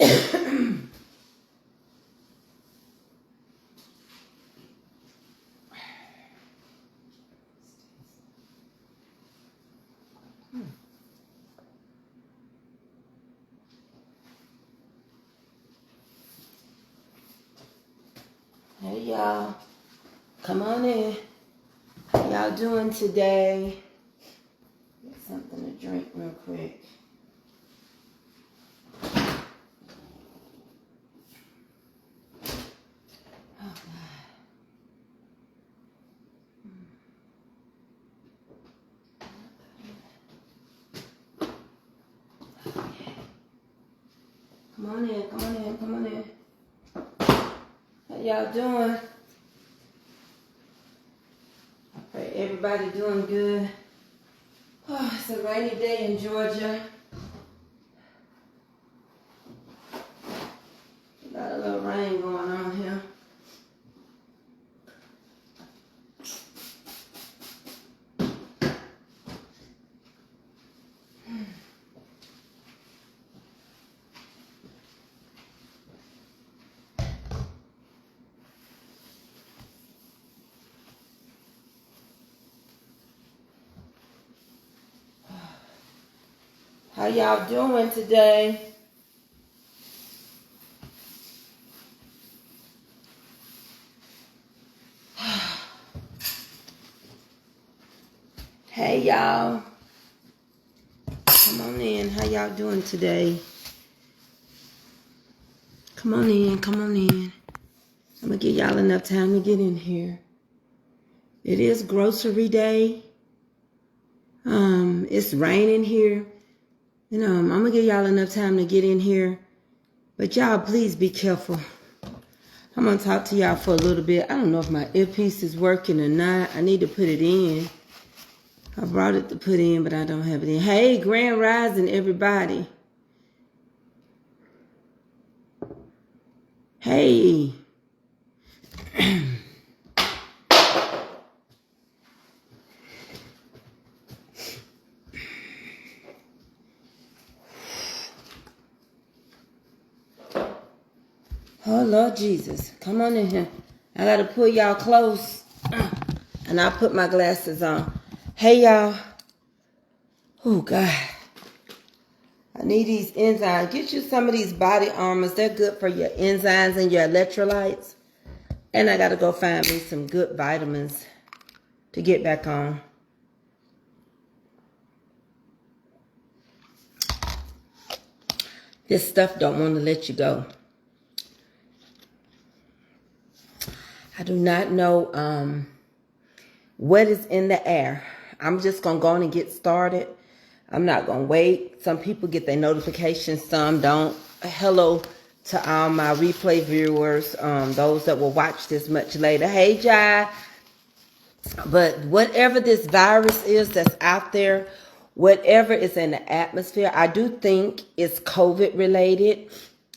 Hey y'all, come on in. How y'all doing today? Get something to drink real quick. Oh God. Okay. Come on in, come on in, come on in. How y'all doing? I pray everybody doing good. Oh, it's a rainy day in Georgia. Got a little rain going on here. How y'all doing today? Hey y'all. Come on in. How y'all doing today? Come on in, come on in. I'm gonna give y'all enough time to get in here. It is grocery day. It's raining here. And I'm gonna give y'all enough time to get in here. But y'all please be careful. I'm gonna talk to y'all for a little bit. I don't know if my earpiece is working or not. I need to put it in. I brought it to put in, but I don't have it in. Hey, Grand Rising, everybody. Hey. Oh, Lord Jesus. Come on in here. I got to pull y'all close. And I'll put my glasses on. Hey, y'all. Oh, God. I need these enzymes. Get you some of these body armors. They're good for your enzymes and your electrolytes. And I got to go find me some good vitamins to get back on. This stuff don't want to let you go. I do not know what is in the air. I'm just going to go on and get started. I'm not going to wait. Some people get their notifications, some don't. Hello to all my replay viewers, those that will watch this much later. Hey, Jai. But whatever this virus is that's out there, whatever is in the atmosphere, I do think it's COVID related.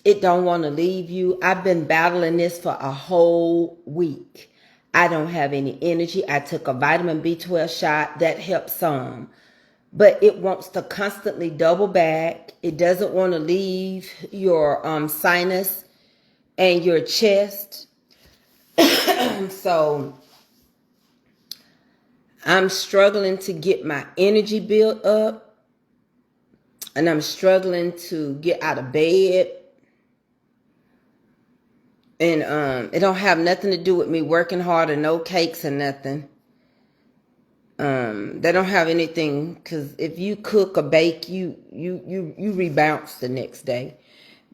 It don't want to leave you. I've been battling this for a whole week. I don't have any energy. I took a vitamin B12 shot that helped some. But it wants to constantly double back. It doesn't want to leave your sinus and your chest. So I'm struggling to get my energy built up. And I'm struggling to get out of bed. And it don't have nothing to do with me working hard or no cakes or nothing. They don't have anything, because if you cook or bake, you rebounce the next day.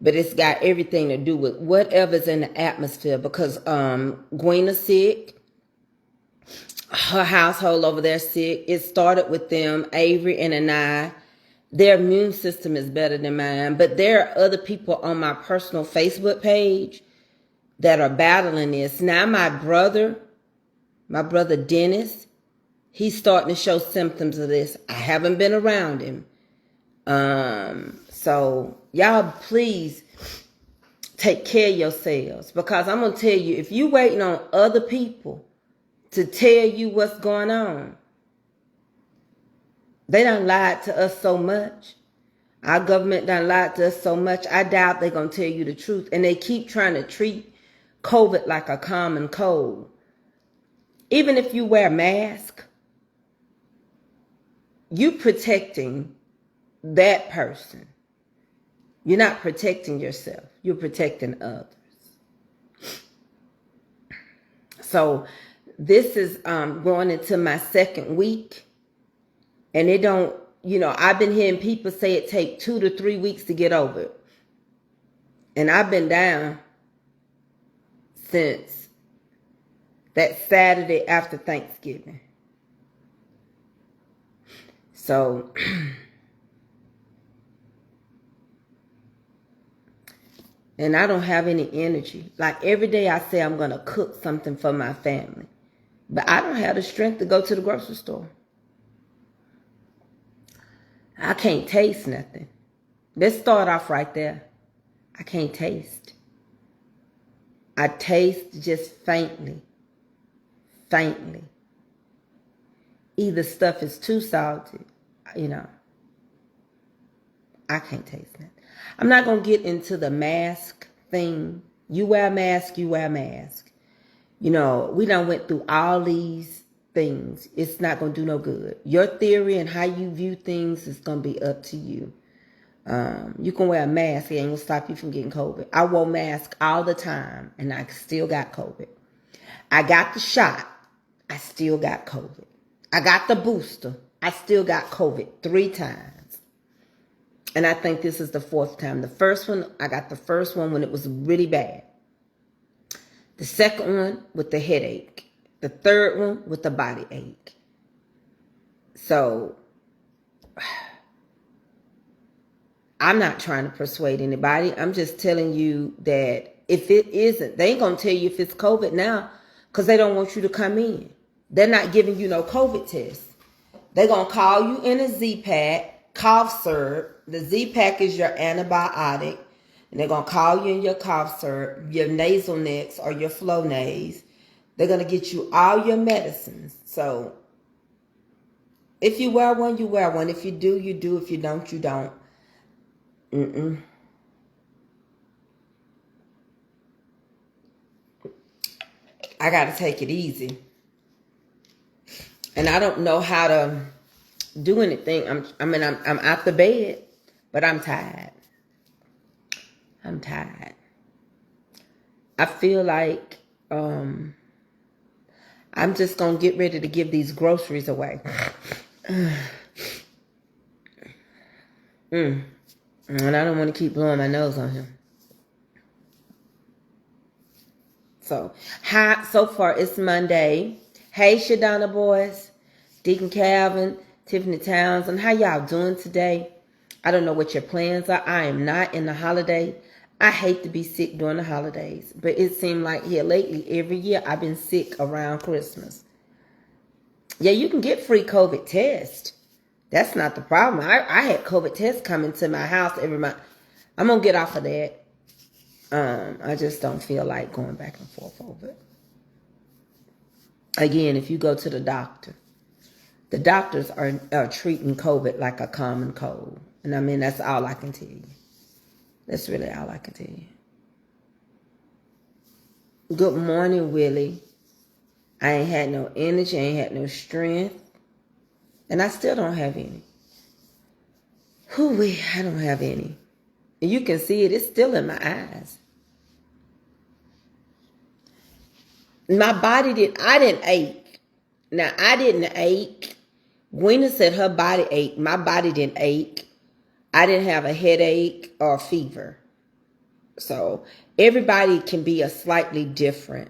But it's got everything to do with whatever's in the atmosphere, because Gwena's sick. Her household over there sick. It started with them, Avery and I. Their immune system is better than mine. But there are other people on my personal Facebook page that are battling this. Now my brother Dennis, he's starting to show symptoms of this. I haven't been around him. So y'all please take care of yourselves, because I'm going to tell you, if you waiting on other people to tell you what's going on, they done lied to us so much. Our government done lied to us so much, I doubt they're going to tell you the truth. And they keep trying to treat COVID like a common cold. Even if you wear a mask, you protecting that person. You're not protecting yourself. You're protecting others. So this is going into my second week. And it don't, I've been hearing people say it take 2 to 3 weeks to get over it. And I've been down since that Saturday after Thanksgiving. So, and I don't have any energy. Like every day I say I'm going to cook something for my family. But I don't have the strength to go to the grocery store. I can't taste nothing. Let's start off right there. I can't taste. I taste just faintly. Faintly. Either stuff is too salty, I can't taste that. I'm not going to get into the mask thing. You wear a mask, you wear a mask. We done went through all these things. It's not going to do no good. Your theory and how you view things is going to be up to you. You can wear a mask. It ain't going to stop you from getting COVID. I wore masks all the time, and I still got COVID. I got the shot. I still got COVID. I got the booster. I still got COVID 3 times. And I think this is the 4th time. The first one, I got the first one when it was really bad. The second one with the headache. The third one with the body ache. So, I'm not trying to persuade anybody. I'm just telling you that if it isn't, they ain't going to tell you if it's COVID now because they don't want you to come in. They're not giving you no COVID test. They're going to call you in a Z-Pack, cough syrup. The Z-Pack is your antibiotic. And they're going to call you in your cough syrup, your nasal Nex or your Flonase. They're going to get you all your medicines. So, if you wear one, you wear one. If you do, you do. If you don't, you don't. I got to take it easy. And I don't know how to do anything. I'm out the bed, but I'm tired. I'm tired. I feel like I'm just going to get ready to give these groceries away. And I don't want to keep blowing my nose on him. So far it's Monday. Hey, Shadonna boys, Deacon Calvin, Tiffany Townsend, how y'all doing today? I don't know what your plans are. I am not in the holiday. I hate to be sick during the holidays, but it seemed like here lately, every year I've been sick around Christmas. Yeah, you can get free COVID tests. That's not the problem. I had COVID tests coming to my house every month. I'm going to get off of that. I just don't feel like going back and forth over it. Again, if you go to the doctor, the doctors are treating COVID like a common cold. And I mean, that's all I can tell you. That's really all I can tell you. Good morning, Willie. I ain't had no energy, I ain't had no strength. And I still don't have any. Hoo-wee, I don't have any. And you can see it, it's still in my eyes. My body I didn't ache. Now, I didn't ache. Gwena said her body ached. My body didn't ache. I didn't have a headache or a fever. So, everybody can be a slightly different.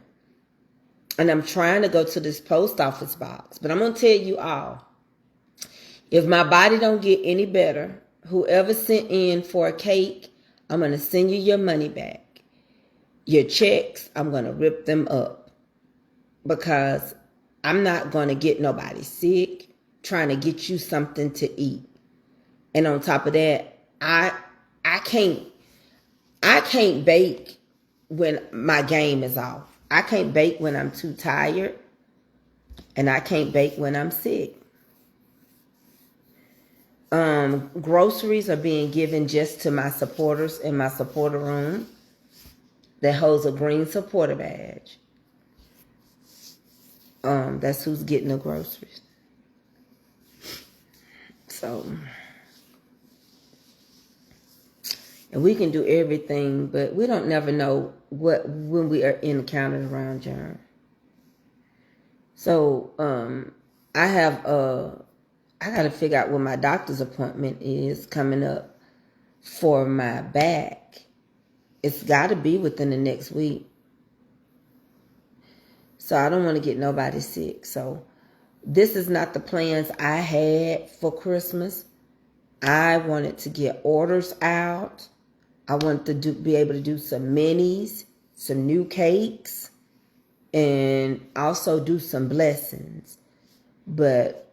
And I'm trying to go to this post office box. But I'm going to tell you all. If my body don't get any better, whoever sent in for a cake, I'm going to send you your money back. Your checks, I'm going to rip them up. Because I'm not going to get nobody sick trying to get you something to eat. And on top of that, I can't bake when my game is off. I can't bake when I'm too tired. And I can't bake when I'm sick. Groceries are being given just to my supporters in my supporter room that holds a green supporter badge. That's who's getting the groceries. So, and we can do everything, but we don't never know when we are encountered around John. So, I got to figure out when my doctor's appointment is coming up for my back. It's got to be within the next week. So I don't want to get nobody sick. So this is not the plans I had for Christmas. I wanted to get orders out. I wanted to be able to do some minis, some new cakes, and also do some blessings. But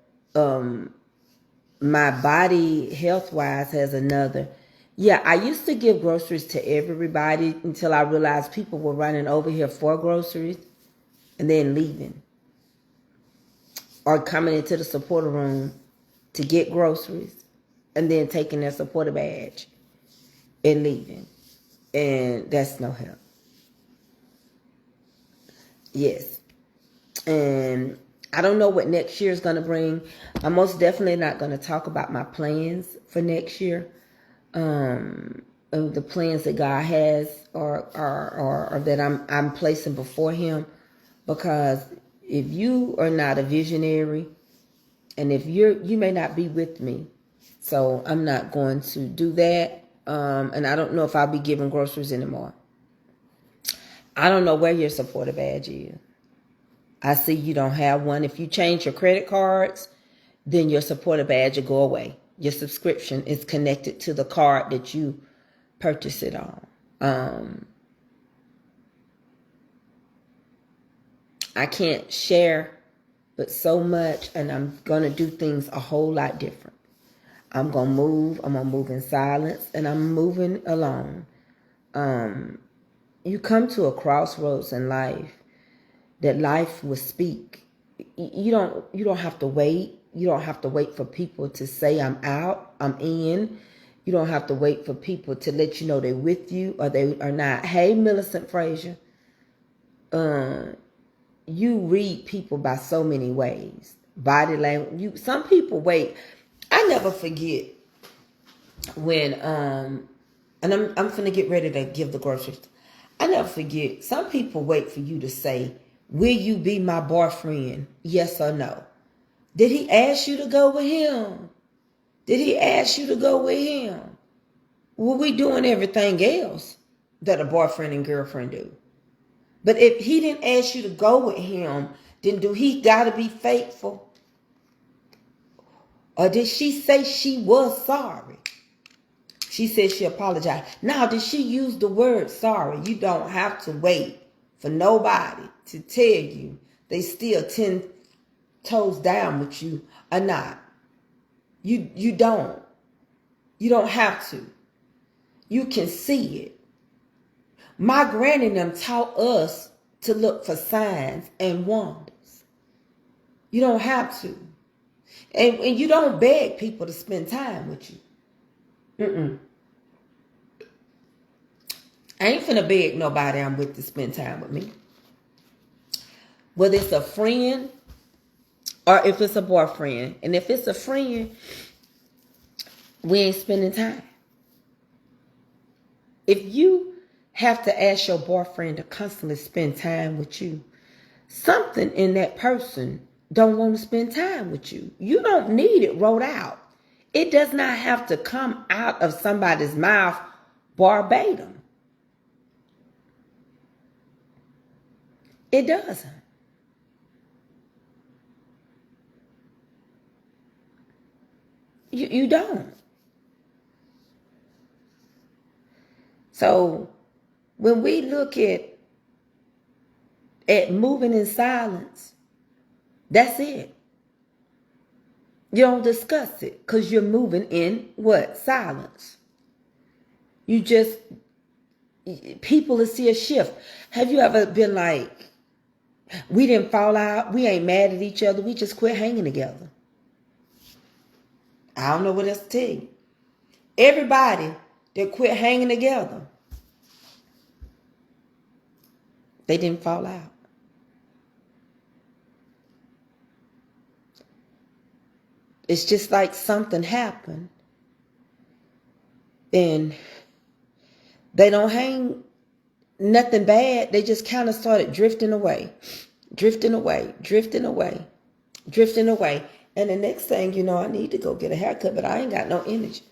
my body health-wise has another. Yeah, I used to give groceries to everybody until I realized people were running over here for groceries and then leaving. Or coming into the supporter room to get groceries and then taking their supporter badge and leaving. And that's no help. Yes. And I don't know what next year is going to bring. I'm most definitely not going to talk about my plans for next year. The plans that God has or that I'm placing before Him, because if you are not a visionary, and if you may not be with me, so I'm not going to do that. And I don't know if I'll be giving groceries anymore. I don't know where your supporter badge is. I see you don't have one. If you change your credit cards, then your supporter badge will go away. Your subscription is connected to the card that you purchase it on. I can't share but so much, and I'm going to do things a whole lot different. I'm going to move. I'm going to move in silence, and I'm moving alone. You come to a crossroads in life that life will speak. You don't have to wait. You don't have to wait for people to say I'm out, I'm in. You don't have to wait for people to let you know they're with you or they are not. Hey, Millicent Frazier. You read people by so many ways. Body language. Some people wait. I never forget when and I'm finna get ready to give the groceries. I never forget. Some people wait for you to say, "Will you be my boyfriend? Yes or no?" Did he ask you to go with him? Did he ask you to go with him? Well, we doing everything else that a boyfriend and girlfriend do. But if he didn't ask you to go with him, then do he gotta be faithful? Or did she say she was sorry? She said she apologized. Now, did she use the word sorry? You don't have to wait for nobody to tell you they still 10 toes down with you or not. You don't. You don't have to. You can see it. My granny and them taught us to look for signs and wonders. You don't have to. And you don't beg people to spend time with you. I ain't finna beg nobody I'm with to spend time with me. Whether it's a friend or if it's a boyfriend. And if it's a friend, we ain't spending time. If you have to ask your boyfriend to constantly spend time with you, something in that person don't want to spend time with you. You don't need it wrote out. It does not have to come out of somebody's mouth verbatim. It doesn't. You don't. So when we look at moving in silence, that's it. You don't discuss it because you're moving in what? Silence. You just, people will see a shift. Have you ever been like, we didn't fall out, we ain't mad at each other, we just quit hanging together? I don't know what else to tell you. Everybody that quit hanging together, they didn't fall out. It's just like something happened and they don't hang nothing bad. They just kind of started drifting away, drifting away, drifting away, drifting away. And the next thing you know, I need to go get a haircut, but I ain't got no energy.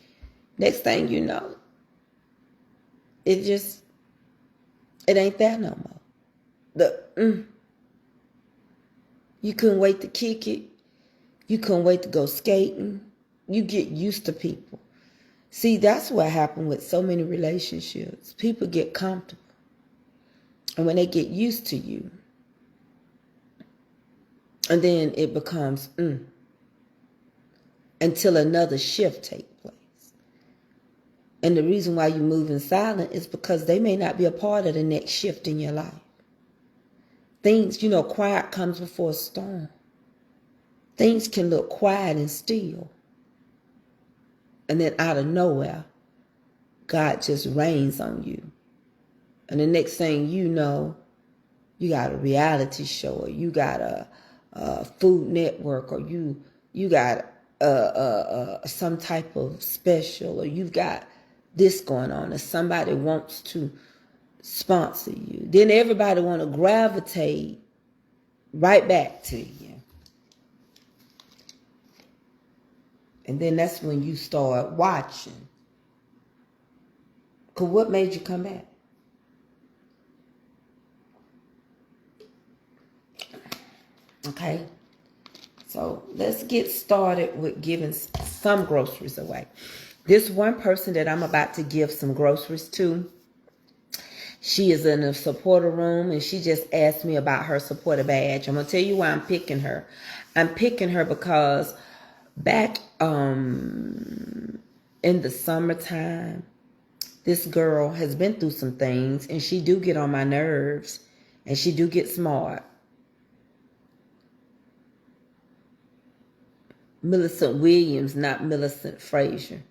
Next thing you know, it ain't that no more. You couldn't wait to kick it. You couldn't wait to go skating. You get used to people. See, that's what happened with so many relationships. People get comfortable. And when they get used to you, and then it becomes until another shift takes place. And the reason why you move in silent is because they may not be a part of the next shift in your life. Things, quiet comes before a storm. Things can look quiet and still. And then out of nowhere, God just rains on you. And the next thing you know, you got a reality show, or you got a Food Network, or you got some type of special, or you've got this going on, or somebody wants to sponsor you. Then everybody want to gravitate right back to you. And then that's when you start watching. Because what made you come back? Okay. So let's get started with giving some groceries away. This one person that I'm about to give some groceries to, she is in a supporter room and she just asked me about her supporter badge. I'm going to tell you why I'm picking her. I'm picking her because back in the summertime, this girl has been through some things and she do get on my nerves and she do get smart. Millicent Williams, not Millicent Frazier.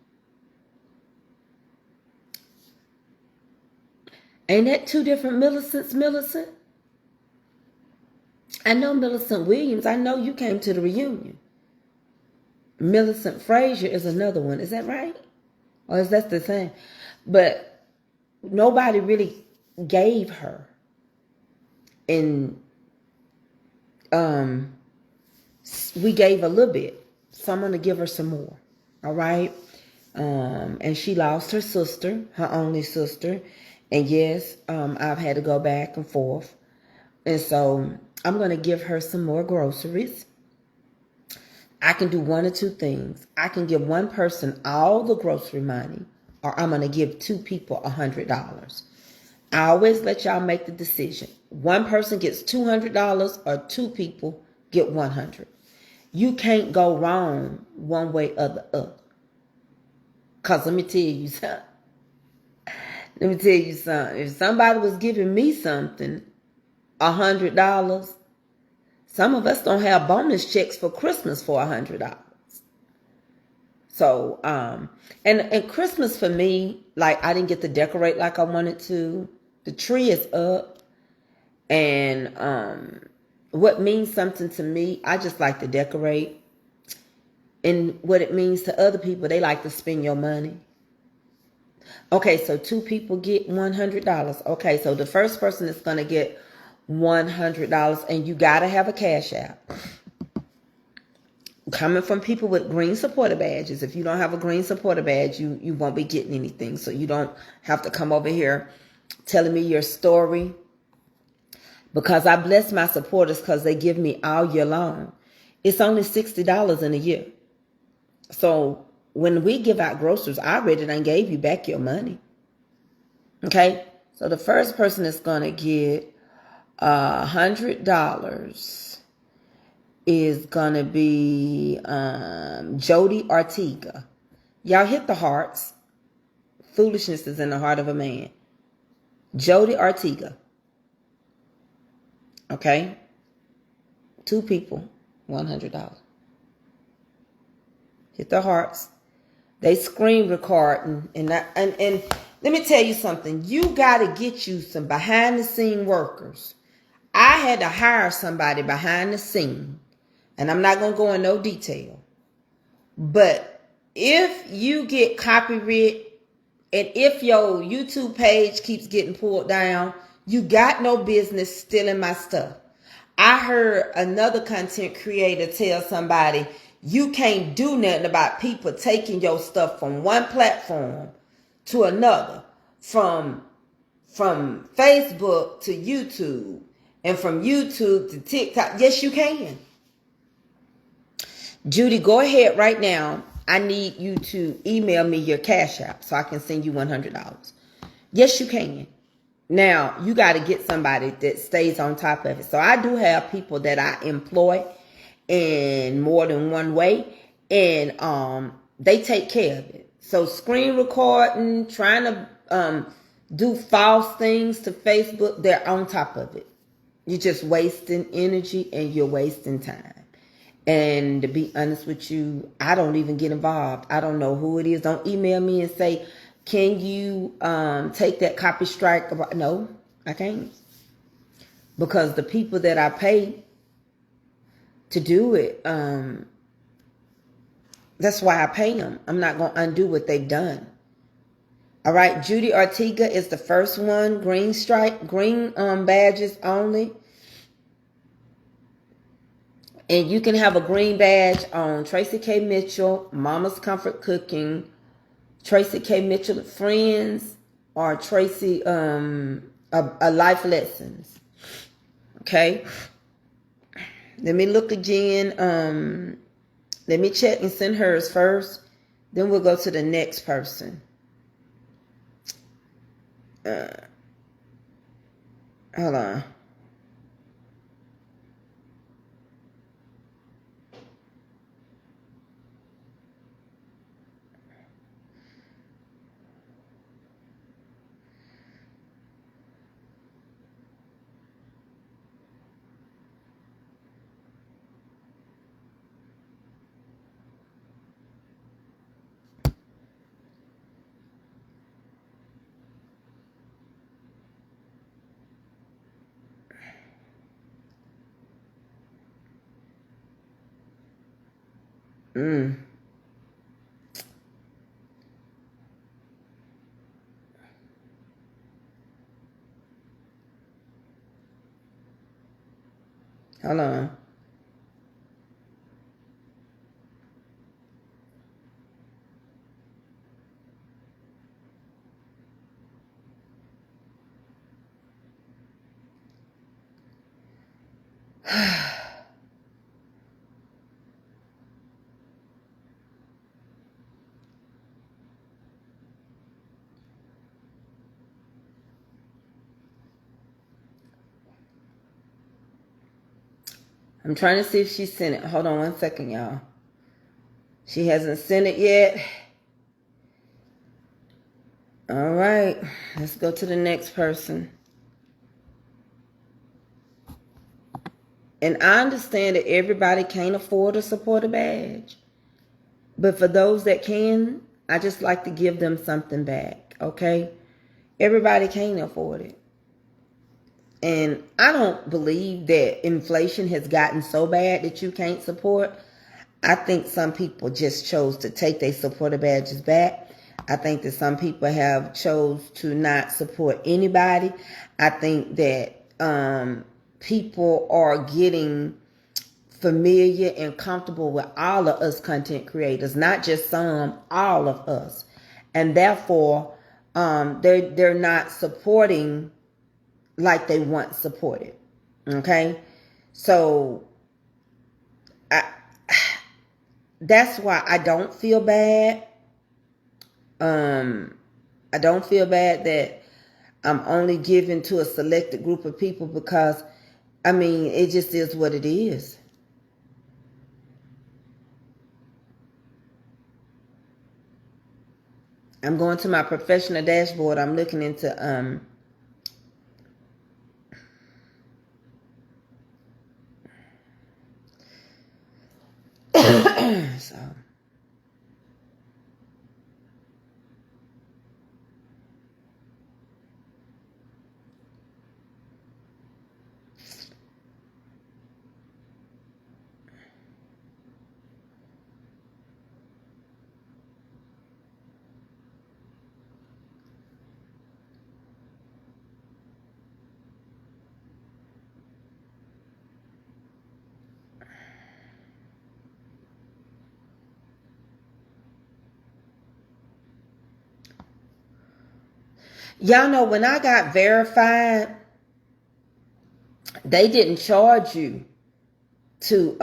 Ain't that two different Millicents, Millicent? I know Millicent Williams. I know you came to the reunion. Millicent Frazier is another one. Is that right? Or is that the same? But nobody really gave her. And we gave a little bit. So I'm going to give her some more. All right? And she lost her sister, her only sister. And yes, I've had to go back and forth. And so I'm going to give her some more groceries. I can do one or two things. I can give one person all the grocery money, or I'm going to give two people $100. I always let y'all make the decision. One person gets $200 or two people get $100. You can't go wrong one way or the other. Because let me tell you something. If somebody was giving me something, $100, some of us don't have bonus checks for Christmas for $100. So, and Christmas for me, like I didn't get to decorate like I wanted to. The tree is up. And what means something to me, I just like to decorate. And what it means to other people, they like to spend your money. Okay, so two people get $100. Okay, so the first person is going to get $100, and you got to have a cash app. Coming from people with green supporter badges. If you don't have a green supporter badge, you won't be getting anything. So you don't have to come over here telling me your story. Because I bless my supporters because they give me all year long. It's only $60 in a year. So when we give out groceries, I already done gave you back your money. Okay? So the first person is going to get $100 is going to be Jody Ortega. Y'all hit the hearts. Foolishness is in the heart of a man. Jody Ortega. Okay? Two people, $100. Hit the hearts. They screen recording. And let me tell you something. You got to get you some behind the scene workers. I had to hire somebody behind the scene. And I'm not going to go in no detail. But if you get copyright, and if your YouTube page keeps getting pulled down, you got no business stealing my stuff. I heard another content creator tell somebody, you can't do nothing about people taking your stuff from one platform to another, from Facebook to YouTube, and from YouTube to TikTok. Yes, you can. Judy, go ahead right now. I need you to email me your Cash App so I can send you $100. Yes, you can. Now, you got to get somebody that stays on top of it. So I do have people that I employ in more than one way, and they take care of it. So screen recording, trying to do false things to Facebook, they're on top of it. You're just wasting energy and you're wasting time. And to be honest with you, I don't even get involved. I don't know who it is. Don't email me and say, can you take that copy strike? No, I can't. Because the people that I pay to do it, that's why I pay them. I'm not going to undo what they've done. All right, Judy Ortega is the first one. Green stripe, green badges only. And you can have a green badge on Tracey K Mitchell, Mama's Comfort Cooking, Tracey K Mitchell Friends, or Tracey a Life Lessons. Okay. Let me look again. Let me check and send hers first. Then we'll go to the next person. Hold on. Hold on. I'm trying to see if she sent it. Hold on 1 second, y'all. She hasn't sent it yet. All right. Let's go to the next person. And I understand that everybody can't afford to support a badge. But for those that can, I just like to give them something back, okay? Everybody can't afford it. And I don't believe that inflation has gotten so bad that you can't support. I think some people just chose to take their supporter badges back. I think that some people have chose to not support anybody. I think that people are getting familiar and comfortable with all of us content creators, not just some, all of us. And therefore, they're not supporting like they once supported. Okay? So that's why I don't feel bad. I don't feel bad that I'm only giving to a selected group of people because, I mean, it just is what it is. I'm going to my professional dashboard. I'm looking into so Y'all know when I got verified, they didn't charge you to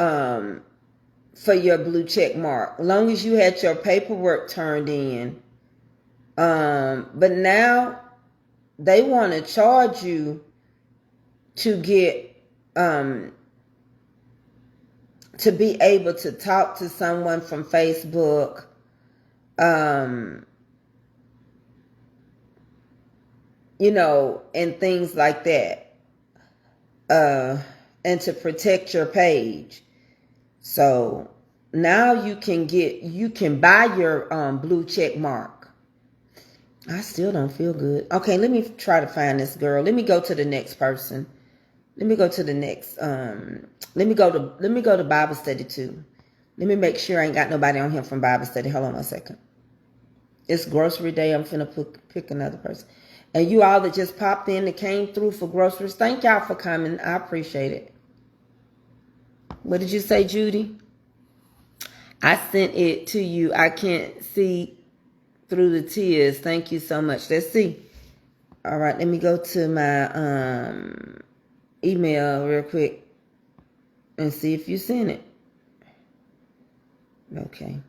for your blue check mark, as long as you had your paperwork turned in. But now they want to charge you to get to be able to talk to someone from Facebook, you know, and things like that, and to protect your page. So now you can buy your blue check mark. I still don't feel good. Okay, let me try to find this girl. Let me go to the next person. Let me go to the next. Let me go to Bible study too. Let me make sure I ain't got nobody on here from Bible study. Hold on 1 second. It's grocery day. I'm finna pick another person. And you all that just popped in that came through for groceries, thank y'all for coming. I appreciate it. What did you say, Judy? I sent it to you. I can't see through the tears. Thank you so much. Let's see. All right, let me go to my email real quick and see if you sent it. Okay.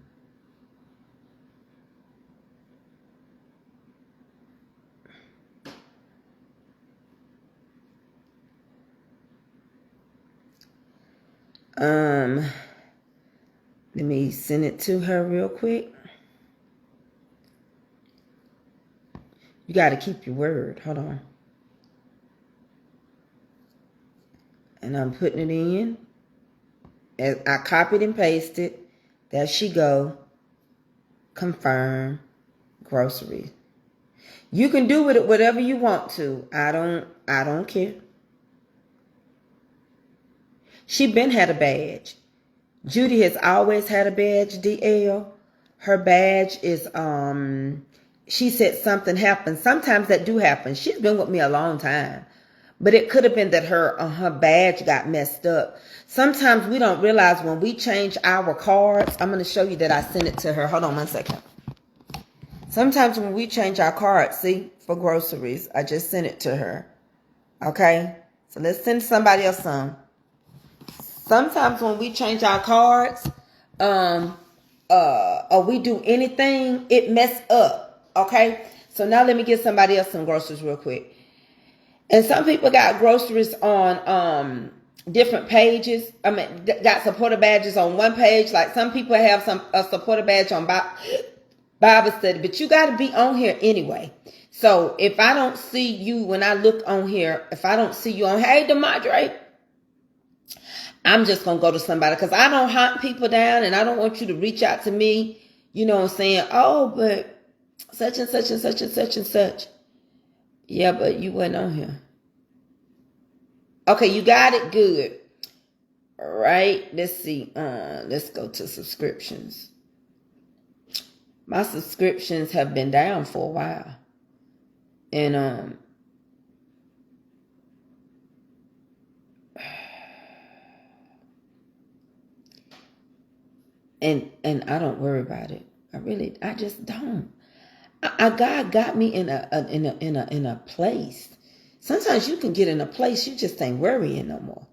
Let me send it to her real quick. You got to keep your word. Hold on. And I'm putting it in. As I copied and pasted. There she go. Confirm. Grocery. You can do with it whatever you want to. I don't care. She been had a badge. Judy has always had a badge, DL. Her badge is, she said something happened. Sometimes that do happen. She's been with me a long time. But it could have been that her badge got messed up. Sometimes we don't realize when we change our cards. I'm going to show you that I sent it to her. Hold on 1 second. Sometimes when we change our cards, see, for groceries, I just sent it to her. Okay? So let's send somebody else some. Sometimes when we change our cards, or we do anything, it mess up. Okay? So now let me get somebody else some groceries real quick. And some people got groceries on different pages. I mean, got supporter badges on one page. Like some people have a supporter badge on Bible study, but you got to be on here anyway. So if I don't see you when I look on here, if I don't see you on, hey, DeMadre, I'm just going to go to somebody because I don't hunt people down and I don't want you to reach out to me, you know what I'm saying? Oh, but such and such and such and such and such. Yeah, but you wasn't on here. Okay, you got it? Good. All right, let's see. Let's go to subscriptions. My subscriptions have been down for a while. And and I don't worry about it. I just don't. God got me in a place. Sometimes you can get in a place you just ain't worrying no more.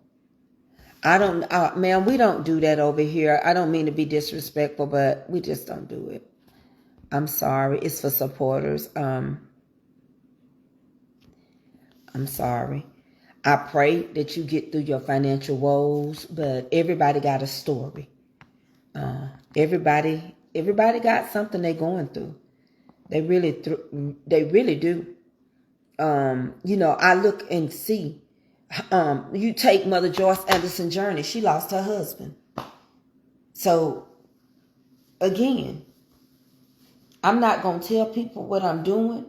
I don't, man, we don't do that over here. I don't mean to be disrespectful, but we just don't do it. I'm sorry. It's for supporters. I'm sorry. I pray that you get through your financial woes, but everybody got a story. Everybody got something they're going through. They really do. You know, I look and see. You take Mother Joyce Anderson journey. She lost her husband. So, again, I'm not going to tell people what I'm doing.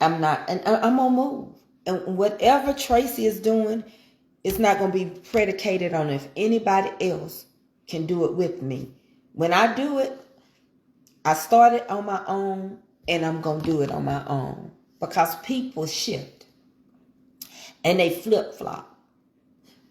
I'm not, and I'm going to move. And whatever Tracey is doing, it's not going to be predicated on if anybody else can do it with me. When I do it, I started on my own and I'm going to do it on my own. Because people shift. And they flip-flop.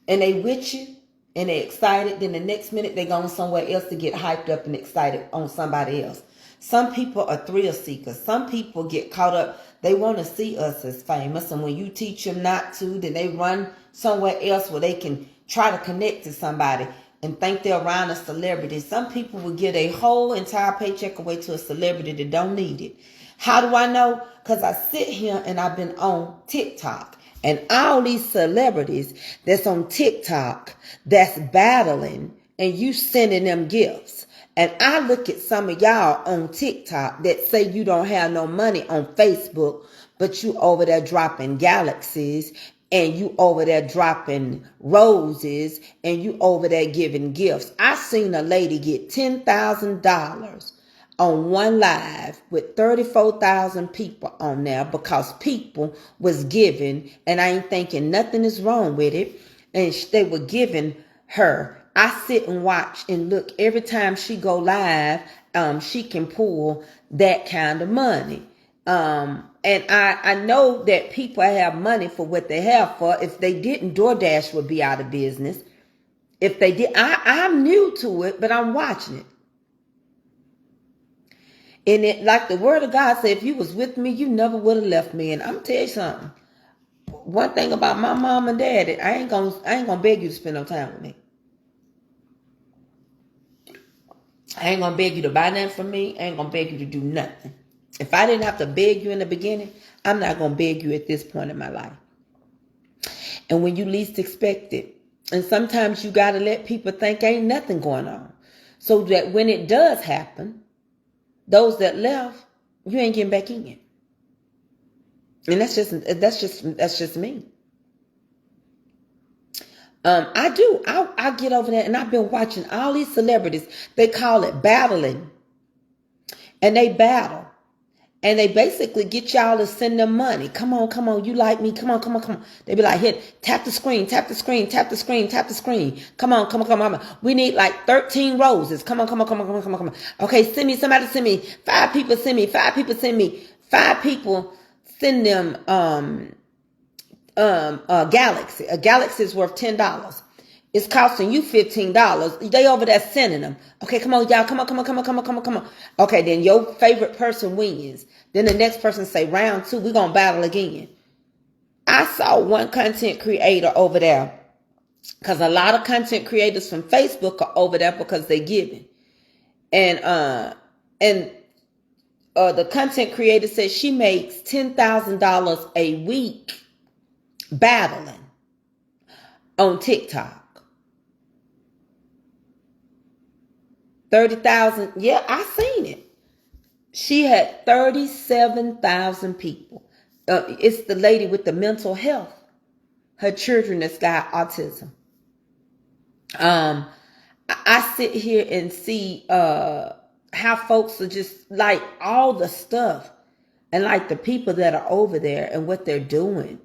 And they with you. And they excited. Then the next minute they go somewhere else to get hyped up and excited on somebody else. Some people are thrill seekers. Some people get caught up. They want to see us as famous. And when you teach them not to, then they run somewhere else where they can try to connect to somebody and think they're around a celebrity. Some people will give a whole entire paycheck away to a celebrity that don't need it. How do I know? Because I sit here and I've been on TikTok. And all these celebrities that's on TikTok that's battling and you sending them gifts. And I look at some of y'all on TikTok that say you don't have no money on Facebook, but you over there dropping galaxies and you over there dropping roses and you over there giving gifts. I seen a lady get $10,000 on one live with 34,000 people on there because people was giving, and I ain't thinking nothing is wrong with it. And they were giving her. I sit and watch and look every time she go live. She can pull that kind of money. And I know that people have money for what they have for. If they didn't, DoorDash would be out of business. If they did, I'm new to it, but I'm watching it. And it, like the word of God said, if you was with me, you never would have left me. And I'm gonna tell you something. One thing about my mom and dad, I ain't gonna beg you to spend no time with me. I ain't gonna beg you to buy nothing from me. I ain't gonna beg you to do nothing. If I didn't have to beg you in the beginning, I'm not gonna beg you at this point in my life. And when you least expect it, and sometimes you gotta let people think ain't nothing going on, so that when it does happen, those that left, you ain't getting back in. And that's just me. I get over there and I've been watching all these celebrities. They call it battling. And they battle. And they basically get y'all to send them money. Come on, you like me. Come on. They be like, hit, tap the screen. Come on. We need like 13 roses. Come on. Okay, somebody send me. 5 people send me. 5 people send them galaxy. A galaxy is worth $10. It's costing you $15. They over there sending them. Okay, come on, y'all. Come on. Okay, then your favorite person wins. Then the next person say, round 2, we're going to battle again. I saw one content creator over there, because a lot of content creators from Facebook are over there because they giving. And the content creator says she makes $10,000 a week battling on TikTok. 30,000. Yeah, I seen it. She had 37,000 people. It's the lady with the mental health. Her children that's got autism. I sit here and see how folks are just like all the stuff, and like the people that are over there and what they're doing.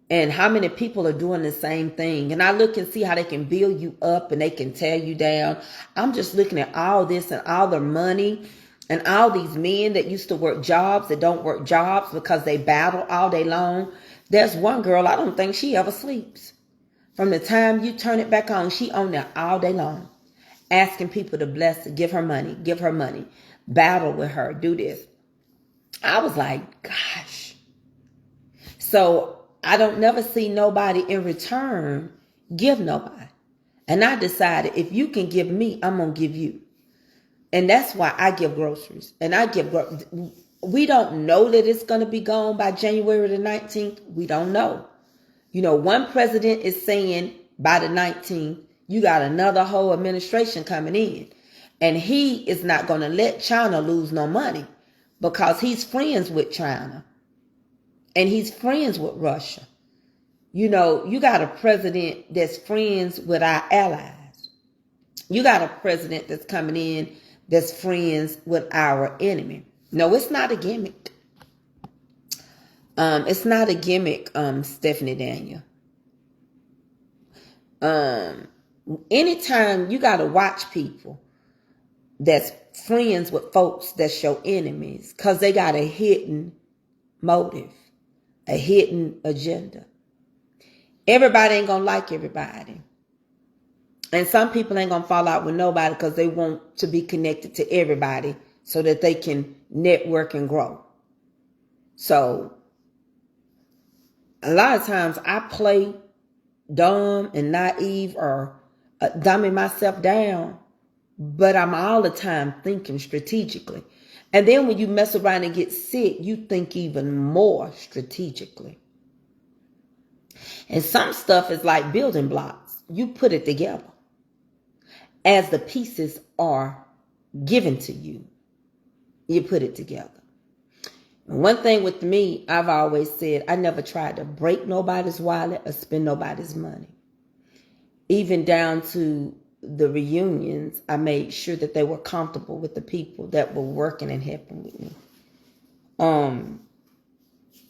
And how many people are doing the same thing. And I look and see how they can build you up and they can tear you down. I'm just looking at all this and all the money and all these men that used to work jobs that don't work jobs because they battle all day long. There's one girl, I don't think she ever sleeps. From the time you turn it back on, she on there all day long, asking people to bless her, give her money, battle with her, do this. I was like, gosh. So I don't never see nobody in return give nobody. And I decided if you can give me, I'm going to give you. And that's why I give groceries. And we don't know that it's going to be gone by January the 19th. We don't know. You know, one president is saying by the 19th, you got another whole administration coming in. And he is not going to let China lose no money because he's friends with China. And he's friends with Russia. You know, you got a president that's friends with our allies. You got a president that's coming in that's friends with our enemy. No, it's not a gimmick. It's not a gimmick, Stephanie Daniel. Anytime you got to watch people that's friends with folks that's your enemies because they got a hidden motive. A hidden agenda. Everybody ain't gonna like everybody. And some people ain't gonna fall out with nobody because they want to be connected to everybody so that they can network and grow. So a lot of times I play dumb and naive or dumbing myself down, but I'm all the time thinking strategically. And then when you mess around and get sick, you think even more strategically. And some stuff is like building blocks. You put it together as the pieces are given to you. You put it together. And one thing with me, I've always said, I never tried to break nobody's wallet or spend nobody's money. Even down to the reunions, I made sure that they were comfortable with the people that were working and helping with me.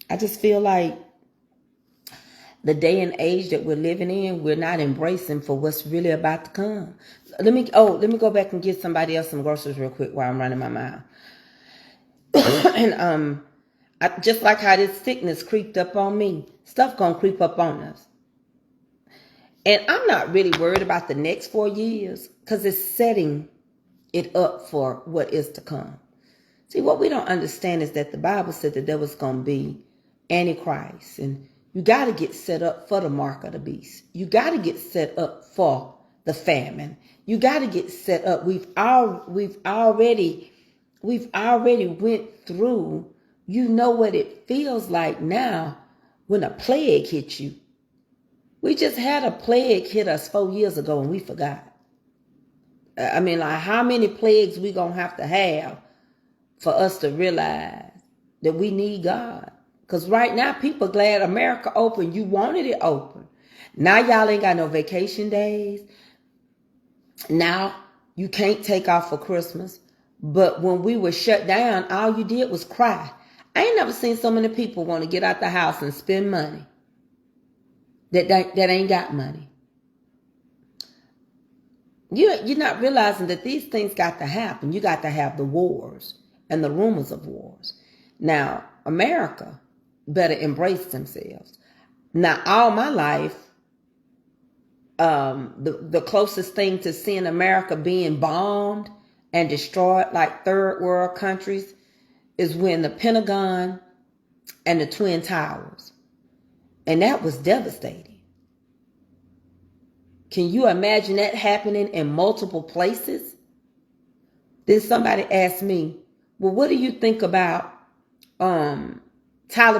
I just feel like the day and age that we're living in, we're not embracing for what's really about to come. Let me go back and get somebody else some groceries real quick while I'm running my mouth. And just like how this sickness creeped up on me, stuff gonna creep up on us. And I'm not really worried about the next 4 years because it's setting it up for what is to come. See, what we don't understand is that the Bible said that there was going to be Antichrist. And you got to get set up for the mark of the beast. You got to get set up for the famine. You got to get set up. We've already went through. You know what it feels like now when a plague hits you. We just had a plague hit us 4 years ago and we forgot. I mean, like, how many plagues we gonna have to have for us to realize that we need God? Because right now, people glad America open. You wanted it open. Now y'all ain't got no vacation days. Now you can't take off for Christmas. But when we were shut down, all you did was cry. I ain't never seen so many people want to get out the house and spend money that ain't got money. You're not realizing that these things got to happen. You got to have the wars and the rumors of wars. Now, America better embrace themselves. Now, all my life, the closest thing to seeing America being bombed and destroyed like third world countries is when the Pentagon and the Twin Towers. And that was devastating. Can you imagine that happening in multiple places? Then somebody asked me, well, what do you think about Tyler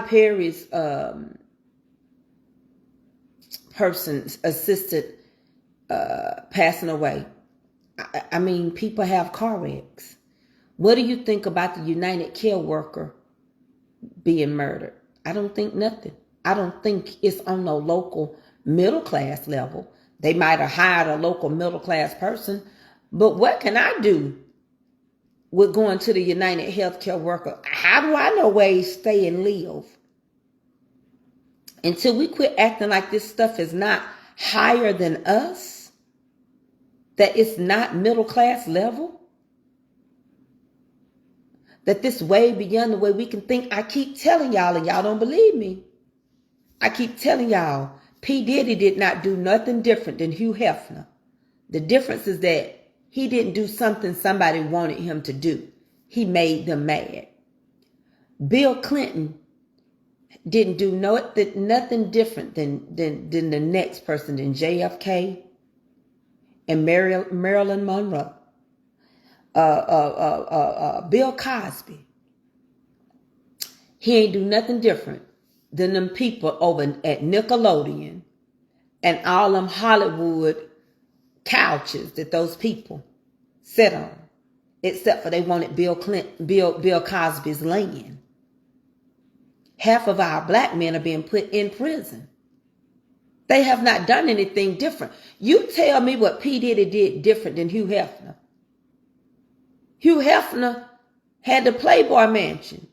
Perry's person's assistant passing away? I mean, people have car wrecks. What do you think about the United Care worker being murdered? I don't think nothing. I don't think it's on no local middle class level. They might have hired a local middle class person, but what can I do with going to the United Healthcare worker? How do I know where he stay and live? Until we quit acting like this stuff is not higher than us, that it's not middle class level, that this way beyond the way we can think. I keep telling y'all and y'all don't believe me. I keep telling y'all, P. Diddy did not do nothing different than Hugh Hefner. The difference is that he didn't do something somebody wanted him to do. He made them mad. Bill Clinton didn't do nothing different than the next person, than JFK and Marilyn Monroe. Bill Cosby. He ain't do nothing different than them people over at Nickelodeon and all them Hollywood couches that those people sit on, except for they wanted Bill Cosby's land. Half of our black men are being put in prison. They have not done anything different. You tell me what P. Diddy did different than Hugh Hefner. Hugh Hefner had the Playboy Mansion.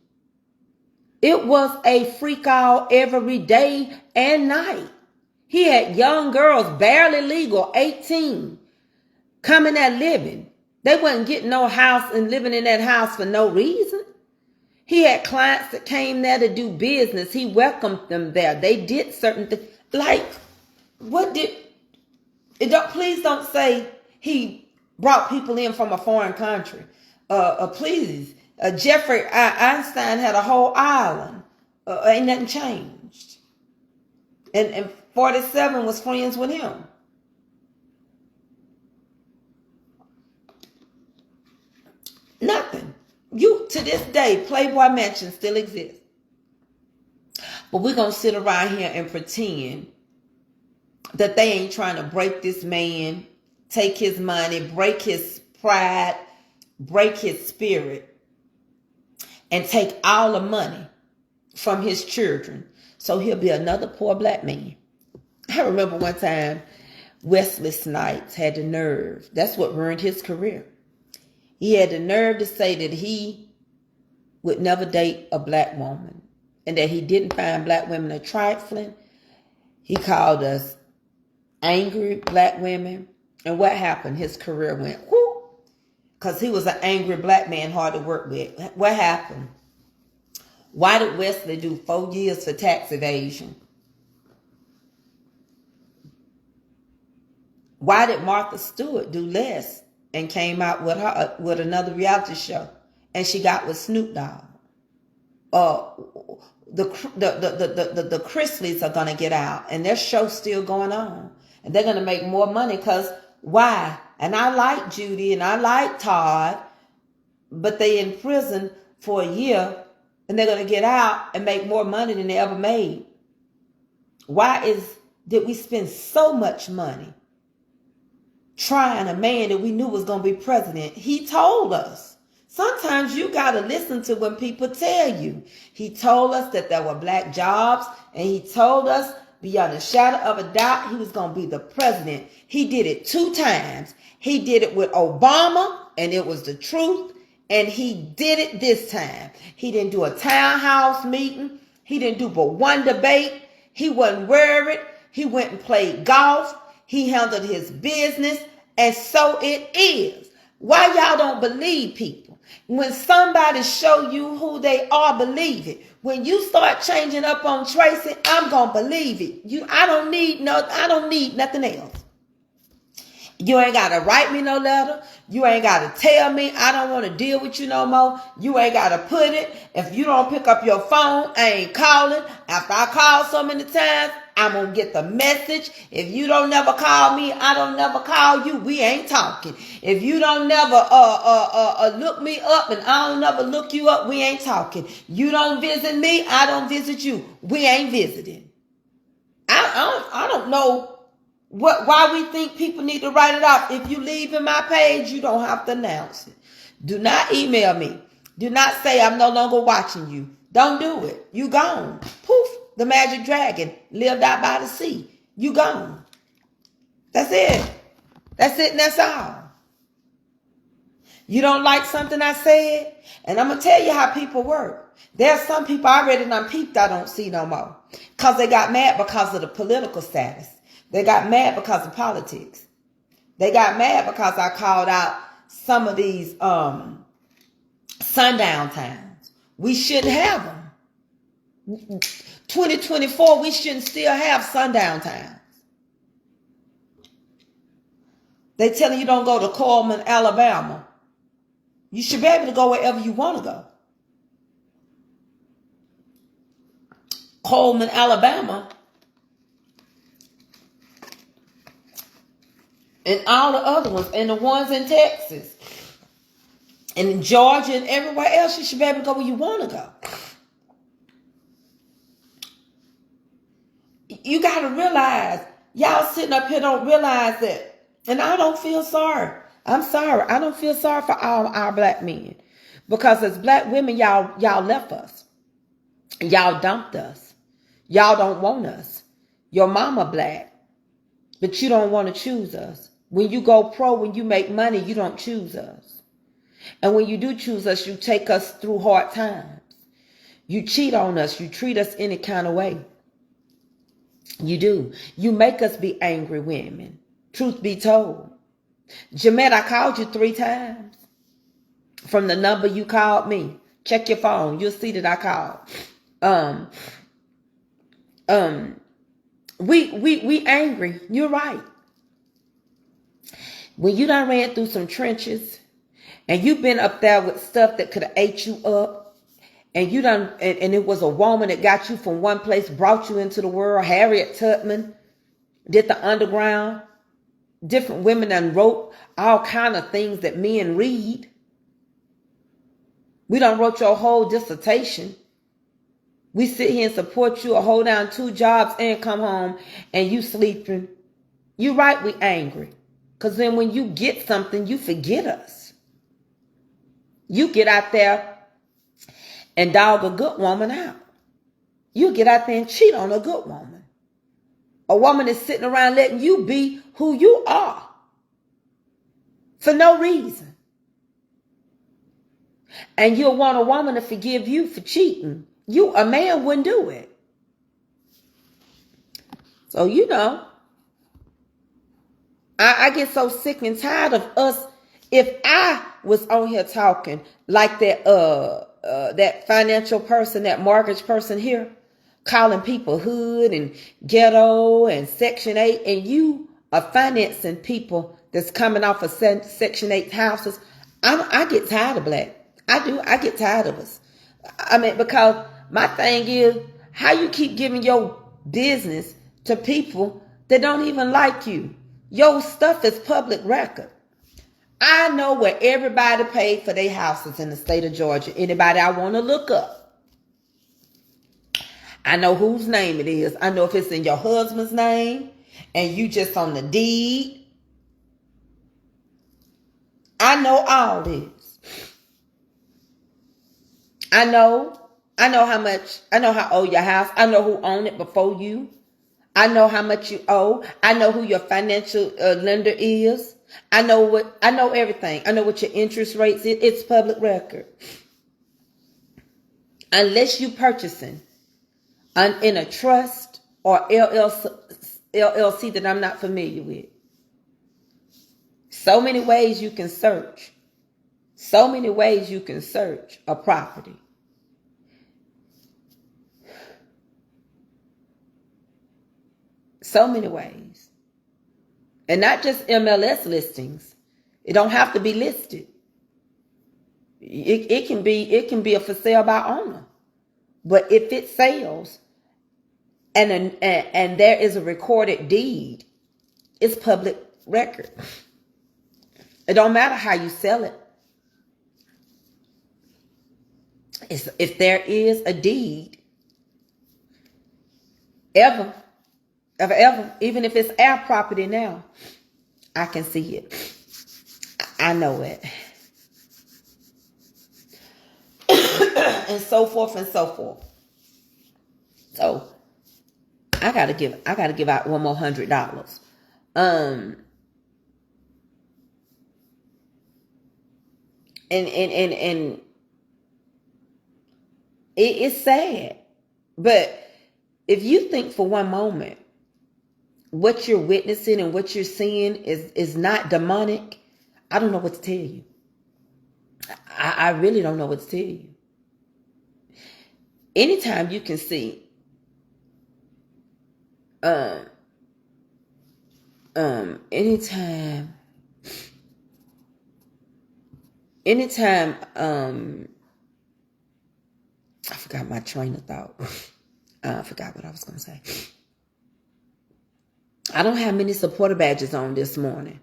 It was a freak out every day and night. He had young girls, barely legal, 18, coming there living. They wasn't getting no house and living in that house for no reason. He had clients that came there to do business. He welcomed them there. They did certain things. Like, please don't say he brought people in from a foreign country. Please. Jeffrey Einstein had a whole island. Ain't nothing changed. And 47 was friends with him. Nothing. You, to this day, Playboy Mansion still exists. But we're going to sit around here and pretend that they ain't trying to break this man, take his money, break his pride, break his spirit, and take all the money from his children. So he'll be another poor black man. I remember one time Wesley Snipes had the nerve. That's what ruined his career. He had the nerve to say that he would never date a black woman and that he didn't find black women a trifling. He called us angry black women. And what happened? His career went whoo, because he was an angry black man, hard to work with. What happened? Why did Wesley do 4 years for tax evasion? Why did Martha Stewart do less and came out with another reality show, and she got with Snoop Dogg? The Chrisleys are gonna get out, and their show's still going on, and they're gonna make more money. Cause why? And I like Judy and I like Todd, but they in prison for a year, and they're gonna get out and make more money than they ever made. Why did we spend so much money trying a man that we knew was going to be president? He told us. Sometimes you got to listen to when people tell you. He told us that there were black jobs, and he told us beyond a shadow of a doubt he was going to be the president. He did it 2 times. He did it with Obama, and it was the truth, and he did it this time. He didn't do a townhouse meeting. He didn't do but one debate. He wasn't worried. He went and played golf. He handled his business, and so it is. Why y'all don't believe people? When somebody show you who they are, believe it. When you start changing up on Tracey, I'm gonna believe it. I don't need nothing else. You ain't gotta write me no letter. You ain't gotta tell me I don't want to deal with you no more. You ain't gotta put it. If you don't pick up your phone, I ain't calling. After I call so many times, I'm gonna get the message. If you don't never call me, I don't never call you. We ain't talking. If you don't never look me up and I don't never look you up, we ain't talking. You don't visit me, I don't visit you. We ain't visiting. I don't know why we think people need to write it off. If you leave in my page, you don't have to announce it. Do not email me. Do not say I'm no longer watching you. Don't do it. You gone. Poof. The magic dragon lived out by the sea. You gone. That's it. That's it and that's all. You don't like something I said? And I'm going to tell you how people work. There's some people I already done peeped I don't see no more. Because they got mad because of the political status. They got mad because of politics. They got mad because I called out some of these sundown towns. We shouldn't have them. 2024, we shouldn't still have sundown towns. They telling you don't go to Coleman, Alabama. You should be able to go wherever you want to go. Coleman, Alabama. And all the other ones, and the ones in Texas, and in Georgia, and everywhere else, you should be able to go where you want to go. You got to realize, y'all sitting up here don't realize that. And I don't feel sorry. I'm sorry. I don't feel sorry for all our black men. Because as black women, y'all left us. Y'all dumped us. Y'all don't want us. Your mama black, but you don't want to choose us. When you go pro, when you make money, you don't choose us. And when you do choose us, you take us through hard times. You cheat on us. You treat us any kind of way. You do. You make us be angry women. Truth be told. Jamette, I called you 3 times. From the number you called me. Check your phone. You'll see that I called. We angry. You're right. When you done ran through some trenches and you've been up there with stuff that could have ate you up and you done, and it was a woman that got you from one place, brought you into the world. Harriet Tubman did the underground. Different women done wrote all kind of things that men read. We done wrote your whole dissertation. We sit here and support you or hold down 2 jobs and come home and you sleeping. You right, we angry. Because then when you get something, you forget us. You get out there and dog a good woman out. You get out there and cheat on a good woman. A woman is sitting around letting you be who you are for no reason. And you'll want a woman to forgive you for cheating. A man wouldn't do it. So, I get so sick and tired of us. If I was on here talking like that financial person, that mortgage person here, calling people hood and ghetto and Section 8, and you are financing people that's coming off of Section 8 houses, I get tired of black. I do. I get tired of us. I mean, because my thing is, how you keep giving your business to people that don't even like you. Your stuff is public record. I know where everybody paid for their houses in the state of Georgia. Anybody I want to look up. I know whose name it is. I know if it's in your husband's name and you just on the deed. I know all this. I know how much, I know how old your house. I know who owned it before you. I know how much you owe. I know who your financial lender is. I know everything. I know what your interest rates is. It's public record. Unless you purchasing in a trust or LLC that I'm not familiar with. So many ways you can search. So many ways you can search a property. So many ways. And not just MLS listings. It don't have to be listed. It can be a for sale by owner. But if it sells and there is a recorded deed, it's public record. It don't matter how you sell it. If there is a deed, ever, even if it's our property now, I can see it. I know it. And so forth and so forth. So I gotta give out one more $100. And it's sad. But if you think for one moment what you're witnessing and what you're seeing is not demonic, I don't know what to tell you. I really don't know what to tell you. Anytime you can see anytime I forgot my train of thought. I forgot what I was going to say. I don't have many supporter badges on this morning.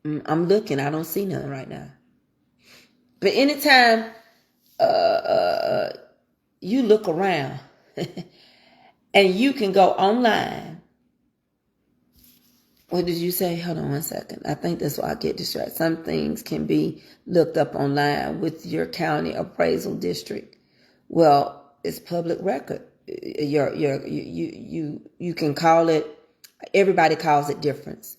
I'm looking. I don't see none right now. But anytime you look around and you can go online. What did you say? Hold on one second. I think that's why I get distracted. Some things can be looked up online with your county appraisal district. Well, it's public record. You can call it. Everybody calls it different.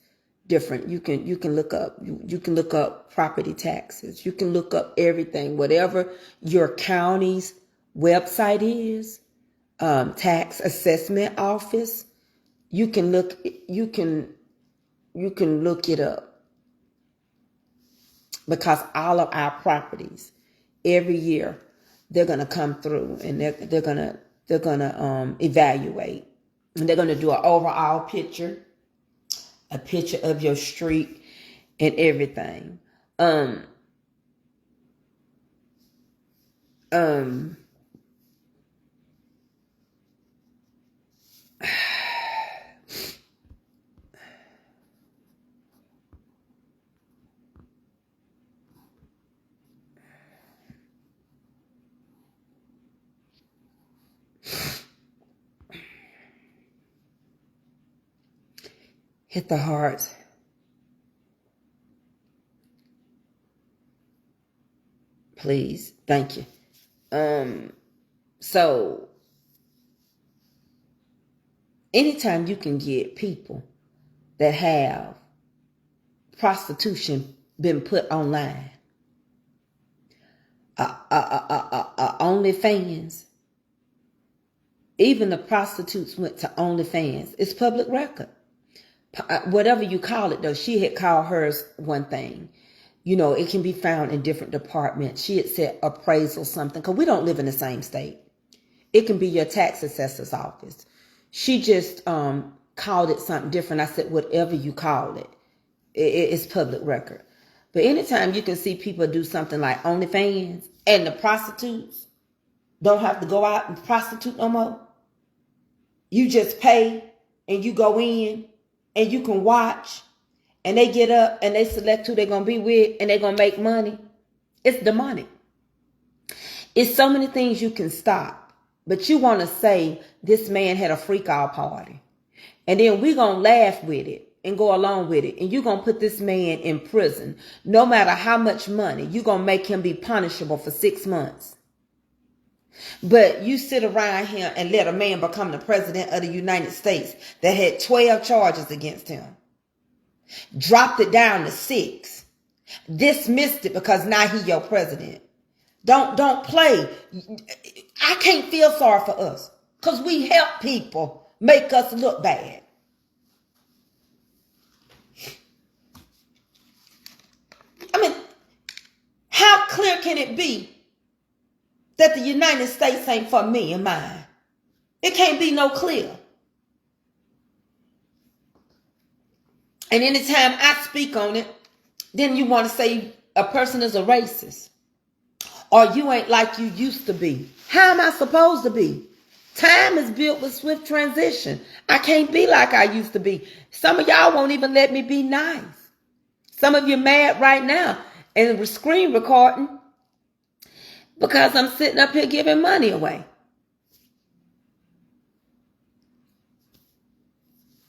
You can look up. You can look up property taxes. You can look up everything, whatever your county's website is. Tax assessment office. You can look it up, because all of our properties every year they're gonna come through and they're gonna evaluate, and they're gonna do an overall picture, a picture of your street and everything. Um, hit the heart. Please. Thank you. So anytime you can get people that have prostitution been put online, OnlyFans, even the prostitutes went to OnlyFans. It's public record. Whatever you call it, though, she had called hers one thing. You know, it can be found in different departments. She had said appraisal something, because we don't live in the same state. It can be your tax assessor's office. She just called it something different. I said, whatever you call it, it's public record. But anytime you can see people do something like OnlyFans, and the prostitutes don't have to go out and prostitute no more. You just pay and you go in and you can watch, and they get up and they select who they're going to be with, and they're going to make money. It's demonic. It's so many things you can stop. But you want to say this man had a freak out party, and then we're going to laugh with it and go along with it. And you're going to put this man in prison. No matter how much money, you're going to make him be punishable for 6 months. But you sit around here and let a man become the president of the United States that had 12 charges against him. Dropped it down to 6. Dismissed it because now he your president. Don't play. I can't feel sorry for us, because we help people make us look bad. I mean, how clear can it be that the United States ain't for me and mine? It can't be no clear. And anytime I speak on it, then you want to say a person is a racist, or you ain't like you used to be. How am I supposed to be? Time is built with swift transition. I can't be like I used to be. Some of y'all won't even let me be nice. Some of you mad right now and we're screen recording because I'm sitting up here giving money away.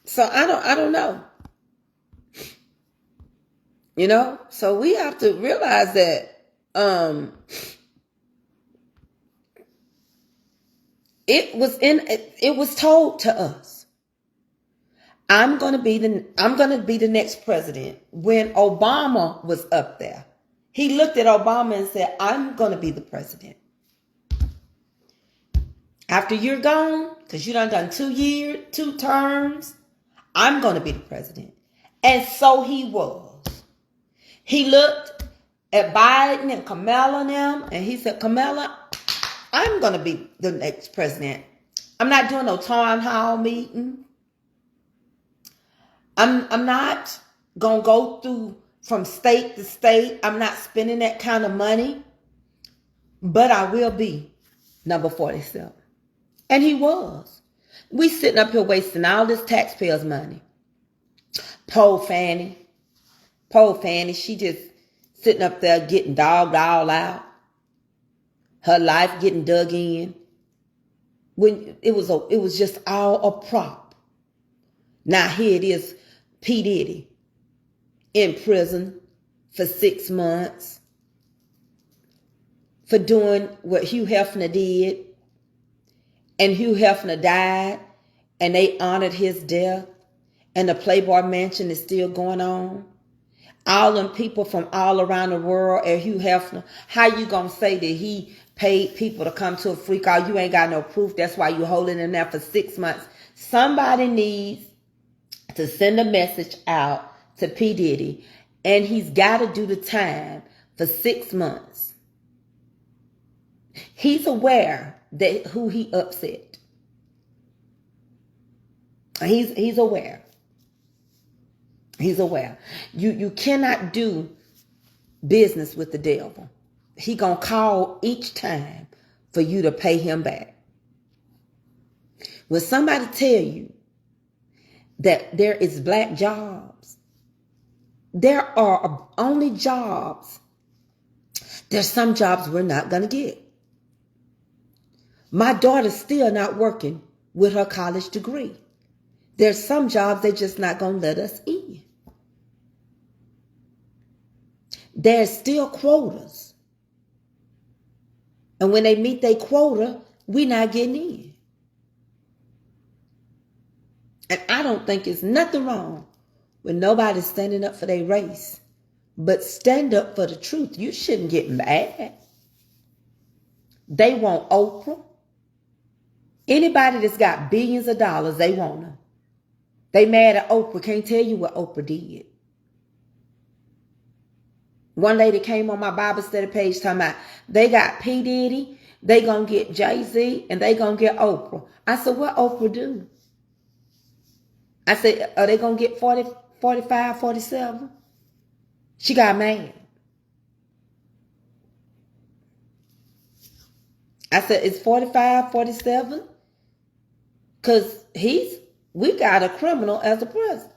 So I don't know. You know, so we have to realize that it was told to us. I'm gonna be the next president. When Obama was up there, he looked at Obama and said, I'm gonna be the president. After you're gone, because you done 2 years, 2 terms, I'm gonna be the president. And so he was. He looked at Biden and Kamala and them, and he said, Kamala, I'm going to be the next president. I'm not doing no town hall meeting. I'm not going to go through from state to state. I'm not spending that kind of money. But I will be number 47. And he was. We sitting up here wasting all this taxpayers' money. Poor Fannie, she just sitting up there getting dogged all out. Her life getting dug in. When it was just all a prop. Now here it is, P. Diddy in prison for 6 months for doing what Hugh Hefner did. And Hugh Hefner died, and they honored his death. And the Playboy Mansion is still going on. All them people from all around the world at Hugh Hefner. How you gonna say that he paid people to come to a freak out? You ain't got no proof. That's why you holding him there for 6 months. Somebody needs to send a message out to P. Diddy, and he's got to do the time for 6 months. He's aware that who he upset. He's aware. He's aware. You cannot do business with the devil. He gonna call each time for you to pay him back. When somebody tell you that there is black jobs, there are only jobs. There's some jobs we're not gonna get. My daughter's still not working with her college degree. There's some jobs they're just not gonna let us in. There's still quotas. And when they meet their quota, we're not getting in. And I don't think it's nothing wrong with nobody standing up for their race. But stand up for the truth. You shouldn't get mad. They want Oprah. Anybody that's got billions of dollars, they want her. They mad at Oprah. Can't tell you what Oprah did. One lady came on my Bible study page talking about they got P. Diddy, they gonna get Jay-Z, and they gonna get Oprah. I said, what Oprah do? I said, are they gonna get 40, 45, 47? She got mad. I said, it's 45, 47? Because we got a criminal as a president.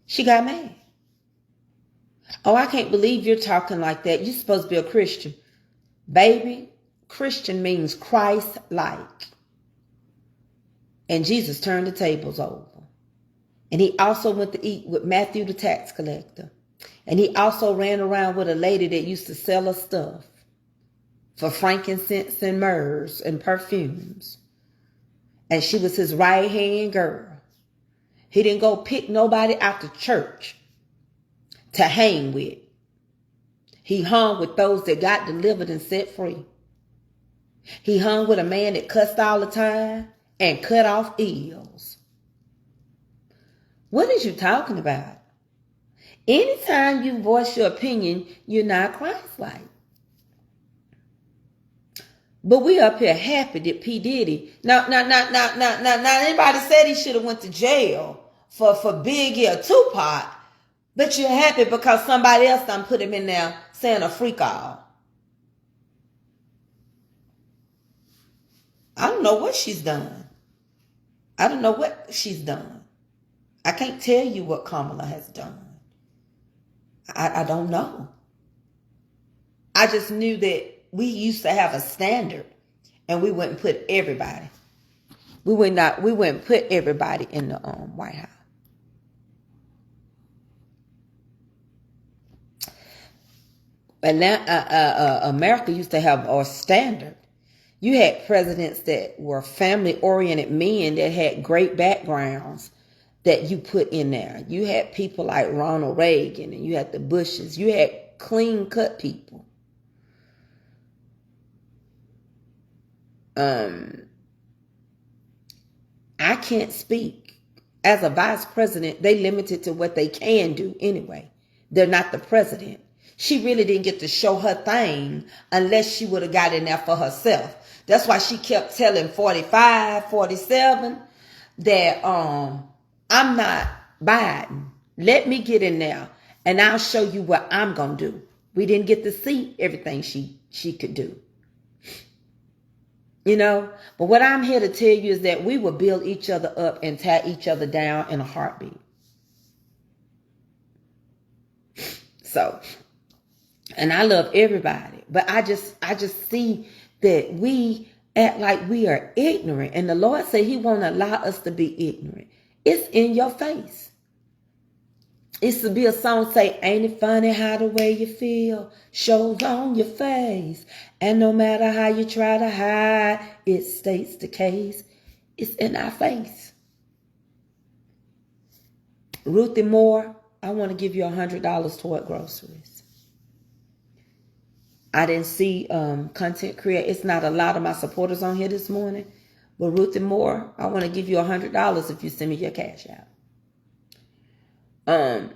She got mad. Oh, I can't believe you're talking like that. You're supposed to be a Christian. Baby, Christian means Christ-like. And Jesus turned the tables over. And he also went to eat with Matthew the tax collector. And he also ran around with a lady that used to sell her stuff for frankincense and myrrhs and perfumes. And she was his right-hand girl. He didn't go pick nobody out the church to hang with. He hung with those that got delivered and set free. He hung with a man that cussed all the time and cut off eels. What is you talking about? Anytime you voice your opinion, you're not Christ-like. But we up here happy that P. Diddy. Now, anybody said he should have went to jail for Biggie or Tupac. But you're happy because somebody else done put him in there saying a freak all. I don't know what she's done. I don't know what she's done. I can't tell you what Kamala has done. I don't know. I just knew that we used to have a standard and we wouldn't put everybody. We wouldn't put everybody in the White House. And now America used to have a standard. You had presidents that were family-oriented men that had great backgrounds that you put in there. You had people like Ronald Reagan and you had the Bushes. You had clean-cut people. I can't speak. As a vice president, they limited to what they can do anyway. They're not the president. She really didn't get to show her thing unless she would have got in there for herself. That's why she kept telling 45, 47 that I'm not Biden. Let me get in there and I'll show you what I'm going to do. We didn't get to see everything she could do. You know, but what I'm here to tell you is that we will build each other up and tear each other down in a heartbeat. So, and I love everybody, but I just see that we act like we are ignorant. And the Lord said he won't allow us to be ignorant. It's in your face. It's to be a song say, ain't it funny how the way you feel shows on your face. And no matter how you try to hide, it states the case. It's in our face. Ruthie Moore, I want to give you $100 toward groceries. I didn't see content create. It's not a lot of my supporters on here this morning. But Ruthie Moore, I want to give you $100 if you send me your cash out. I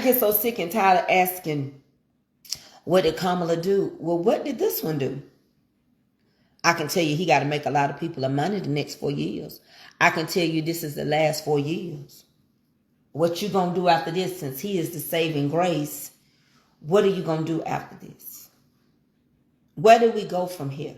get so sick and tired of asking, what did Kamala do? Well, what did this one do? I can tell you he got to make a lot of people of money the next 4 years. I can tell you this is the last 4 years. what you going to do after this, since he is the saving grace. What are you going to do after this? Where do we go from here?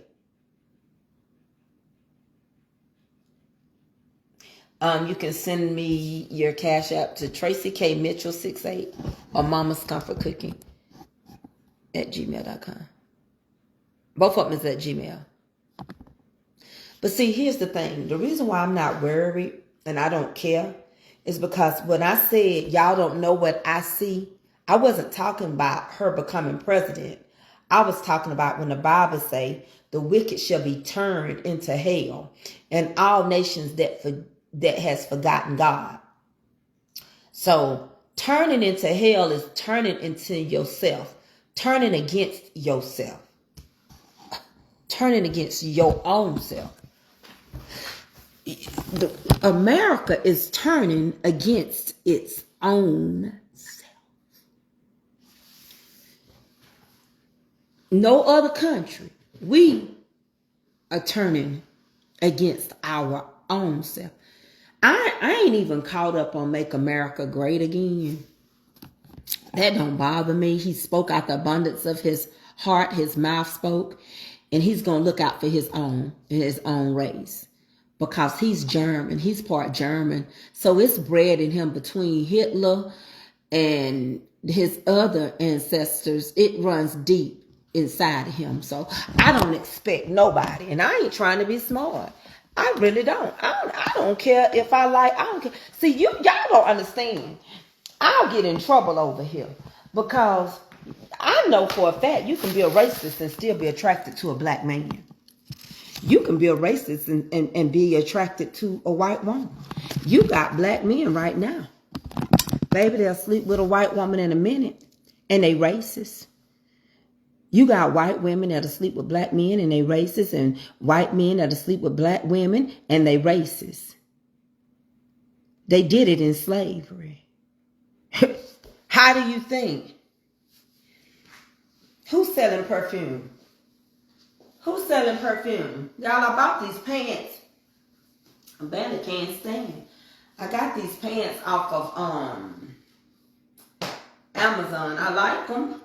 You can send me your Cash App to Tracey K Mitchell 68 or Mama's Comfort Cooking at gmail.com. Both of them is at Gmail. But see, here's the thing. The reason why I'm not worried and I don't care is because when I said y'all don't know what I see, I wasn't talking about her becoming president. I was talking about when the Bible say the wicked shall be turned into hell, and all nations that has forgotten God. So turning into hell is turning into yourself, turning against yourself, turning against your own self. America is turning against its own self. No other country. We are turning against our own self. I ain't even caught up on Make America Great Again. That don't bother me. He spoke out the abundance of his heart. His mouth spoke. And he's going to look out for his own race. Because he's German. He's part German. So it's bred in him between Hitler and his other ancestors. It runs deep inside of him. So I don't expect nobody. And I ain't trying to be smart. I really don't. I don't care if I don't care. See, y'all don't understand. I'll get in trouble over here because I know for a fact you can be a racist and still be attracted to a black man. You can be a racist and be attracted to a white woman. You got black men right now. Baby, they'll sleep with a white woman in a minute and they racist. You got white women that'll sleep with black men and they racist, and white men that'll sleep with black women and they racist. They did it in slavery. How do you think? Who's selling perfume? Who's selling perfume? Y'all, I bought these pants. Bandit can't stand. I got these pants off of Amazon. I like them.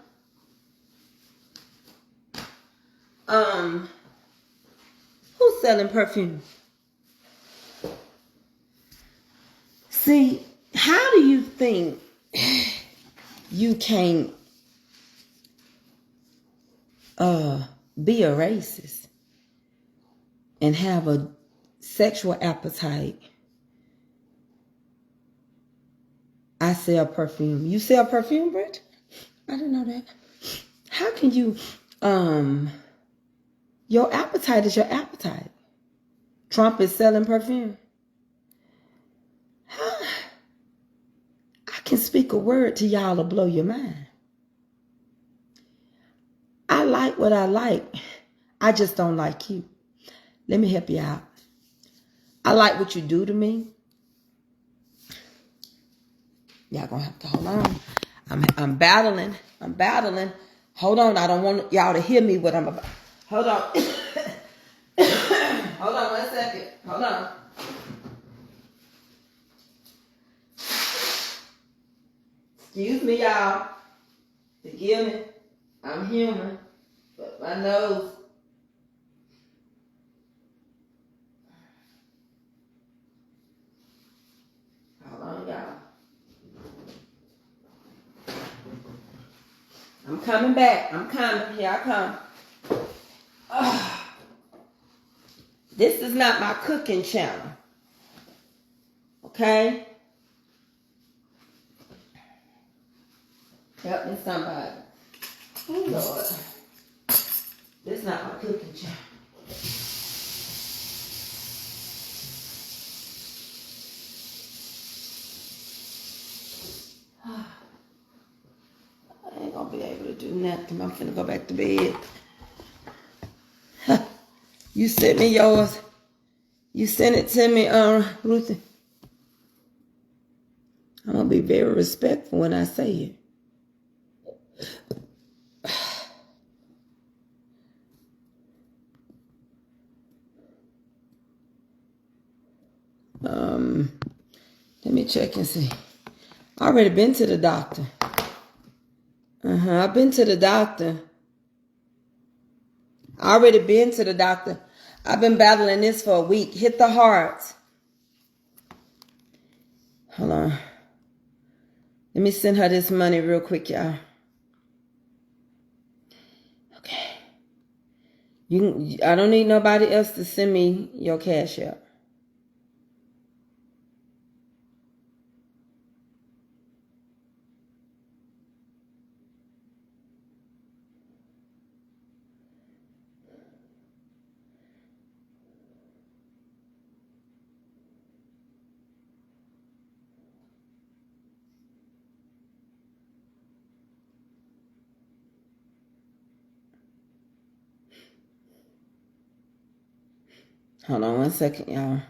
Who's selling perfume? See, how do you think you can't be a racist and have a sexual appetite? I sell perfume. You sell perfume, Bridget? I didn't know that. How can you your appetite is your appetite. Trump is selling perfume. I can speak a word to y'all to blow your mind. I like what I like. I just don't like you. Let me help you out. I like what you do to me. Y'all gonna have to hold on. I'm battling. Hold on. I don't want y'all to hear me what I'm about. Hold on. Hold on 1 second. Hold on. Excuse me, y'all. Forgive me. I'm human. But my nose. Hold on, y'all. I'm coming back. I'm coming. Here I come. This is not my cooking channel. Okay? Help me somebody. Oh, Lord. This is not my cooking channel. I ain't gonna be able to do nothing. I'm finna go back to bed. You sent me yours. You sent it to me, Ruthie. I'm gonna be very respectful when I say it. Let me check and see. I already been to the doctor. I've been to the doctor. I already been to the doctor. I've been battling this for a week. Hit the heart. Hold on. Let me send her this money real quick, y'all. Okay. I don't need nobody else to send me your cash out. Hold on 1 second, y'all.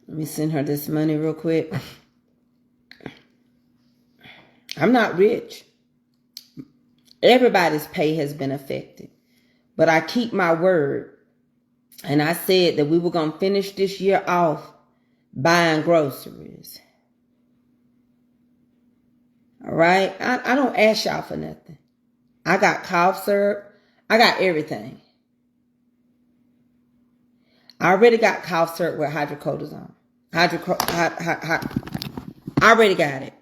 Let me send her this money real quick. I'm not rich. Everybody's pay has been affected. But I keep my word. And I said that we were going to finish this year off buying groceries. All right? I don't ask y'all for nothing. I got cough syrup. I got everything. I already got cough syrup with hydrocortisone. I already got it.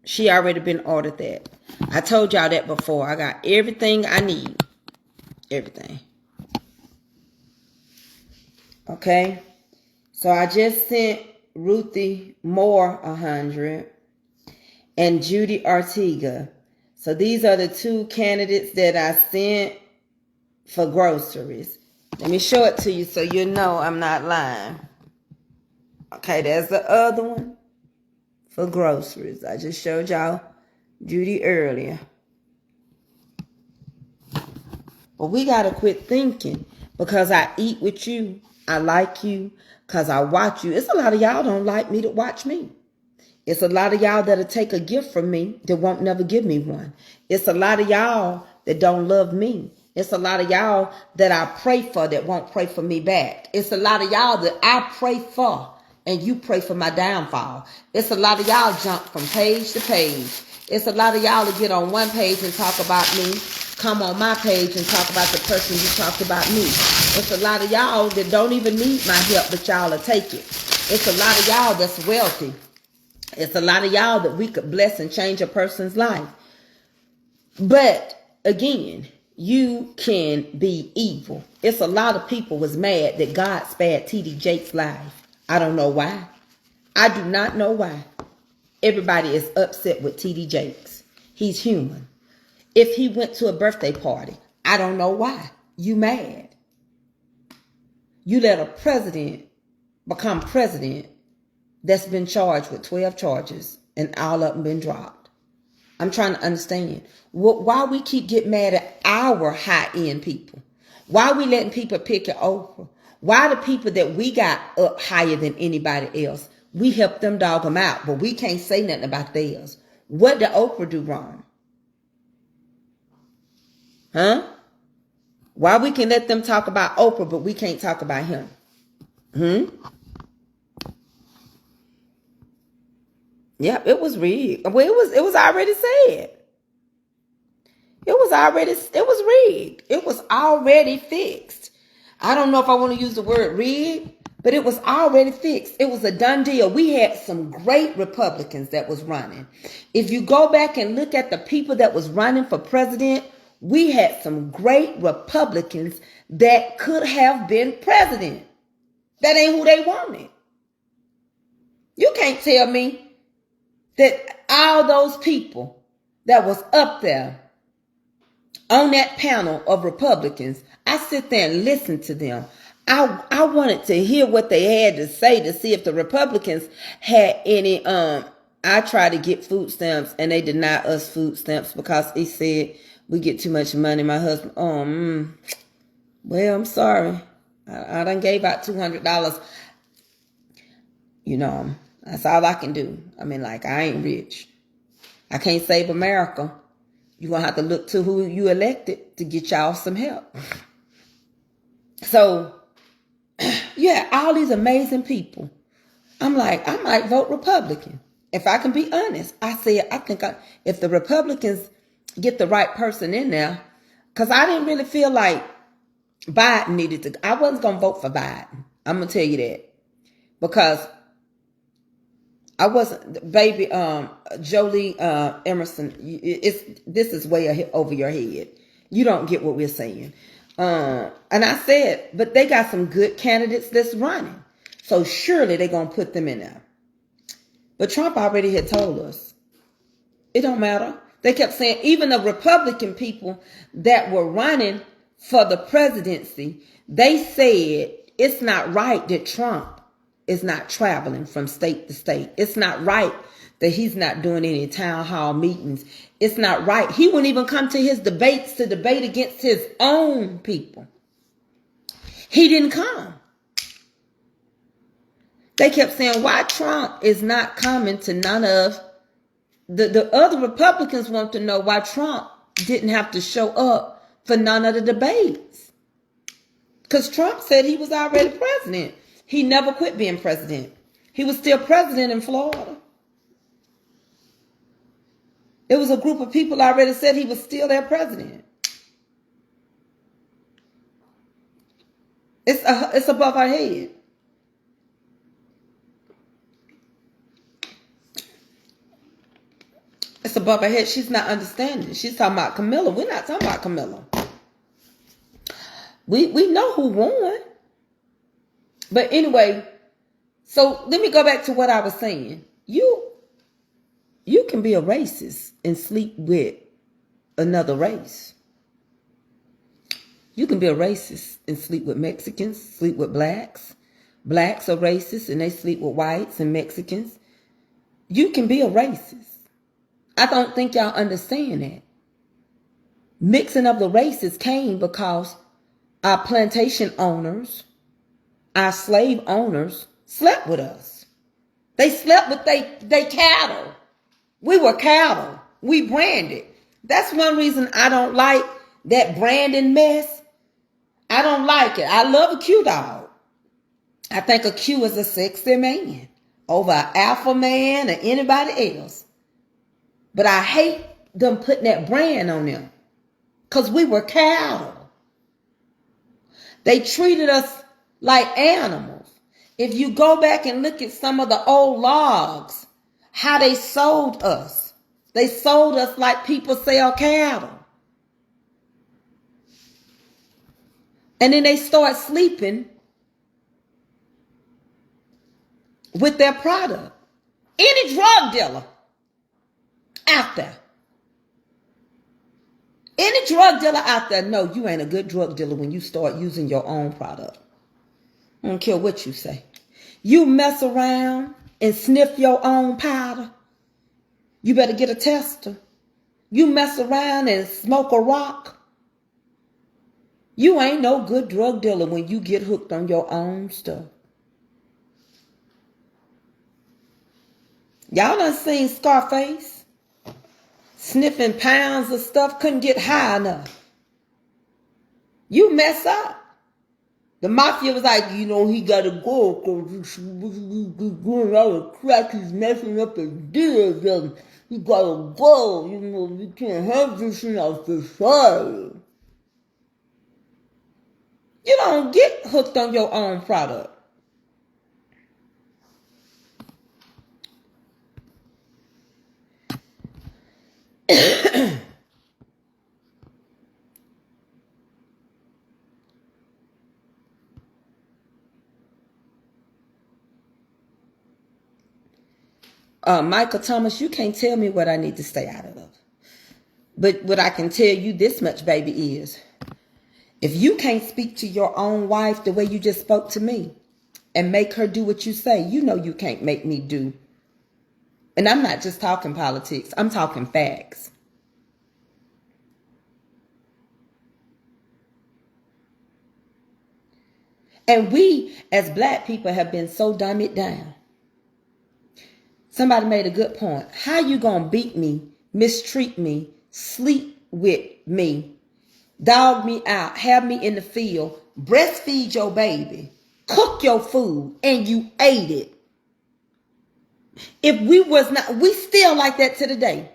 She already been ordered that. I told y'all that before. I got everything I need. Everything. Okay? So I just sent Ruthie Moore 100 and Judy Ortega. So these are the two candidates that I sent for groceries. Let me show it to you so you know I'm not lying. Okay, there's the other one for groceries. I just showed y'all Judy earlier. But we got to quit thinking because I eat with you, I like you, because I watch you. It's a lot of y'all don't like me to watch me. It's a lot of y'all that'll take a gift from me that won't never give me one. It's a lot of y'all that don't love me. It's a lot of y'all that I pray for that won't pray for me back. It's a lot of y'all that I pray for and you pray for my downfall. It's a lot of y'all jump from page to page. It's a lot of y'all to get on one page and talk about me, come on my page and talk about the person you talked about me. It's a lot of y'all that don't even need my help, but y'all will take it. It's a lot of y'all that's wealthy. It's a lot of y'all that we could bless and change a person's life. But again, you can be evil. It's a lot of people was mad that God spared T.D. Jakes' life. I don't know why. I do not know why. Everybody is upset with T.D. Jakes. He's human. If he went to a birthday party, I don't know why. You mad. You let a president become president that's been charged with 12 charges and all of them been dropped. I'm trying to understand why we keep getting mad at our high-end people. Why we letting people pick it over? Why the people that we got up higher than anybody else, we help them dog them out, but we can't say nothing about theirs. What did Oprah do wrong? Huh? Why we can let them talk about Oprah, but we can't talk about him? Yep, it was rigged. Well, it was already said. It was rigged. It was already fixed. I don't know if I want to use the word rigged, but it was already fixed. It was a done deal. We had some great Republicans that was running. If you go back and look at the people that was running for president, we had some great Republicans that could have been president. That ain't who they wanted. You can't tell me that all those people that was up there on that panel of Republicans, I sit there and listen to them. I wanted to hear what they had to say to see if the Republicans had any. I tried to get food stamps and they denied us food stamps because he said we get too much money. My husband, well, I'm sorry. I done gave out $200. You know, that's all I can do. I mean, like, I ain't rich. I can't save America. You're going to have to look to who you elected to get y'all some help. So, yeah, all these amazing people. I'm like, I might vote Republican. If I can be honest, I said, if the Republicans get the right person in there, because I didn't really feel like Biden needed to. I wasn't going to vote for Biden. I'm going to tell you that. Because I wasn't, baby, Jolie Emerson, this is way over your head. You don't get what we're saying. And I said, but they got some good candidates that's running. So surely they're going to put them in there. But Trump already had told us, it don't matter. They kept saying, even the Republican people that were running for the presidency, they said it's not right that Trump is not traveling from state to state. It's not right that he's not doing any town hall meetings. It's not right. He wouldn't even come to his debates to debate against his own people. He didn't come. They kept saying, why Trump is not coming to none of the other Republicans want to know why Trump didn't have to show up for none of the debates. Because Trump said he was already president. He never quit being president. He was still president in Florida. It was a group of people already said he was still their president. It's above our head. It's above her head. She's not understanding. She's talking about Camilla. We're not talking about Camilla. We know who won. But anyway, so let me go back to what I was saying. You can be a racist and sleep with another race. You can be a racist and sleep with Mexicans, sleep with blacks. Blacks are racist and they sleep with whites and Mexicans. You can be a racist. I don't think y'all understand that. Mixing of the races came because our plantation owners, our slave owners slept with us. They slept with they cattle. We were cattle. We branded. That's one reason I don't like that branding mess. I don't like it. I love a Q dog. I think a Q is a sexy man over an alpha man or anybody else. But I hate them putting that brand on them because we were cattle. They treated us like animals. If you go back and look at some of the old logs, how they sold us. They sold us like people sell cattle. And then they start sleeping with their product. Any drug dealer out there. Any drug dealer out there, no, you ain't a good drug dealer when you start using your own product. I don't care what you say. You mess around and sniff your own powder, you better get a tester. You mess around and smoke a rock, you ain't no good drug dealer when you get hooked on your own stuff. Y'all done seen Scarface sniffing pounds of stuff, couldn't get high enough. You mess up. The mafia was like, you know, he gotta go because he's going out of crack, he's messing up his deals, and he gotta go, you know, we can't have this in our society. You don't get hooked on your own product. Michael Thomas, you can't tell me what I need to stay out of. But what I can tell you this much, baby, is if you can't speak to your own wife the way you just spoke to me and make her do what you say, you know you can't make me do. And I'm not just talking politics. I'm talking facts. And we, as black people, have been so dumb it down. Somebody made a good point. How you gonna beat me, mistreat me, sleep with me, dog me out, have me in the field, breastfeed your baby, cook your food, and you ate it? If we was not, we still like that to the day.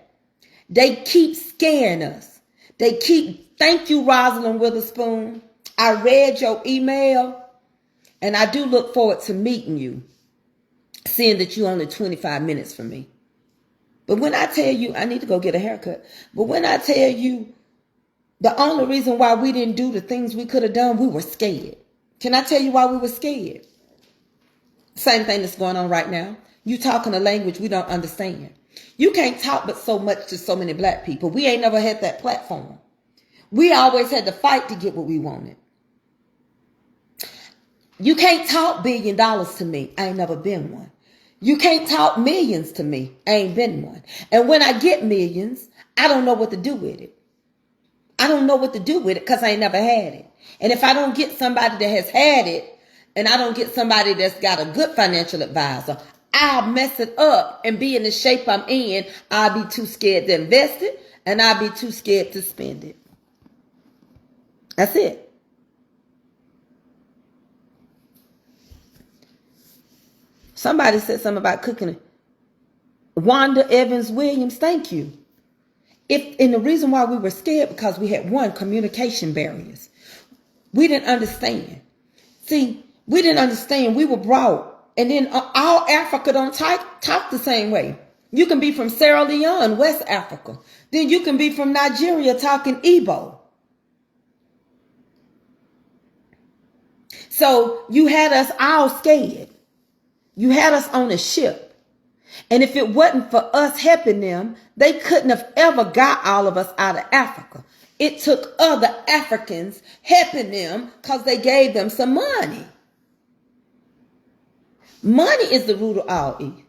They keep scaring us. They keep, thank you, Rosalind Witherspoon. I read your email, and I do look forward to meeting you, seeing that you're only 25 minutes from me. But when I tell you, I need to go get a haircut. But when I tell you, the only reason why we didn't do the things we could have done, we were scared. Can I tell you why we were scared? Same thing that's going on right now. You talking a language we don't understand. You can't talk but so much to so many black people. We ain't never had that platform. We always had to fight to get what we wanted. You can't talk $1 billion to me. I ain't never been one. You can't talk millions to me. I ain't been one. And when I get millions, I don't know what to do with it. I don't know what to do with it because I ain't never had it. And if I don't get somebody that has had it, and I don't get somebody that's got a good financial advisor, I'll mess it up and be in the shape I'm in. I'll be too scared to invest it, and I'll be too scared to spend it. That's it. Somebody said something about cooking. Wanda Evans Williams, thank you. And the reason why we were scared, because we had communication barriers. We didn't understand. See, we didn't understand. We were brought, and then all Africa don't talk the same way. You can be from Sierra Leone, West Africa. Then you can be from Nigeria talking Igbo. So you had us all scared. You had us on a ship. And if it wasn't for us helping them, they couldn't have ever got all of us out of Africa. It took other Africans helping them because they gave them some money. Money is the root of all evil.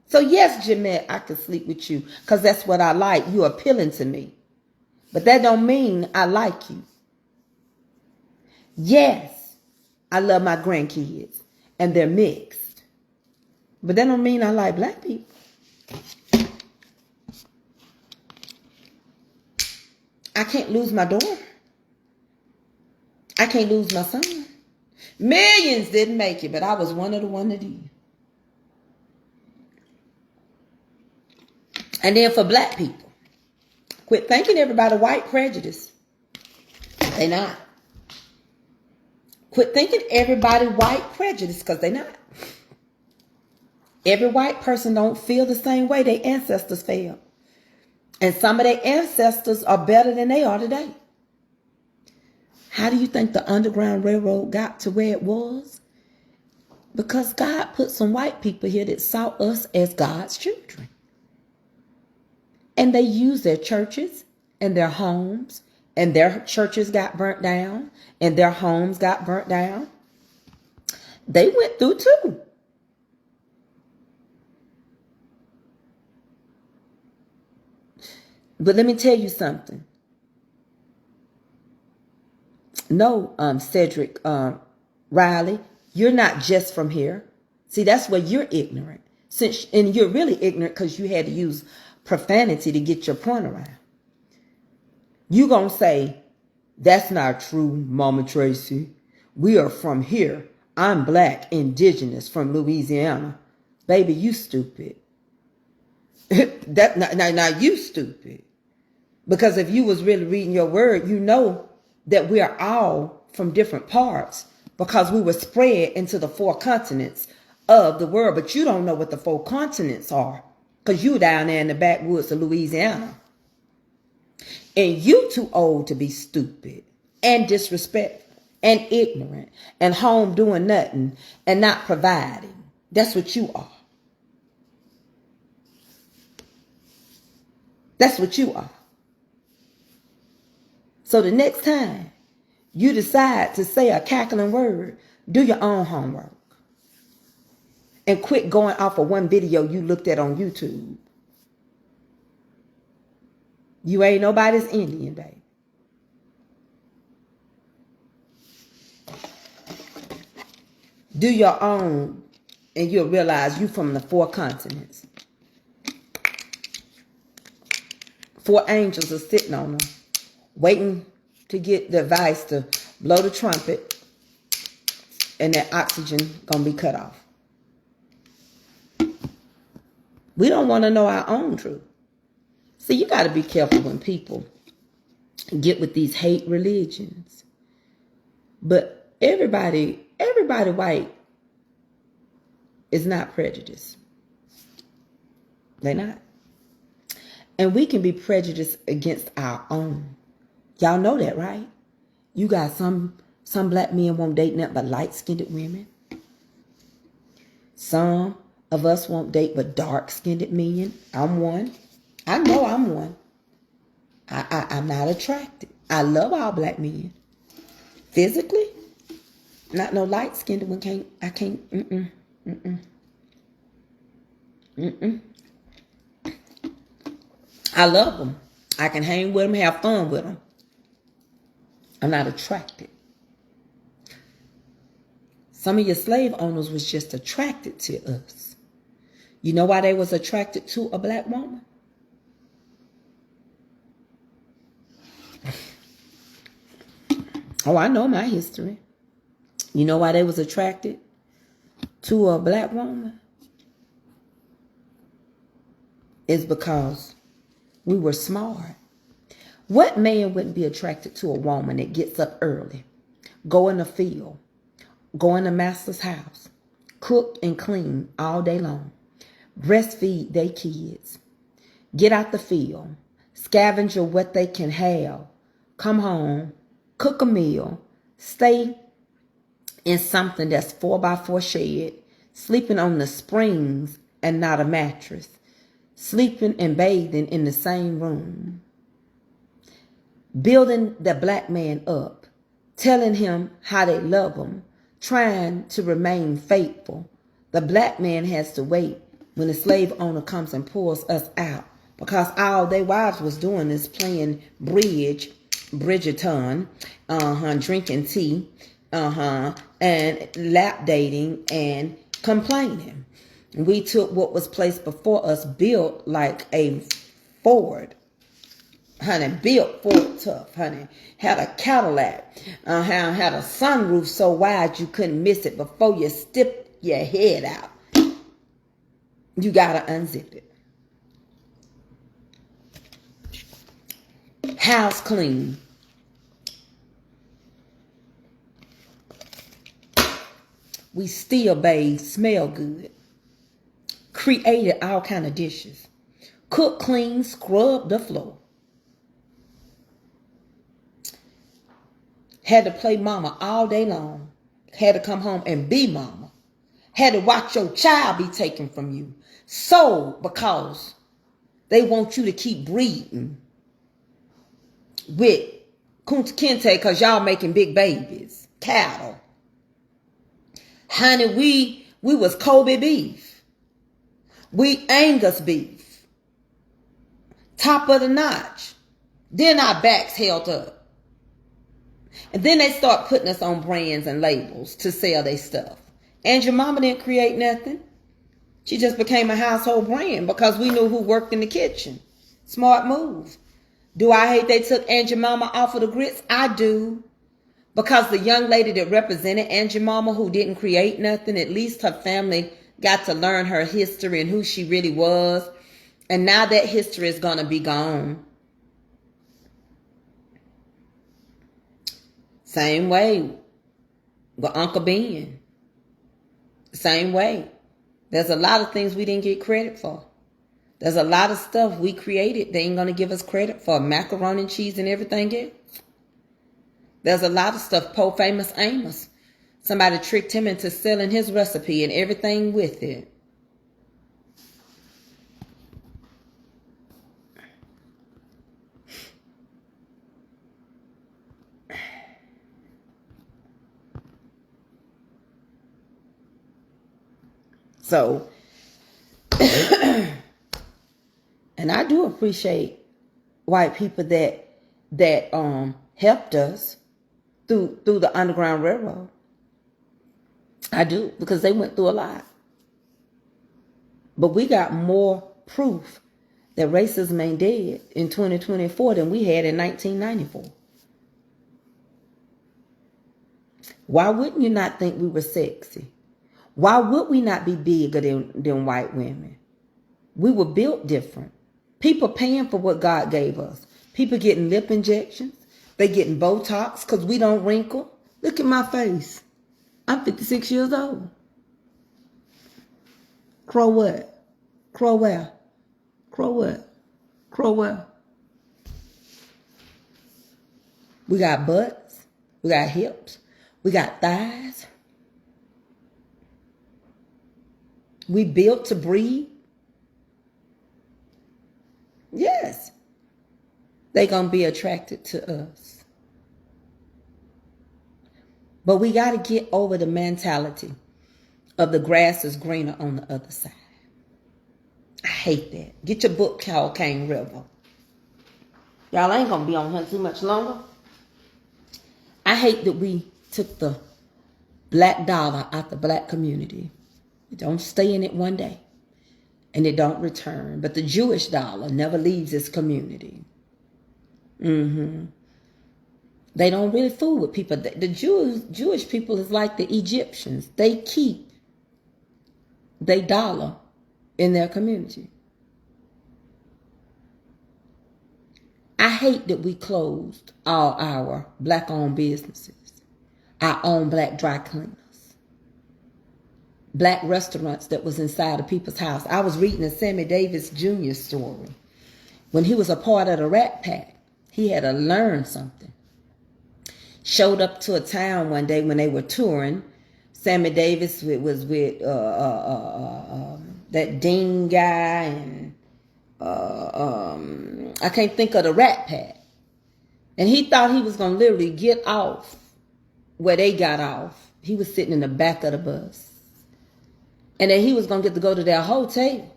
So yes, Jeanette, I can sleep with you because that's what I like. You're appealing to me. But that don't mean I like you. Yes, I love my grandkids and they're mixed. But that don't mean I like black people. I can't lose my daughter. I can't lose my son. Millions didn't make it, but I was one of the one that did. And then for black people, quit thinking everybody white prejudice. They not. Quit thinking everybody white prejudice, because they not. Every white person don't feel the same way their ancestors felt. And some of their ancestors are better than they are today. How do you think the Underground Railroad got to where it was? Because God put some white people here that saw us as God's children. And they used their churches and their homes, and their churches got burnt down, and their homes got burnt down. They went through too. But let me tell you something. No, Cedric Riley, you're not just from here. See, that's where you're ignorant. And you're really ignorant because you had to use profanity to get your point around. You gonna say, that's not true, Mama Tracey. We are from here. I'm black, indigenous, from Louisiana. Baby, you stupid. Now you stupid. Because if you was really reading your word, you know that we are all from different parts, because we were spread into the 4 continents of the world. But you don't know what the 4 continents are, because you down there in the backwoods of Louisiana. And you too old to be stupid and disrespectful and ignorant and home doing nothing and not providing. That's what you are. That's what you are. So the next time you decide to say a cackling word, do your own homework. And quit going off of one video you looked at on YouTube. You ain't nobody's Indian, baby. Do your own, and you'll realize you from the 4 continents. 4 angels are sitting on them, waiting to get the advice to blow the trumpet, and that oxygen gonna be cut off. We don't want to know our own truth. See, you got to be careful when people get with these hate religions. But everybody white is not prejudiced. They're not. And we can be prejudiced against our own. Y'all know that, right? You got some black men won't date nothing but light-skinned women. Some of us won't date but dark-skinned men. I'm one. I know I'm one. I'm not attracted. I love all black men. Physically, not no light-skinned one. I can't. I love them. I can hang with them, have fun with them. I'm not attracted. Some of your slave owners was just attracted to us. You know why they was attracted to a black woman? Oh, I know my history. You know why they was attracted to a black woman? It's because we were smart. What man wouldn't be attracted to a woman that gets up early, go in the field, go in the master's house, cook and clean all day long, breastfeed their kids, get out the field, scavenge what they can have, come home, cook a meal, stay in something that's 4x4 shed, sleeping on the springs and not a mattress, sleeping and bathing in the same room, building the black man up, telling him how they love him, trying to remain faithful. The black man has to wait when the slave owner comes and pulls us out, because all their wives was doing is playing Bridgerton, drinking tea, and lap dating and complaining. We took what was placed before us, built like a Ford, honey, built Ford tough, honey. Had a Cadillac, had a sunroof so wide you couldn't miss it. Before you stick your head out, you gotta unzip it. House clean. We still bathe, smell good. Created all kind of dishes. Cook, clean, scrub the floor. Had to play mama all day long. Had to come home and be mama. Had to watch your child be taken from you. So, because they want you to keep breeding with Kunta Kinte because y'all making big babies. Cattle. Honey, we was Kobe beef. We Angus beef. Top of the notch. Then our backs held up. And then they start putting us on brands and labels to sell their stuff. And your mama didn't create nothing. She just became a household brand because we knew who worked in the kitchen. Smart move. Do I hate they took Aunt Jemima off of the grits? I do. Because the young lady that represented Aunt Jemima, who didn't create nothing, at least her family got to learn her history and who she really was. And now that history is going to be gone. Same way with Uncle Ben. Same way. There's a lot of things we didn't get credit for. There's a lot of stuff we created they ain't going to give us credit for. Macaroni and cheese and everything else. There's a lot of stuff. Poor famous Amos. Somebody tricked him into selling his recipe and everything with it. So, and I do appreciate white people that helped us through the Underground Railroad. I do, because they went through a lot. But we got more proof that racism ain't dead in 2024 than we had in 1994. Why wouldn't you not think we were sexy? Why would we not be bigger than white women? We were built different. People paying for what God gave us. People getting lip injections. They getting Botox because we don't wrinkle. Look at my face. I'm 56 years old. Crow what? Crow where? Crow what? Crow where? We got butts. We got hips. We got thighs. We built to breathe. Yes. They gonna be attracted to us. But we got to get over the mentality of the grass is greener on the other side. I hate that. Get your book called Cane River. Y'all ain't gonna be on here too much longer. I hate that we took the black dollar out the black community. It don't stay in it one day. And it don't return. But the Jewish dollar never leaves its community. They don't really fool with people. The Jewish people is like the Egyptians. They keep their dollar in their community. I hate that we closed all our black-owned businesses, our own black dry cleaners, black restaurants that was inside of people's house. I was reading a Sammy Davis Jr. story. When he was a part of the Rat Pack, he had to learn something. Showed up to a town one day when they were touring. Sammy Davis was with that Dean guy and I can't think of the Rat Pack. And he thought he was going to literally get off where they got off. He was sitting in the back of the bus. And that he was going to get to go to their hotel.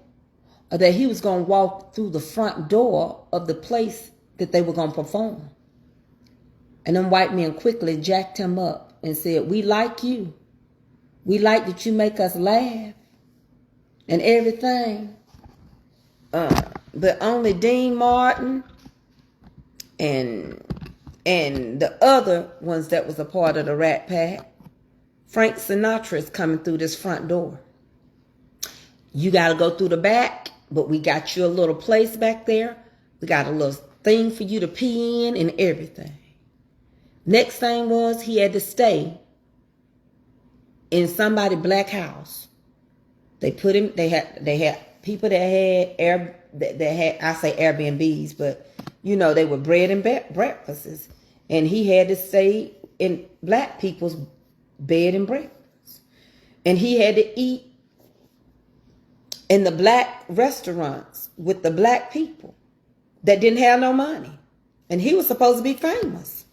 Or that he was going to walk through the front door of the place that they were going to perform. And them white men quickly jacked him up and said, we like you. We like that you make us laugh and everything. But only Dean Martin and the other ones that was a part of the Rat Pack, Frank Sinatra is coming through this front door. You got to go through the back, but we got you a little place back there. We got a little thing for you to pee in and everything. Next thing was he had to stay in somebody's black house. They put him. They had people that had I say Airbnbs, but you know they were bread and breakfasts, and he had to stay in black people's bed and breakfast, and he had to eat in the black restaurants with the black people that didn't have no money, and he was supposed to be famous.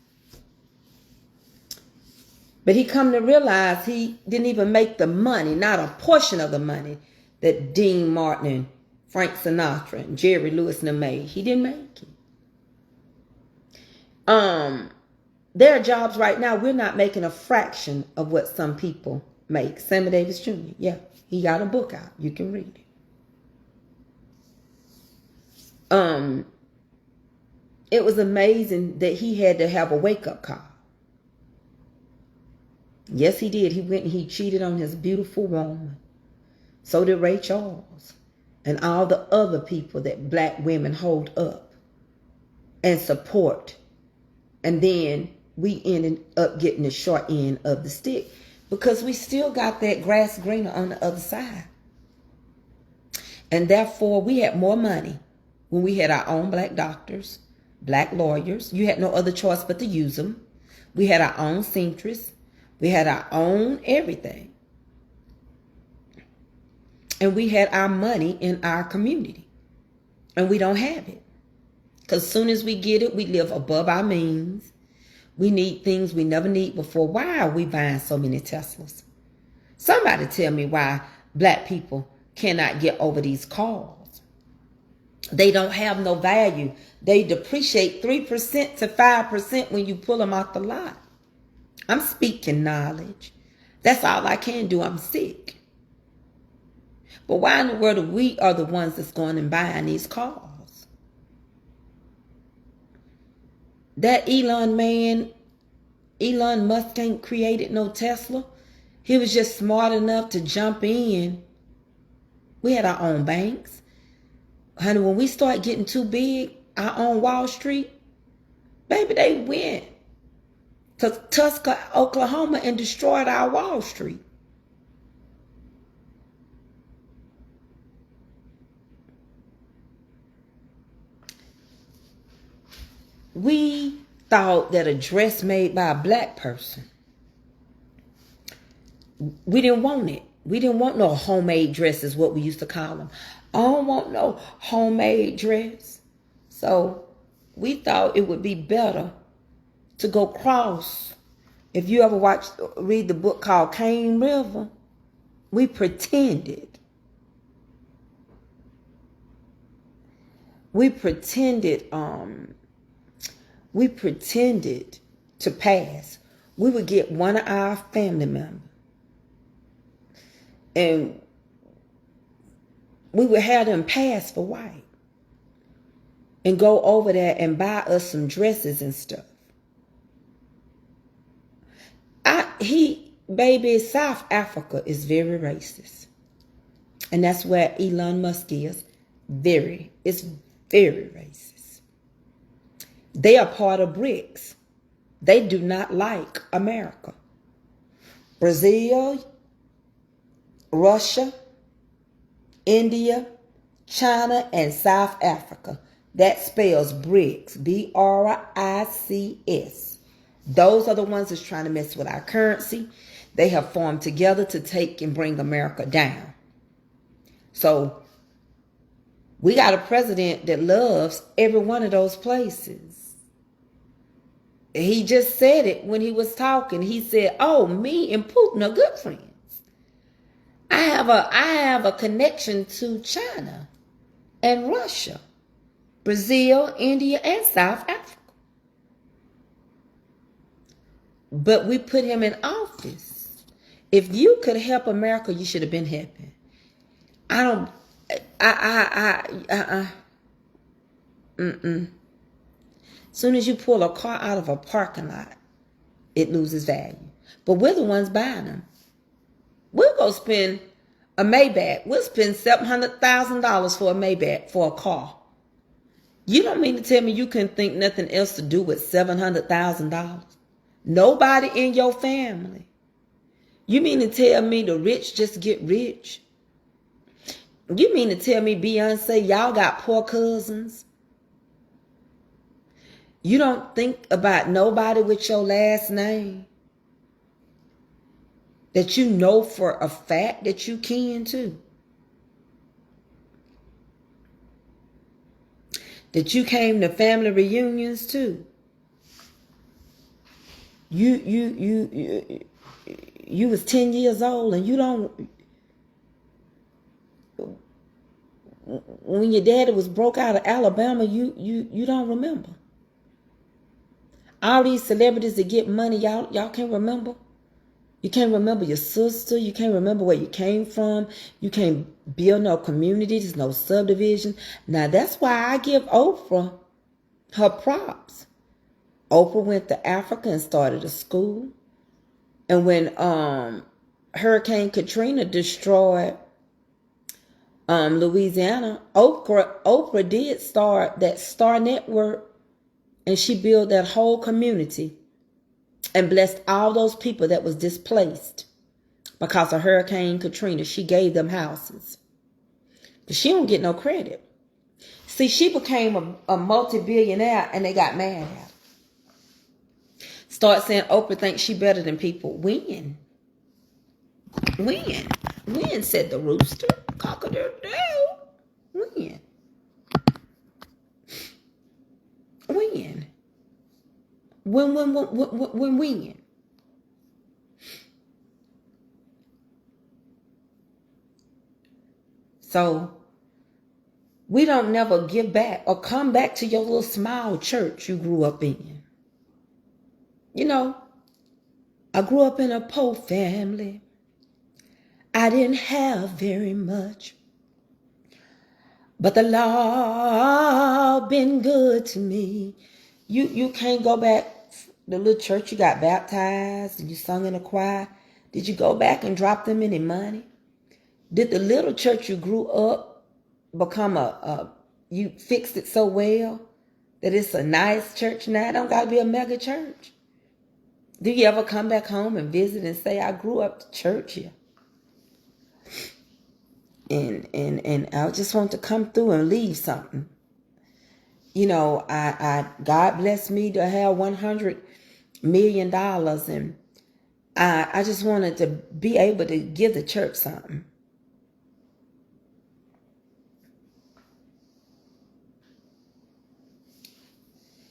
But he come to realize he didn't even make the money, not a portion of the money that Dean Martin and Frank Sinatra and Jerry Lewis and them made. He didn't make it. There are jobs right now, we're not making a fraction of what some people make. Sammy Davis Jr., yeah, he got a book out. You can read it. It was amazing that he had to have a wake-up call. Yes, he did. He went and he cheated on his beautiful woman. So did Ray Charles and all the other people that black women hold up and support. And then we ended up getting the short end of the stick because we still got that grass greener on the other side. And therefore, we had more money when we had our own black doctors, black lawyers. You had no other choice but to use them. We had our own seamstress. We had our own everything. And we had our money in our community. And we don't have it. Because as soon as we get it, we live above our means. We need things we never need before. Why are we buying so many Teslas? Somebody tell me why black people cannot get over these cars. They don't have no value. They depreciate 3% to 5% when you pull them out the lot. I'm speaking knowledge. That's all I can do. I'm sick. But why in the world we are the ones that's going and buying these cars? That Elon Musk ain't created no Tesla. He was just smart enough to jump in. We had our own banks. Honey, when we start getting too big, our own Wall Street, baby, they went to Tusker, Oklahoma and destroyed our Wall Street. We thought that a dress made by a black person, we didn't want it. We didn't want no homemade dress is what we used to call them. I don't want no homemade dress. So we thought it would be better to go cross. If you ever read the book called Cane River, we pretended. We pretended to pass. We would get one of our family members and we would have them pass for white and go over there and buy us some dresses and stuff. Baby, South Africa is very racist. And that's where Elon Musk is. It's very racist. They are part of BRICS. They do not like America. Brazil, Russia, India, China, and South Africa. That spells BRICS. BRICS. Those are the ones that's trying to mess with our currency. They have formed together to take and bring America down. So we got a president that loves every one of those places. He just said it when he was talking. He said, "Oh, me and Putin are good friends. I have a connection to China and Russia, Brazil, India, and South Africa." But we put him in office. If you could help America, you should have been helping. Soon as you pull a car out of a parking lot, it loses value. But we're the ones buying them. We'll go spend a Maybach. We'll spend $700,000 for a Maybach for a car. You don't mean to tell me you couldn't think nothing else to do with $700,000? Nobody in your family. You mean to tell me the rich just get rich? You mean to tell me, Beyonce, y'all got poor cousins? You don't think about nobody with your last name that you know for a fact that you kin to? That you came to family reunions too? You was 10 years old and you don't, when your daddy was broke out of Alabama, you don't remember. All these celebrities that get money, y'all can't remember. You can't remember your sister. You can't remember where you came from. You can't build no community. There's no subdivision. Now that's why I give Oprah her props. Oprah went to Africa and started a school. And when Hurricane Katrina destroyed Louisiana, Oprah did start that Star Network, and she built that whole community and blessed all those people that was displaced because of Hurricane Katrina. She gave them houses. But she don't get no credit. See, she became a multi-billionaire and they got mad at her. Start saying Oprah thinks she better than people. When? When said the rooster? Cock-a-doodle-doo. When? When? When? So we don't never give back or come back to your little small church you grew up in. You know, I grew up in a poor family. I didn't have very much, but the Lord been good to me. You can't go back. The little church you got baptized and you sung in a choir. Did you go back and drop them any money? Did the little church you grew up become you fixed it so well that it's a nice church now? It don't got to be a mega church. Do you ever come back home and visit and say, I grew up to church here? And I just want to come through and leave something. You know, God blessed me to have $100 million, and I just wanted to be able to give the church something.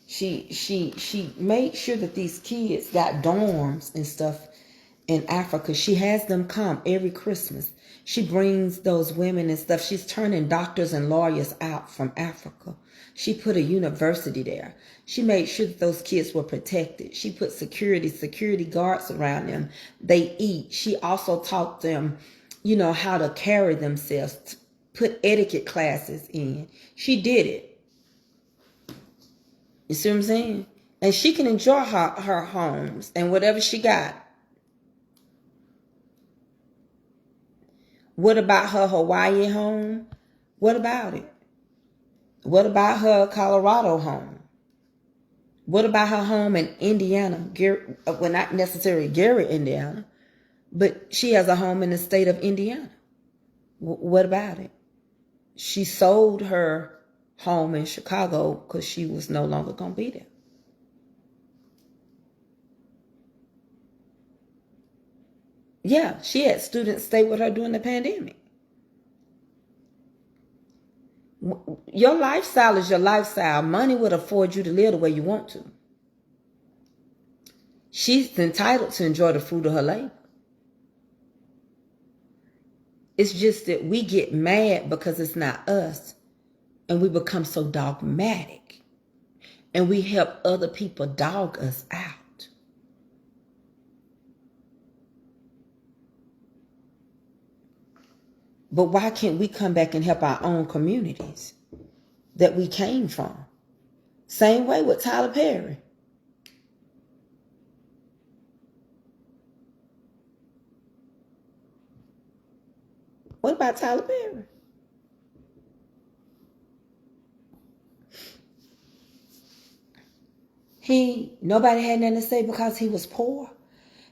She made sure that these kids got dorms and stuff in Africa. She has them come every Christmas. She brings those women and stuff. She's turning doctors and lawyers out from Africa. She put a university there. She made sure that those kids were protected. She put security guards around them. They eat. She also taught them, you know, how to carry themselves, put etiquette classes in. She did it. You see what I'm saying? And she can enjoy her homes and whatever she got. What about her Hawaii home? What about it? What about her Colorado home? What about her home in Indiana? Well, not necessarily Gary, Indiana, but she has a home in the state of Indiana. What about it? She sold her home in Chicago because she was no longer going to be there. Yeah, she had students stay with her during the pandemic. Your lifestyle is your lifestyle. Money would afford you to live the way you want to. She's entitled to enjoy the fruit of her labor. It's just that we get mad because it's not us. And we become so dogmatic. And we help other people dog us out. But why can't we come back and help our own communities that we came from? Same way with Tyler Perry. What about Tyler Perry? Nobody had nothing to say because he was poor.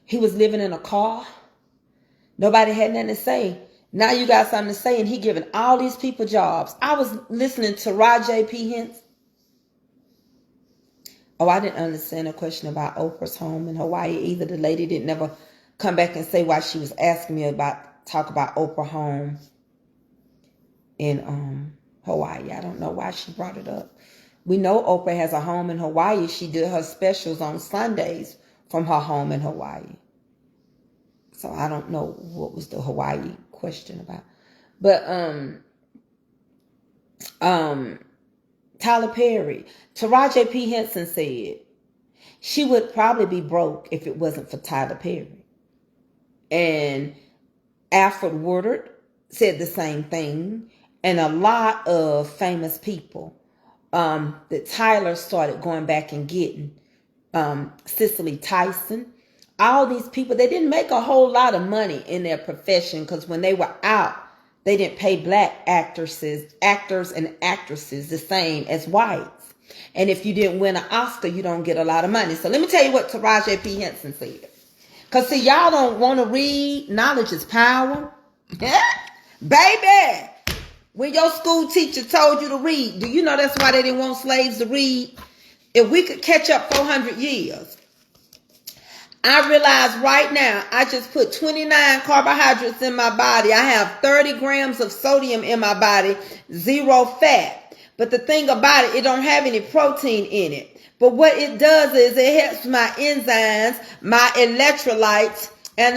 He was living in a car. Nobody had nothing to say. Now you got something to say, and he giving all these people jobs. I was listening to Rajay P. Hintz. Oh, I didn't understand the question about Oprah's home in Hawaii either. The lady didn't ever come back and say why she was asking me talk about Oprah home in Hawaii. I don't know why she brought it up. We know Oprah has a home in Hawaii. She did her specials on Sundays from her home in Hawaii. So I don't know what was the Hawaii question about. But Tyler Perry, Taraji P. Henson said she would probably be broke if it wasn't for Tyler Perry. And Alfred Woodard said the same thing. And a lot of famous people that Tyler started going back and getting. Cicely Tyson. All these people, they didn't make a whole lot of money in their profession because when they were out, they didn't pay black actors and actresses the same as whites. And if you didn't win an Oscar, you don't get a lot of money. So let me tell you what Taraji P. Henson said. Because see, y'all don't want to read. Knowledge is power. Baby, when your school teacher told you to read, do you know that's why they didn't want slaves to read? If we could catch up 400 years. I realize right now, I just put 29 carbohydrates in my body. I have 30 grams of sodium in my body, 0 fat. But the thing about it, it don't have any protein in it. But what it does is it helps my enzymes, my electrolytes, and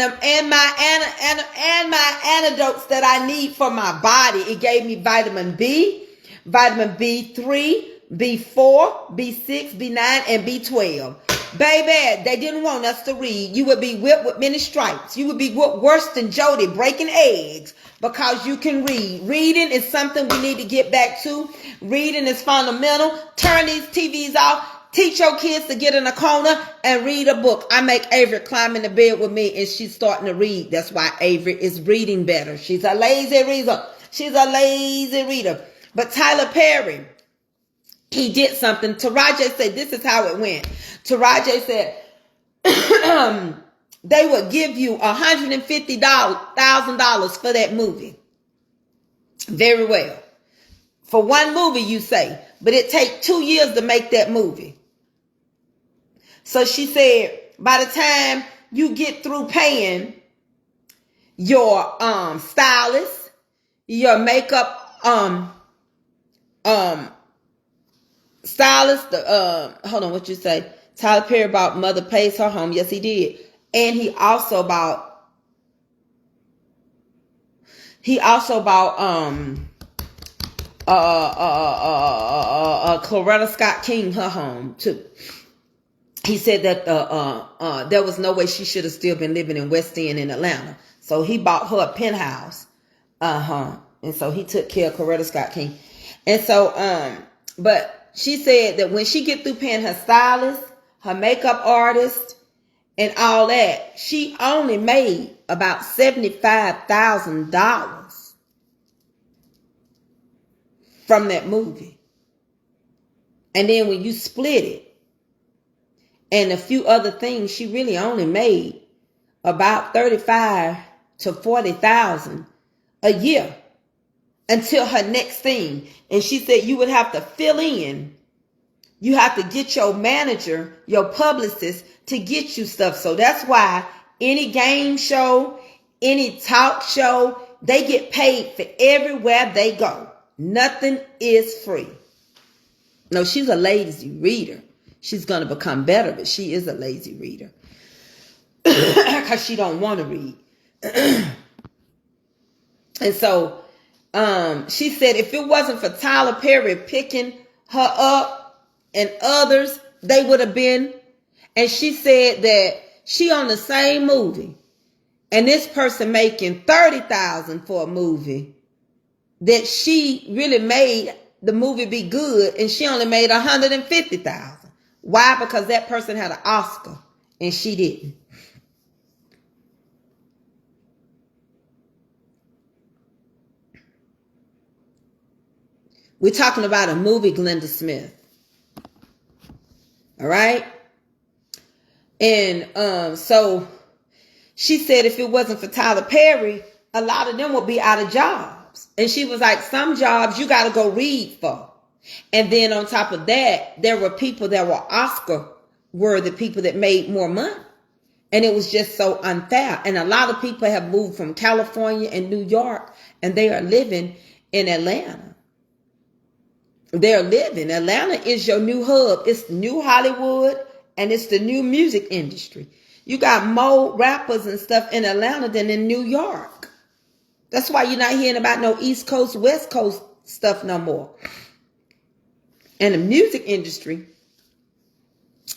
my antidotes that I need for my body. It gave me vitamin B, vitamin B3, B4, B6, B9, and B12. Baby, they didn't want us to read. You would be whipped with many stripes. You would be whipped worse than Jody breaking eggs because you can read. Reading is something we need to get back to. Reading is fundamental. Turn these TVs off. Teach your kids to get in a corner and read a book. I make Avery climb in the bed with me and she's starting to read. That's why Avery is reading better. She's a lazy reader. She's a lazy reader. But Tyler Perry, he did something. Taraji said, this is how it went. Taraji said, they would give you $150,000 for that movie. Very well. For one movie, you say. But it takes 2 years to make that movie. So she said, by the time you get through paying your stylist, your makeup stylist, hold on, what you say? Tyler Perry bought Mother Pays Her Home. Yes, he did. And he also bought Coretta Scott King her home too. He said that there was no way she should have still been living in West End in Atlanta. So he bought her a penthouse. And so he took care of Coretta Scott King. And so, but she said that when she get through paying her stylist, her makeup artist, and all that, she only made about $75,000 from that movie. And then when you split it, and a few other things, she really only made about $35,000 to $40,000 a year until her next thing. And she said you would have to fill in. You have to get your manager, your publicist to get you stuff. So that's why any game show, any talk show, they get paid for everywhere they go. Nothing is free. No, she's a lazy reader. She's going to become better, but she is a lazy reader. Because she don't want to read. And so she said if it wasn't for Tyler Perry picking her up and others, they would have been. And she said that she on the same movie. And this person making $30,000 for a movie. That she really made the movie be good. And she only made $150,000. Why? Because that person had an Oscar and she didn't. We're talking about a movie, Glenda Smith. All right. And so she said if it wasn't for Tyler Perry, a lot of them would be out of jobs. And she was like, some jobs you got to go read for. And then on top of that, there were people that were Oscar-worthy people that made more money. And it was just so unfair. And a lot of people have moved from California and New York, and they are living in Atlanta. Atlanta is your new hub. It's new Hollywood, and it's the new music industry. You got more rappers and stuff in Atlanta than in New York. That's why you're not hearing about no East Coast, West Coast stuff no more. And the music industry,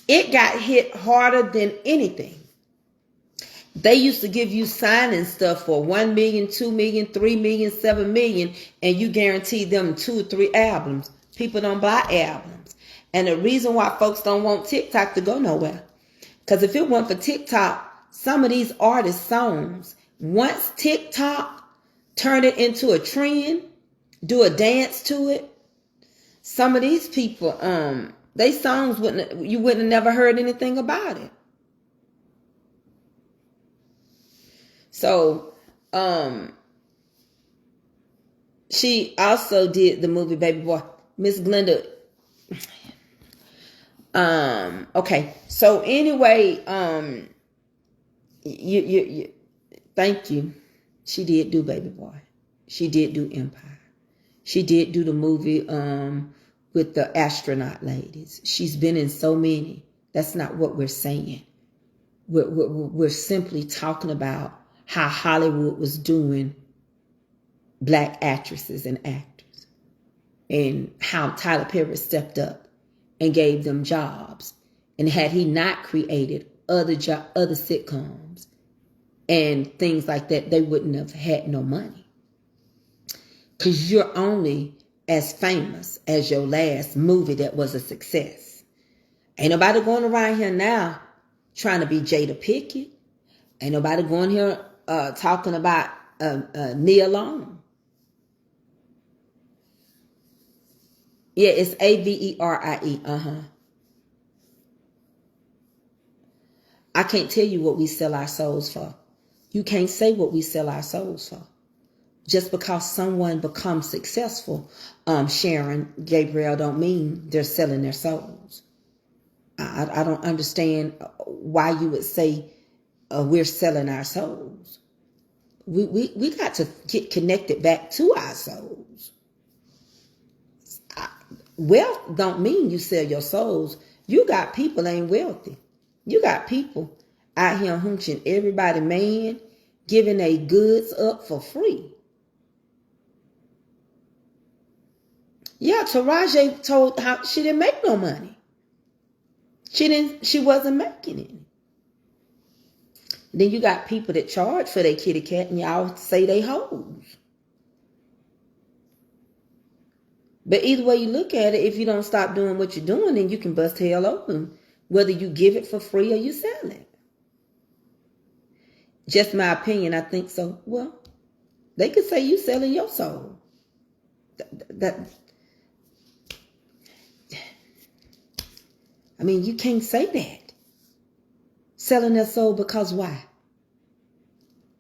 it got hit harder than anything. They used to give you signing stuff for $1 million, $2 million, $3 million, $7 million, and you guaranteed them 2 or 3 albums. People don't buy albums. And the reason why folks don't want TikTok to go nowhere, because if it weren't for TikTok, some of these artists' songs, once TikTok turned it into a trend, do a dance to it, some of these people, they songs you wouldn't have never heard anything about it. So, she also did the movie Baby Boy. Miss Glenda. Okay. So anyway, thank you. She did do Baby Boy. She did do Empire. She did do the movie with the astronaut ladies. She's been in so many. That's not what we're saying. We're simply talking about how Hollywood was doing black actresses and actors, and how Tyler Perry stepped up and gave them jobs. And had he not created other sitcoms and things like that, they wouldn't have had no money. Because you're only as famous as your last movie that was a success. Ain't nobody going around here now trying to be Jada Pickett. Ain't nobody going here talking about Nia Long. Yeah, it's Averie. I can't tell you what we sell our souls for. You can't say what we sell our souls for. Just because someone becomes successful, Sharon Gabriel, don't mean they're selling their souls. I don't understand why you would say we're selling our souls. We got to get connected back to our souls. Wealth don't mean you sell your souls. You got people ain't wealthy. You got people out here hunching everybody, man, giving their goods up for free. Yeah, Taraji told how she didn't make no money. She wasn't making it. Then you got people that charge for their kitty cat and y'all say they hoes. But either way you look at it, if you don't stop doing what you're doing, then you can bust hell open. Whether you give it for free or you sell it. Just my opinion, I think so. Well, they could say you selling your soul. I mean, you can't say that. Selling their soul because why?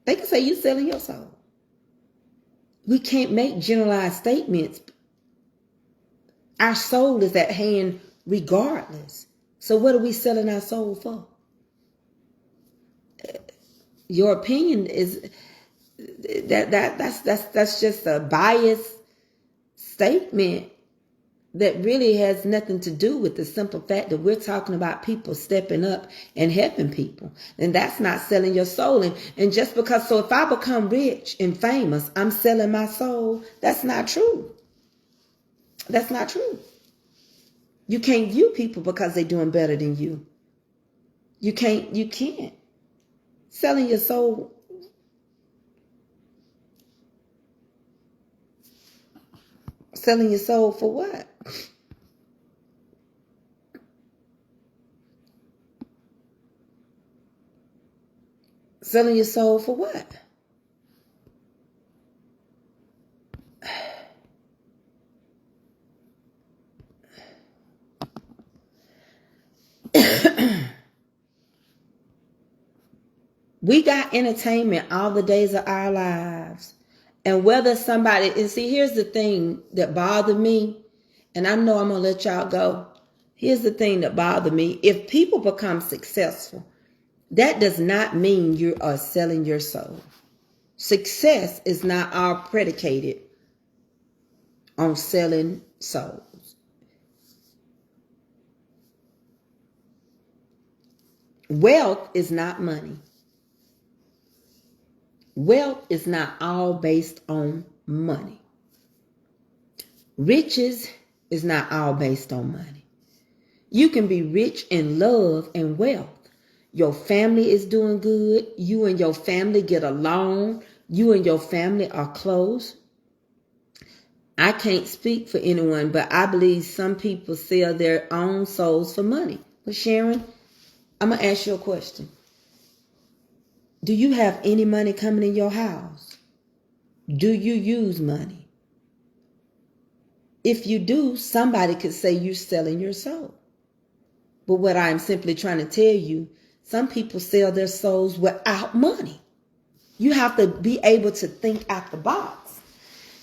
They can say you selling your soul. We can't make generalized statements. Our soul is at hand regardless. So what are we selling our soul for? Your opinion is that's just a biased statement that really has nothing to do with the simple fact that we're talking about people stepping up and helping people. And that's not selling your soul. And just because, so if I become rich and famous, I'm selling my soul. That's not true. That's not true. You can't view people because they're doing better than you. You can't. Selling your soul. Selling your soul for what? Selling your soul for what? We got entertainment all the days of our lives. And whether somebody, and see, here's the thing that bothered me, and I know I'm going to let y'all go. Here's the thing that bothered me. If people become successful, that does not mean you are selling your soul. Success is not all predicated on selling souls. Wealth is not money. Wealth is not all based on money. Riches is not all based on money. You can be rich in love and wealth. Your family is doing good. You and your family get along. You and your family are close. I can't speak for anyone, but I believe some people sell their own souls for money. But Sharon, I'm going to ask you a question. Do you have any money coming in your house? Do you use money? If you do, somebody could say you're selling your soul. But what I'm simply trying to tell you, some people sell their souls without money. You have to be able to think out the box.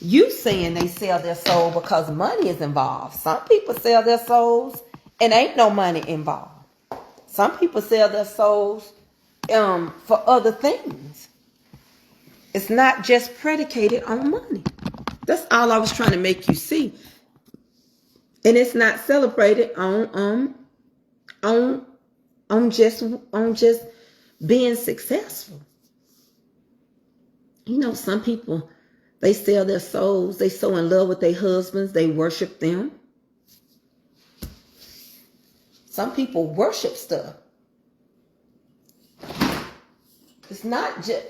You saying they sell their soul because money is involved. Some people sell their souls and ain't no money involved. Some people sell their souls for other things. It's not just predicated on money. That's all I was trying to make you see. And it's not celebrated on just being successful. You know, some people, they sell their souls. They so in love with their husbands, they worship them. Some people worship stuff. It's not just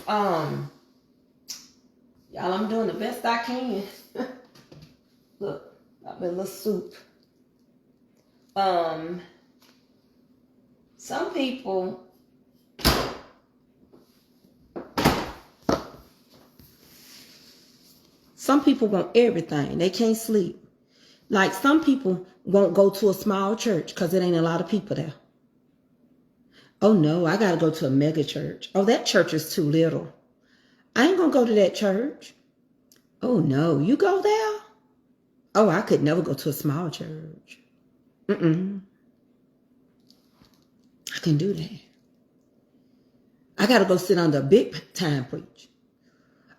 y'all, I'm doing the best I can. Look, I've been a little soup. Um, some people want everything. They can't sleep. Like some people won't go to a small church because it ain't a lot of people there. Oh no, I gotta go to a mega church. Oh, that church is too little. I ain't gonna go to that church. Oh no, you go there? Oh, I could never go to a small church. I can do that. I gotta go sit under a big time preach.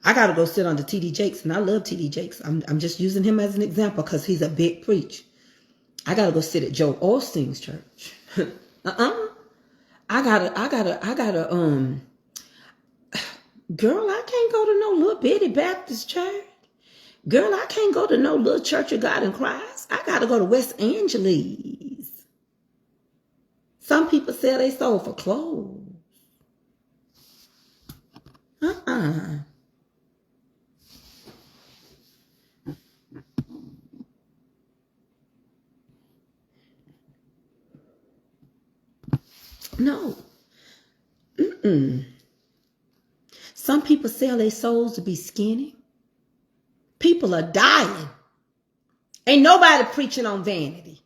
I gotta go sit under T.D. Jakes, and I love T.D. Jakes. I'm just using him as an example because he's a big preach. I gotta go sit at Joe Osteen's church. I gotta, girl, I can't go to no little bitty Baptist church. Girl, I can't go to no little Church of God in Christ. I gotta go to West Angeles. Some people sell they soul for clothes. No. Some people sell their souls to be skinny. People are dying. Ain't nobody preaching on vanity.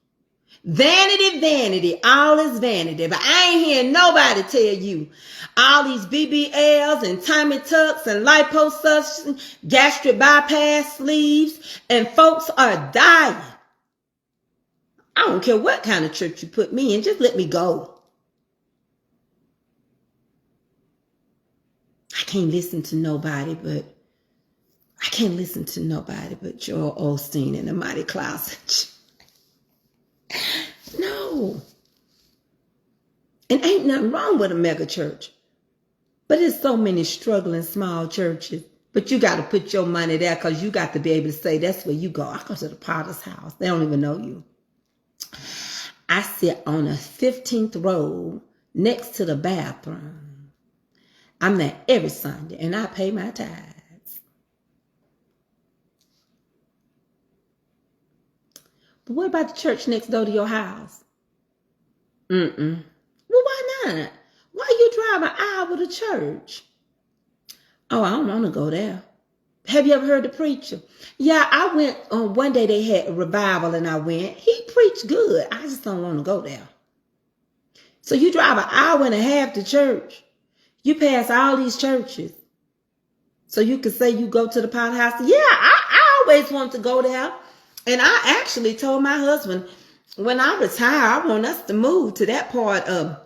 Vanity, vanity, all is vanity. But I ain't hearing nobody tell you all these BBLs and tummy tucks and liposuction, gastric bypass sleeves, and folks are dying. I don't care what kind of church you put me in, just let me go. I can't listen to nobody but Joel Osteen in the Mighty Closet. No. And ain't nothing wrong with a mega church. But there's so many struggling small churches. But you got to put your money there because you got to be able to say, that's where you go. I go to the Potter's house. They don't even know you. I sit on a 15th row next to the bathroom. I'm there every Sunday and I pay my tithes. But what about the church next door to your house? Well, why not? Why you drive an hour to church? Oh, I don't want to go there. Have you ever heard the preacher? Yeah, I went on one day they had a revival and I went. He preached good. I just don't want to go there. So you drive an hour and a half to church. You pass all these churches. So you can say you go to the Potter House. Yeah, I always want to go there. And I actually told my husband, when I retire, I want us to move to that part of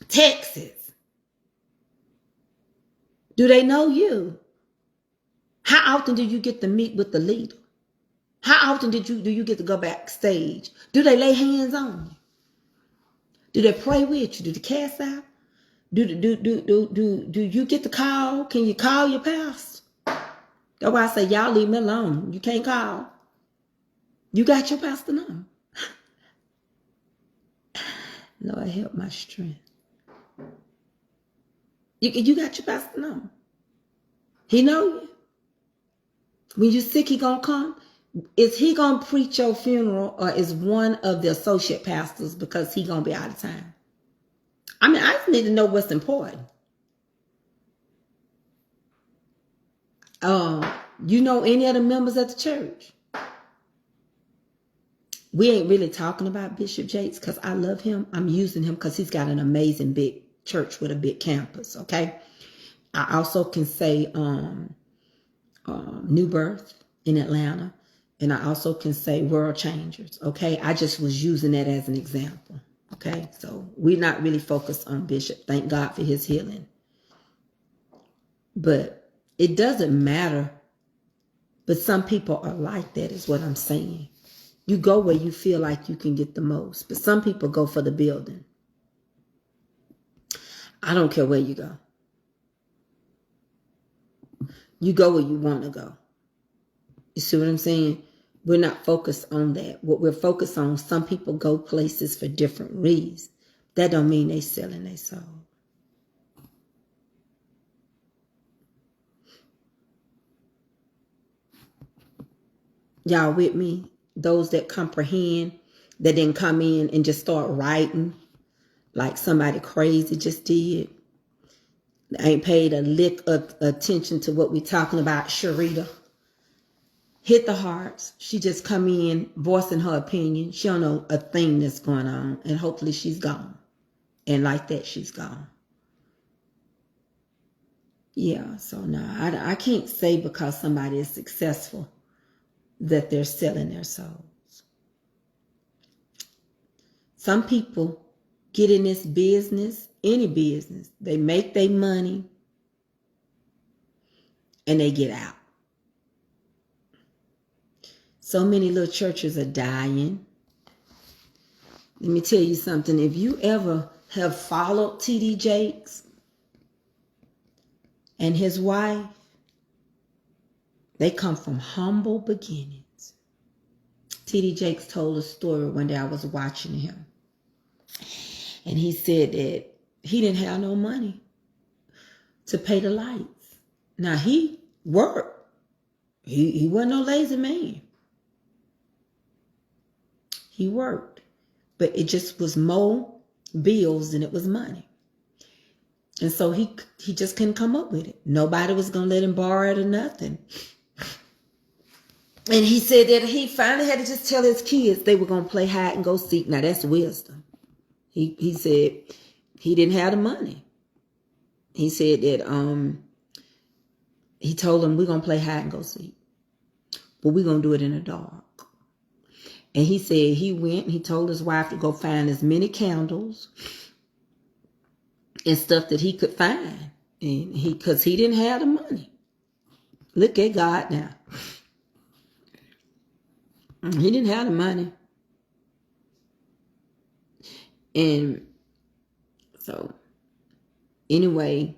Texas. Do they know you? How often do you get to meet with the leader? How often do you get to go backstage? Do they lay hands on you? Do they pray with you? Do they cast out? Do you get the call? Can you call your pastor? That's why I say y'all leave me alone. You can't call. You got your pastor number. Lord help my strength. You got your pastor number. He know you. When you sick, he gonna come. Is he gonna preach your funeral or is one of the associate pastors because he gonna be out of town? I mean, I just need to know what's important. You know any other members at the church? We ain't really talking about Bishop Jakes because I love him. I'm using him because he's got an amazing big church with a big campus, okay? I also can say New Birth in Atlanta. And I also can say World Changers, okay? I just was using that as an example, okay? So we're not really focused on Bishop. Thank God for his healing. But it doesn't matter. But some people are like that is what I'm saying. You go where you feel like you can get the most. But some people go for the building. I don't care where you go. You go where you want to go. You see what I'm saying? We're not focused on that. What we're focused on, some people go places for different reasons. That don't mean they selling their soul. Y'all with me? Those that comprehend. that didn't come in and just start writing like somebody crazy just did. I ain't paid a lick of attention to what we talking about. Sharita hit the hearts. She just come in voicing her opinion. She don't know a thing that's going on, and hopefully she's gone. And like that, she's gone. Yeah, so no, I can't say because somebody is successful that they're selling their souls. Some people get in this business, any business, they make their money and they get out. So many little churches are dying. Let me tell you something. If you ever have followed T.D. Jakes and his wife, they come from humble beginnings. T.D. Jakes told a story one day I was watching him. And he said that he didn't have no money to pay the lights. Now, he worked. He wasn't no lazy man. He worked. But it just was more bills than it was money. And so he just couldn't come up with it. Nobody was going to let him borrow it or nothing. And he said that he finally had to just tell his kids they were going to play hide and go seek. Now, that's wisdom. He said he didn't have the money. He said that he told them we're going to play hide and go seek. But we're going to do it in the dark. And he said he went and he told his wife to go find as many candles and stuff that he could find. And because he didn't have the money. Look at God now. He didn't have the money. And so, anyway,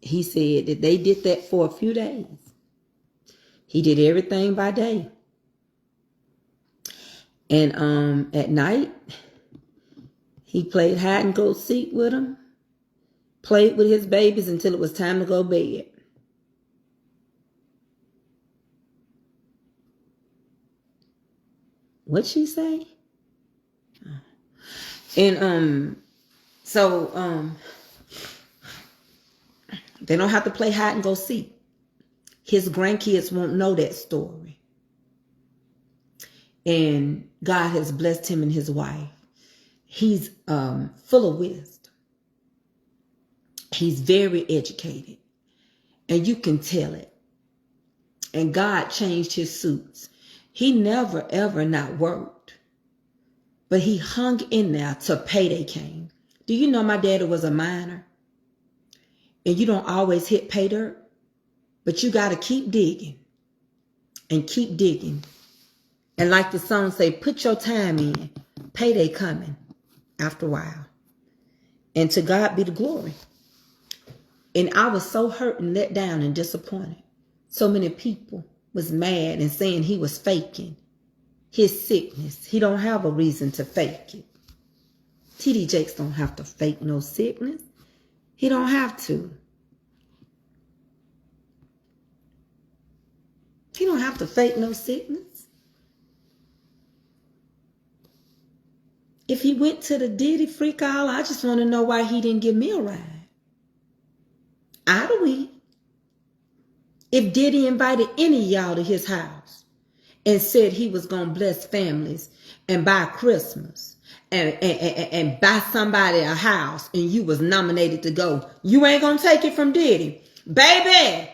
he said that they did that for a few days. He did everything by day. And at night, he played hide and go seek with them. Played with his babies until it was time to go to bed. What'd she say? And so they don't have to play hide and go seek. His grandkids won't know that story. And God has blessed him and his wife. He's full of wisdom. He's very educated. And you can tell it. And God changed his suits. He never, ever not worked. But he hung in there till payday came. Do you know my daddy was a miner? And you don't always hit pay dirt. But you got to keep digging. And keep digging. And like the song say, put your time in. Payday coming after a while. And to God be the glory. And I was so hurt and let down and disappointed. So many people was mad and saying he was faking his sickness. He don't have a reason to fake it. T.D. Jakes don't have to fake no sickness. He don't have to. He don't have to fake no sickness. If he went to the Diddy freak all, I just want to know why he didn't give me a ride. I'd have went. If Diddy invited any of y'all to his house and said he was going to bless families and buy Christmas and buy somebody a house and you was nominated to go, you ain't going to take it from Diddy. Baby,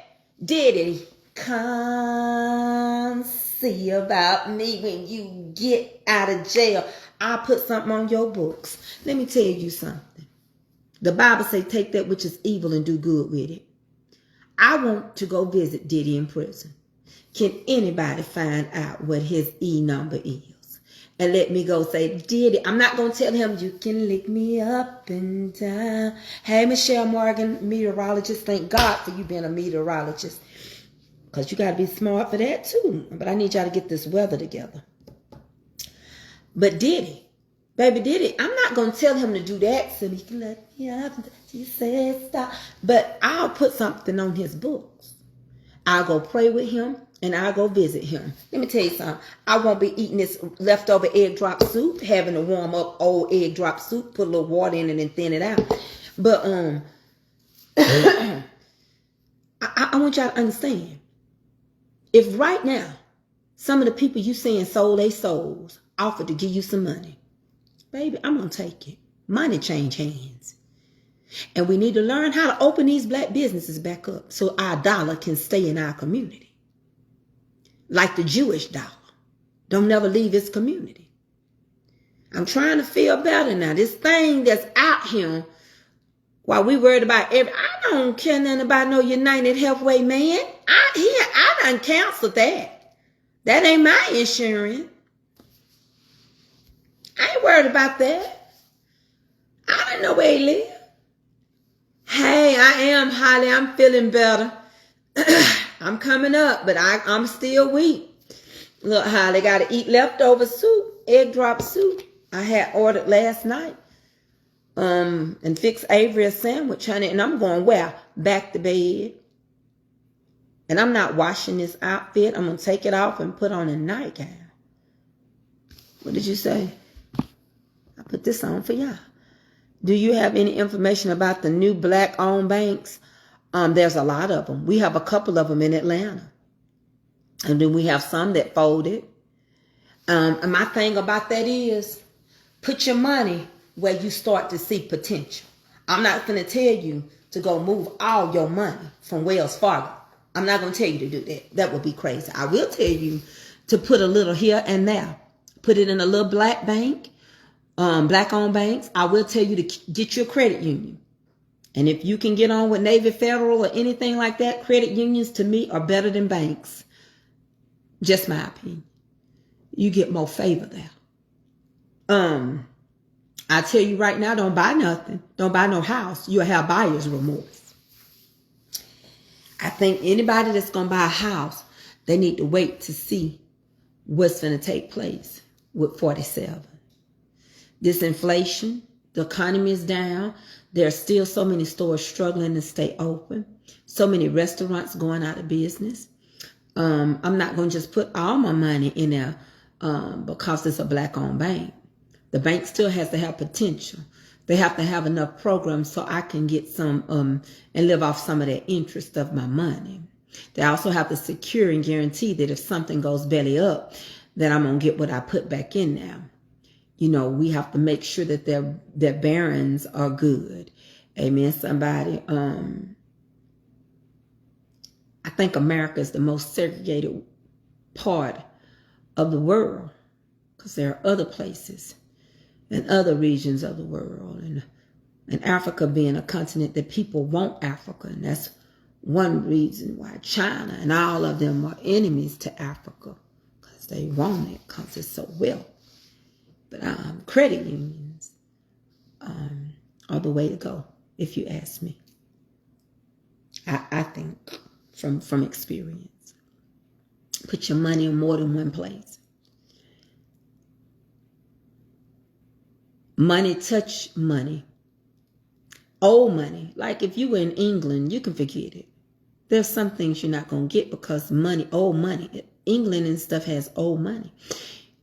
Diddy, come see about me when you get out of jail. I'll put something on your books. Let me tell you something. The Bible says take that which is evil and do good with it. I want to go visit Diddy in prison. Can anybody find out what his E number is? And let me go say, Diddy, I'm not going to tell him you can lick me up and down. Hey, Michelle Morgan, meteorologist, thank God for you being a meteorologist. Because you got to be smart for that too. But I need y'all to get this weather together. But Diddy, baby Diddy, I'm not going to tell him to do that so he can let me up. He said stop. But I'll put something on his books. I'll go pray with him. and I'll go visit him. Let me tell you something. I won't be eating this leftover egg drop soup, having to warm up old egg drop soup, put a little water in it and thin it out. But I want y'all to understand. If right now, some of the people you seeing sold their souls offered to give you some money, baby, I'm going to take it. Money change hands. And we need to learn how to open these black businesses back up so our dollar can stay in our community. Like the Jewish dollar. Don't never leave its community. I'm trying to feel better now. This thing that's out here, while we worried about I don't care nothing about no United Healthway man. I done canceled that. That ain't my insurance. I ain't worried about that. I don't know where he live. Hey, I am, Holly. I'm feeling better. I'm coming up, but I'm still weak. Look, Holly, got to eat leftover soup, egg drop soup. I had ordered last night. And fix Avery a sandwich, honey. And I'm going where? Back to bed. And I'm not washing this outfit. I'm going to take it off and put on a nightgown. What did you say? I put this on for y'all. Do you have any information about the new black-owned banks? There's a lot of them. We have a couple of them in Atlanta. And then we have some that folded. And my thing about that is, put your money where you start to see potential. I'm not going to tell you to go move all your money from Wells Fargo. I'm not going to tell you to do that. That would be crazy. I will tell you to put a little here and there. Put it in a little black bank, black-owned banks. I will tell you to get your credit union. And if you can get on with Navy Federal or anything like that, credit unions to me are better than banks. Just my opinion. You get more favor there. I tell you right now, don't buy nothing. Don't buy no house. You'll have buyer's remorse. I think anybody that's going to buy a house, they need to wait to see what's going to take place with 47. This inflation, the economy is down. There are still so many stores struggling to stay open. So many restaurants going out of business. I'm not going to just put all my money in there because it's a black-owned bank. The bank still has to have potential. They have to have enough programs so I can get some and live off some of the interest of my money. They also have to secure and guarantee that if something goes belly up, that I'm going to get what I put back in there. You know, we have to make sure that their barons are good. Amen, somebody. I think America is the most segregated part of the world because there are other places and other regions of the world, and Africa being a continent that people want Africa, and that's one reason why China and all of them are enemies to Africa, because they want it, because it's so well. But credit unions are the way to go, if you ask me. I think from experience. Put your money in more than one place. Money touch money. Old money. Like if you were in England, you can forget it. There's some things you're not going to get because money, old money. England and stuff has old money.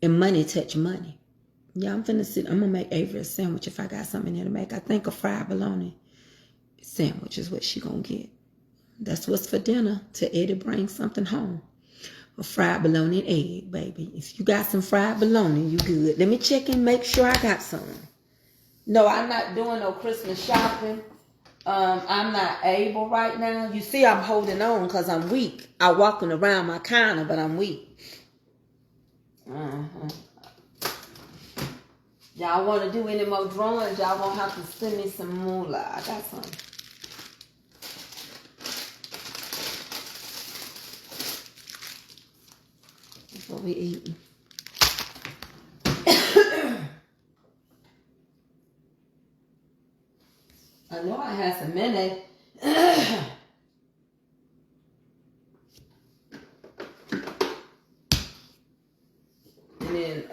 And money touch money. Yeah, I'm going to make Avery a sandwich if I got something there to make. I think a fried bologna sandwich is what she going to get. That's what's for dinner till Eddie brings something home. A fried bologna and egg, baby. If you got some fried bologna, you good. Let me check and make sure I got some. No, I'm not doing no Christmas shopping. I'm not able right now. You see, I'm holding on because I'm weak. I'm walking around my counter, but I'm weak. Y'all want to do any more drawings? Y'all won't have to send me some moolah. I got some. That's what we eating. I know I had some mayonnaise. And then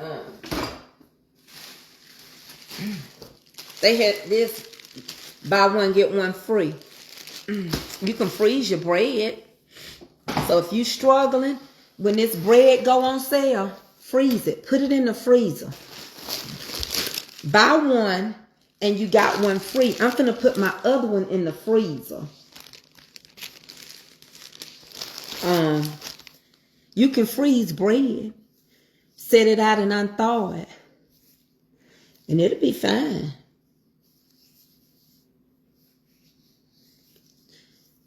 they had this buy one get one free. You can freeze your bread. So if you're struggling, When this bread go on sale, freeze it. Put it in the freezer. Buy one and you got one free. I'm going to put my other one in the freezer. You can freeze bread. Set it out and unthaw it. And it'll be fine.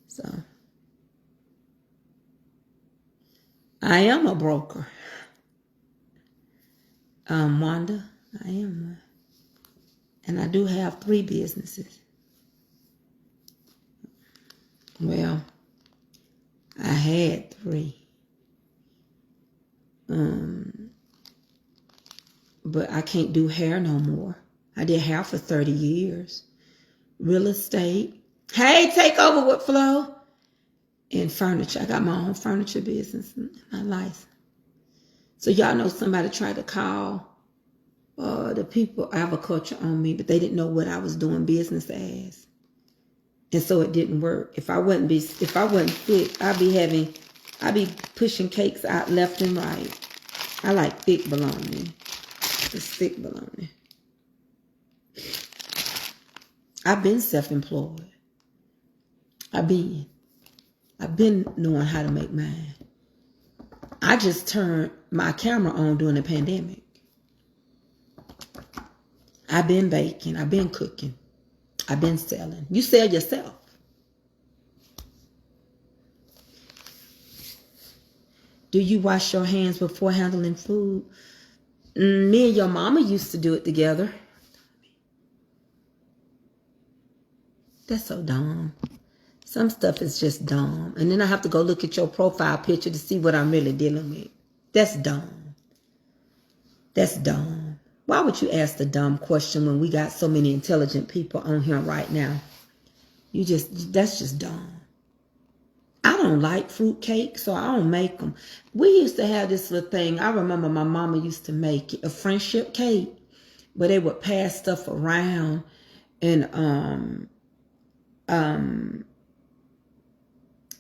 So, I am a broker. Wanda, I am one. And I do have 3 businesses. Well, I had 3. But I can't do hair no more. I did hair for 30 years. Real estate. Hey, take over with Flo. And furniture. I got my own furniture business in my life. So y'all know somebody tried to call the people agriculture on me, but they didn't know what I was doing business as. And so it didn't work. If I wasn't thick, I'd be pushing cakes out left and right. I like thick bologna. It's thick bologna. I've been self-employed. I've been knowing how to make mine. I just turned my camera on during the pandemic. I've been baking. I've been cooking. I've been selling. You sell yourself. Do you wash your hands before handling food? Me and your mama used to do it together. That's so dumb. Some stuff is just dumb. And then I have to go look at your profile picture to see what I'm really dealing with. That's dumb. That's dumb. Why would you ask the dumb question when we got so many intelligent people on here right now? That's just dumb. I don't like fruit cake, so I don't make them. We used to have this little thing. I remember my mama used to make a friendship cake where they would pass stuff around and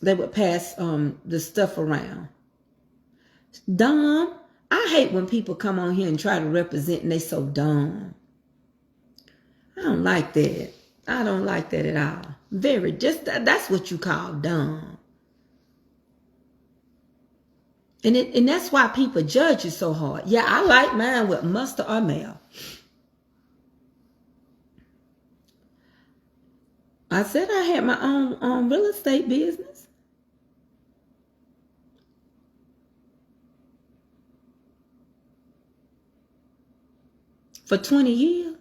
they would pass the stuff around. Dumb. I hate when people come on here and try to represent and they so dumb. I don't like that. I don't like that at all. That's what you call dumb. And that's why people judge you so hard. Yeah, I like mine with mustard or mayo. I said I had my own real estate business. For 20 years.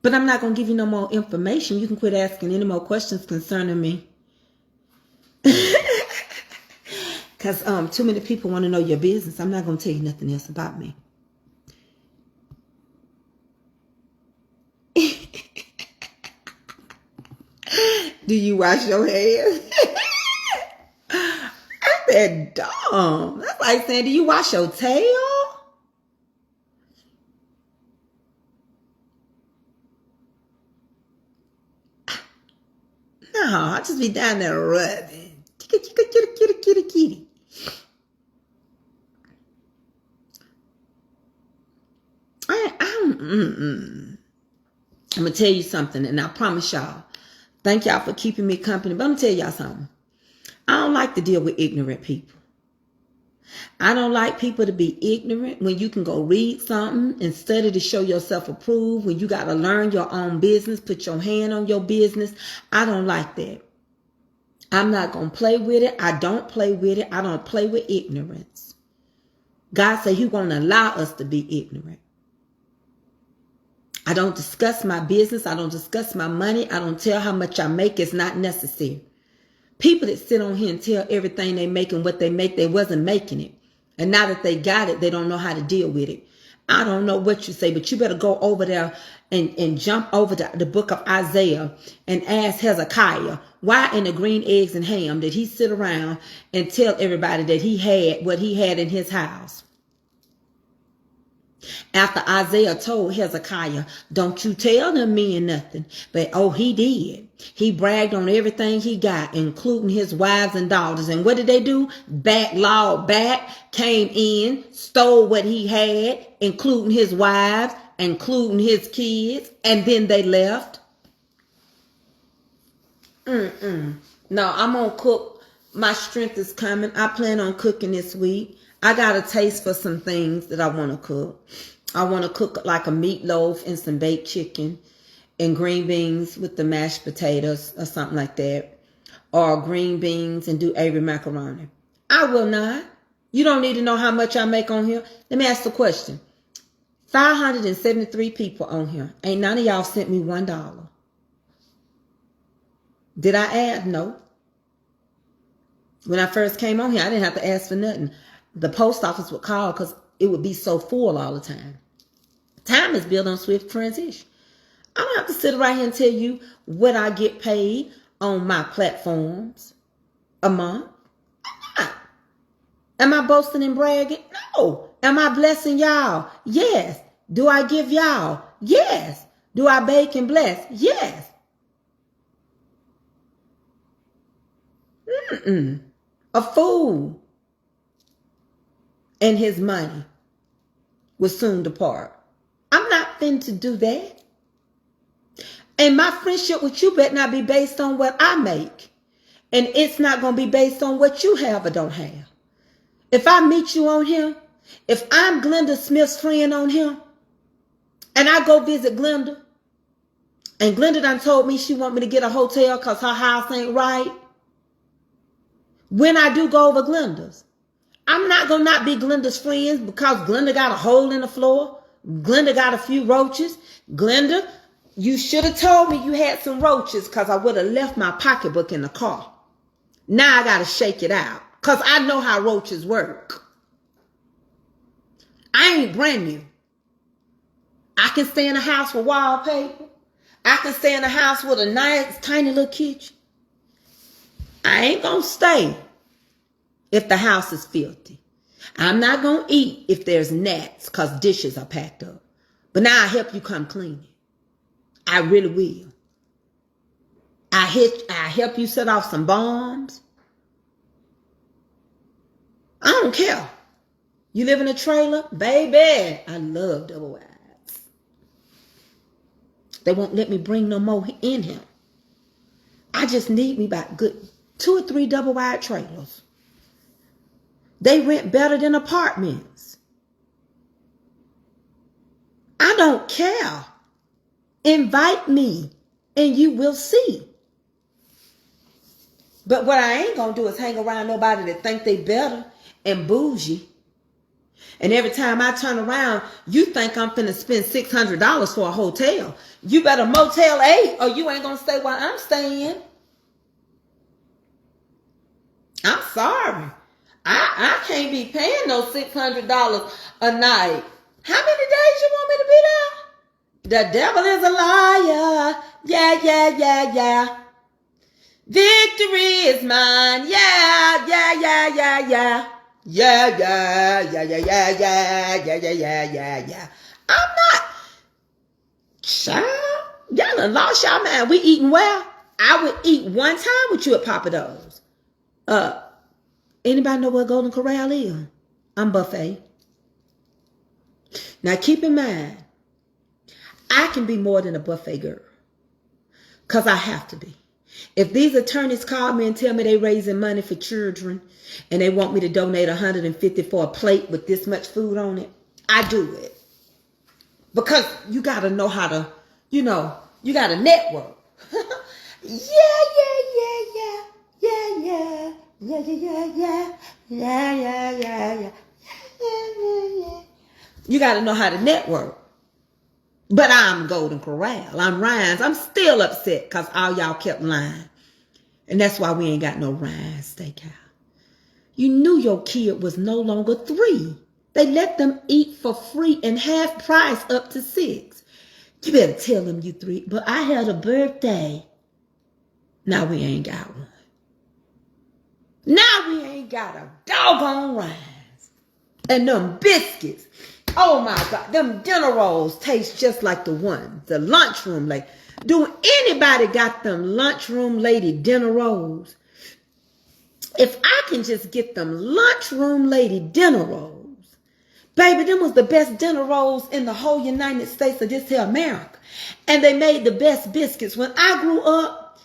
But I'm not going to give you no more information. You can quit asking any more questions concerning me. Because too many people want to know your business. I'm not going to tell you nothing else about me. Do you wash your hands? I said dumb. That's like saying, do you wash your tail? No, I just be down there rubbing. Kitty. I'm going to tell you something, and I promise y'all, thank y'all for keeping me company, but I'm going to tell y'all something. I don't like to deal with ignorant people. I don't like people to be ignorant when you can go read something and study to show yourself approved, when you got to learn your own business, put your hand on your business. I don't like that. I'm not going to play with it. I don't play with it. I don't play with ignorance. God said He won't allow us to be ignorant. I don't discuss my business. I don't discuss my money. I don't tell how much I make. It's not necessary. People that sit on here and tell everything they make and what they make, they wasn't making it. And now that they got it, they don't know how to deal with it. I don't know what you say, but you better go over there and jump over the book of Isaiah and ask Hezekiah, why in the green eggs and ham did he sit around and tell everybody that he had what he had in his house? After Isaiah told Hezekiah, don't you tell them men nothing. But he did. He bragged on everything he got, including his wives and daughters. And what did they do? Backlawed back, came in, stole what he had, including his wives, including his kids, and then they left. No, I'm going to cook. My strength is coming. I plan on cooking this week. I got a taste for some things that I want to cook. I want to cook like a meatloaf and some baked chicken and green beans with the mashed potatoes or something like that. Or green beans and do Avery macaroni. I will not. You don't need to know how much I make on here. Let me ask the question. 573 people on here. Ain't none of y'all sent me $1. Did I add? No. When I first came on here, I didn't have to ask for nothing. The post office would call because it would be so full all the time. Time is built on swift transition. I don't have to sit right here and tell you what I get paid on my platforms a month. I'm not. Am I boasting and bragging? No. Am I blessing y'all? Yes. Do I give y'all? Yes. Do I bake and bless? Yes. A fool and his money will soon depart. I'm not fin to do that. And my friendship with you better not be based on what I make. And it's not going to be based on what you have or don't have. If I meet you on here, if I'm Glenda Smith's friend on here, and I go visit Glenda, and Glenda done told me she want me to get a hotel because her house ain't right, when I do go over Glenda's, I'm not going to not be Glenda's friends because Glenda got a hole in the floor. Glenda got a few roaches. Glenda, you should have told me you had some roaches because I would have left my pocketbook in the car. Now I got to shake it out because I know how roaches work. I ain't brand new. I can stay in a house with wallpaper. I can stay in a house with a nice, tiny little kitchen. I ain't going to stay if the house is filthy. I'm not going to eat if there's gnats because dishes are packed up. But now I help you come clean it. I really will. I help you set off some bombs. I don't care. You live in a trailer? Baby, I love double wides. They won't let me bring no more in here. I just need me about good 2 or 3 double wide trailers. They rent better than apartments. I don't care. Invite me and you will see. But what I ain't going to do is hang around nobody that think they better and bougie. And every time I turn around, you think I'm finna spend $600 for a hotel. You better Motel 8 or you ain't going to stay where I'm staying. I'm sorry. I can't be paying no $600 a night. How many days you want me to be there? The devil is a liar. Yeah, yeah, yeah, yeah. Victory is mine. Yeah, yeah, yeah, yeah, yeah. Yeah, yeah, yeah, yeah, yeah, yeah, yeah, yeah, yeah, yeah, yeah. I'm not. Child, y'all done lost y'all mind. We eating well. I would eat one time with you at Papa Do's. Anybody know what Golden Corral is? I'm buffet. Now keep in mind, I can be more than a buffet girl. Because I have to be. If these attorneys call me and tell me they raising money for children and they want me to donate $150 for a plate with this much food on it, I do it. Because you got to know how to, you got to network. Yeah. You got to know how to network. But I'm Golden Corral. I'm Ryan's. I'm still upset because all y'all kept lying. And that's why we ain't got no Ryan's Steakhouse. You knew your kid was no longer 3. They let them eat for free and half price up to 6. You better tell them you 3. But I had a birthday. Now we ain't got one. Now we ain't got a doggone Ryan's. And them biscuits. Oh my God. Them dinner rolls taste just like the lunchroom. Like, Do anybody got them lunchroom lady dinner rolls? If I can just get them lunchroom lady dinner rolls, baby, them was the best dinner rolls in the whole United States of this here America. And they made the best biscuits. When I grew up,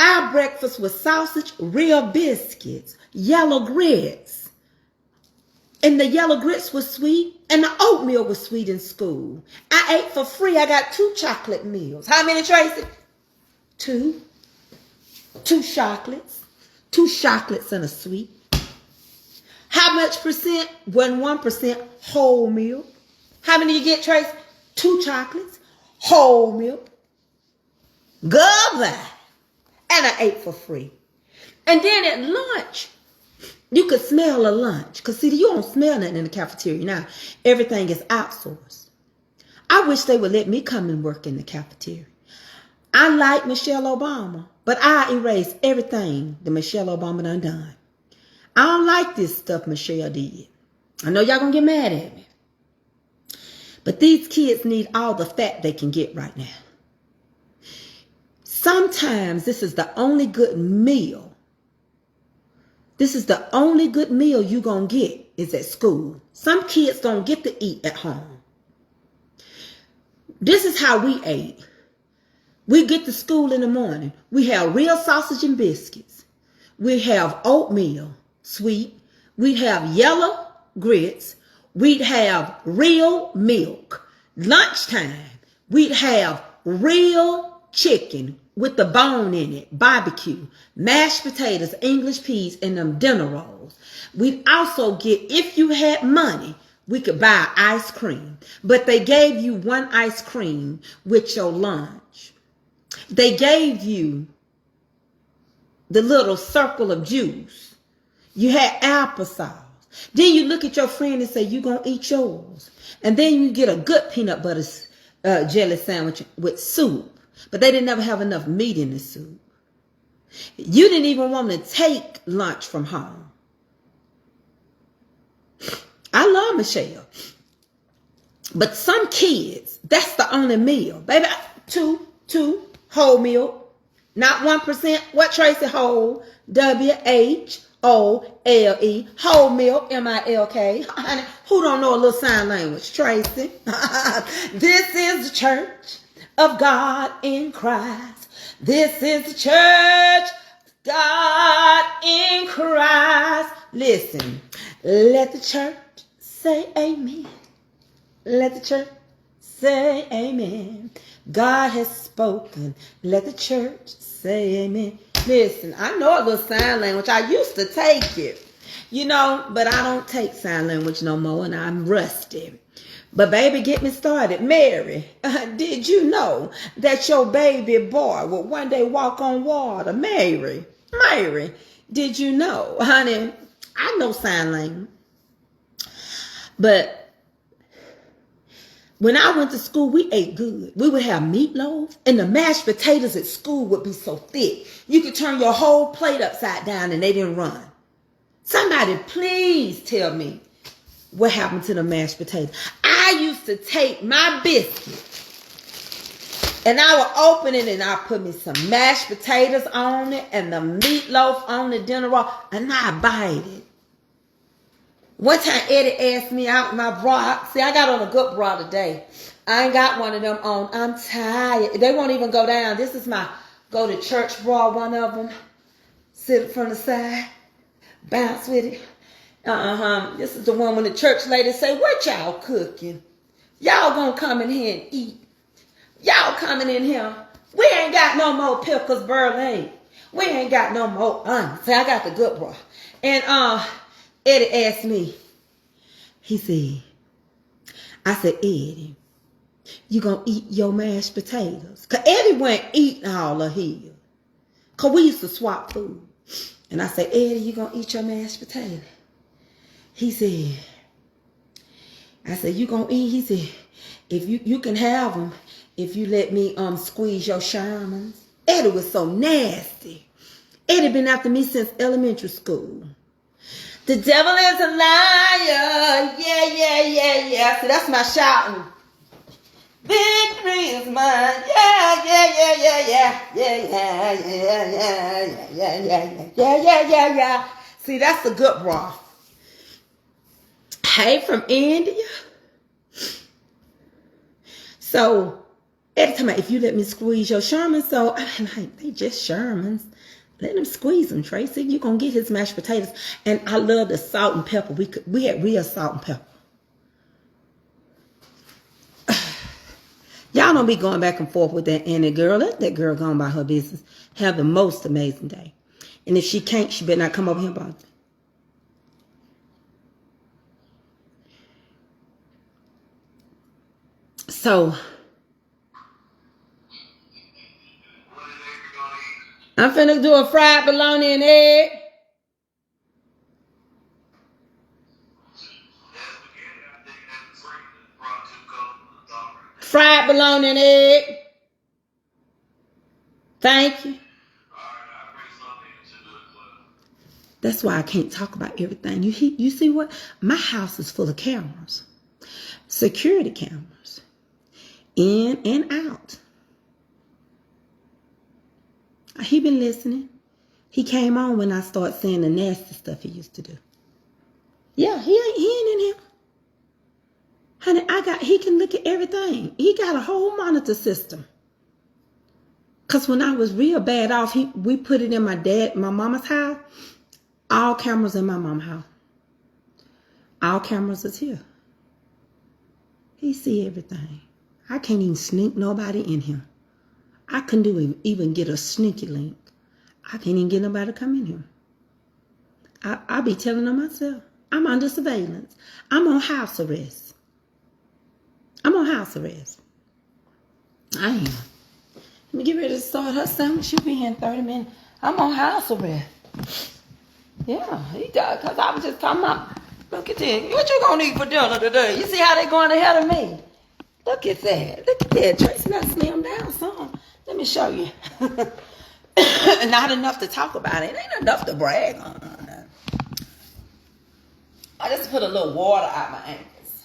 our breakfast was sausage, real biscuits, yellow grits. And the yellow grits was sweet, and the oatmeal was sweet in school. I ate for free. I got 2 chocolate meals. How many, Tracy? 2. 2 chocolates. 2 chocolates and a sweet. How much percent? 1% whole milk. How many you get, Tracy? 2 chocolates, whole milk. Goodbye. And I ate for free. And then at lunch, you could smell a lunch. Because see, you don't smell nothing in the cafeteria now. Everything is outsourced. I wish they would let me come and work in the cafeteria. I like Michelle Obama, but I erase everything that Michelle Obama done. I don't like this stuff Michelle did. I know y'all gonna get mad at me. But these kids need all the fat they can get right now. Sometimes this is the only good meal. This is the only good meal you gonna get is at school. Some kids don't get to eat at home. This is how we ate. We get to school in the morning. We have real sausage and biscuits. We have oatmeal, sweet. We'd have yellow grits. We'd have real milk. Lunchtime, we'd have real chicken with the bone in it, barbecue, mashed potatoes, English peas, and them dinner rolls. We'd also get, if you had money, we could buy ice cream. But they gave you 1 ice cream with your lunch. They gave you the little circle of juice. You had applesauce. Then you look at your friend and say, you gonna eat yours. And then you get a good peanut butter jelly sandwich with soup. But they didn't ever have enough meat in the soup. You didn't even want to take lunch from home. I love Michelle. But some kids, that's the only meal. Baby, 2 whole milk. Not 1%. What, Tracy? Whole. W-H-O-L-E. Whole milk. M-I-L-K. Honey, who don't know a little sign language? Tracy. This is the church of God in Christ. This is the church of God in Christ. Listen. Let the church say amen. Let the church say amen. God has spoken. Let the church say amen. Listen, I know a little sign language. I used to take it, but I don't take sign language no more, and I'm rusty. But baby, get me started. Mary, did you know that your baby boy will one day walk on water? Mary, did you know? Honey, I know sign language. But when I went to school, we ate good. We would have meatloaf, and the mashed potatoes at school would be so thick. You could turn your whole plate upside down and they didn't run. Somebody please tell me what happened to the mashed potatoes. I used to take my biscuit and I would open it and I put me some mashed potatoes on it and the meatloaf on the dinner roll, and I bite it. One time Eddie asked me out my bra. See, I got on a good bra today. I ain't got one of them on. I'm tired. They won't even go down. This is my go to church bra, one of them. Sit from the side. Bounce with it. This is the one when the church lady say, what y'all cooking? Y'all gonna come in here and eat. Y'all coming in here. We ain't got no more pickles, Berlin. We ain't got no more onions. See, I got the good bra. And Eddie asked me, he said, I said, Eddie, you gonna eat your mashed potatoes? Because Eddie went eating all of his. Because we used to swap food. And I said, Eddie, you gonna eat your mashed potatoes? He said, I said, you gonna eat? He said, if you can have them if you let me squeeze your Shermans. Eddie was so nasty. Eddie been after me since elementary school. The devil is a liar. Yeah. See, that's my shouting. Victory is mine. Yeah, yeah, yeah, yeah, yeah, yeah, yeah, yeah, yeah, yeah, yeah, yeah, yeah, yeah, yeah, yeah. See, that's a good bra. Hey, from India. So every time, if you let me squeeze your Sherman, so I'm like, they just Shermans. Let them squeeze them, Tracy. You're gonna get his mashed potatoes. And I love the salt and pepper. We had real salt and pepper. Y'all don't be going back and forth with that Annie girl. Let that girl go on by her business. Have the most amazing day. And if she can't, she better not come over here about it. So I'm finna do a fried bologna and egg. Fried bologna and egg. Thank you. That's why I can't talk about everything. You see what? My house is full of cameras. Security cameras. In and out. He been listening. He came on when I started saying the nasty stuff he used to do. Yeah, he ain't in here. Honey, he can look at everything. He got a whole monitor system. Cause when I was real bad off, we put it in my mama's house. All cameras in my mama's house. All cameras is here. He see everything. I can't even sneak nobody in here. I couldn't even get a sneaky link. I can't even get nobody to come in here. I be telling them myself, I'm under surveillance. I'm on house arrest. I'm on house arrest. I am. Let me get ready to start her sandwich. She'll be here in 30 minutes. I'm on house arrest. Yeah, he does. Because I was just talking about, look at this. What you going to eat for dinner today? You see how they going ahead of me? Look at that. Look at that. Tracy, not slim down some. Let me show you. Not enough to talk about it. It ain't enough to brag on. I just put a little water out my ankles.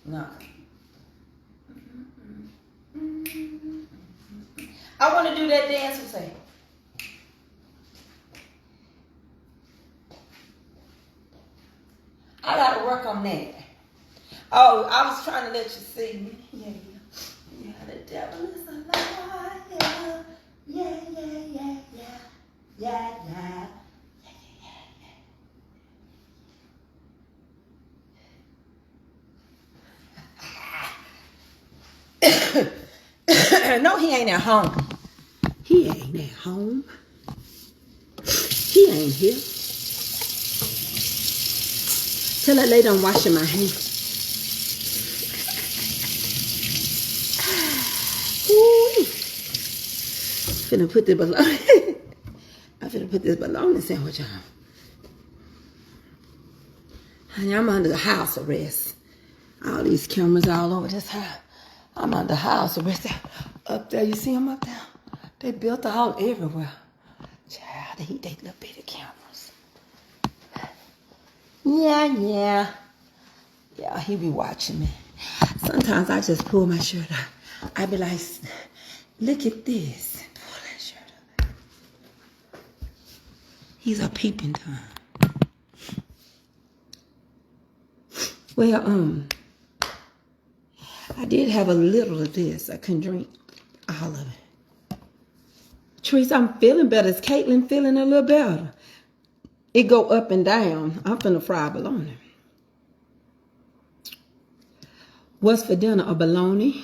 No. I want to do that dance with say. I got to work on that. Oh, I was trying to let you see me. Yeah. Yeah, the devil is a liar. Yeah. No, he ain't at home. He ain't at home. He ain't here. Tell that lady I'm washing my hands. Finna put this bologna. I'm finna put this bologna sandwich on. Honey, I'm under the house arrest. All these cameras all over this house. I'm under house arrest. Up there, you see them up there? They built all everywhere. Child, they little bitty cameras. Yeah. Yeah, he be watching me. Sometimes I just pull my shirt out. I be like, look at this. Pull that shirt up. He's a peeping Tom. Well, I did have a little of this. I couldn't drink all of it. Teresa, I'm feeling better. Is Caitlin feeling a little better? It go up and down. I'm finna fry bologna. What's for dinner? A bologna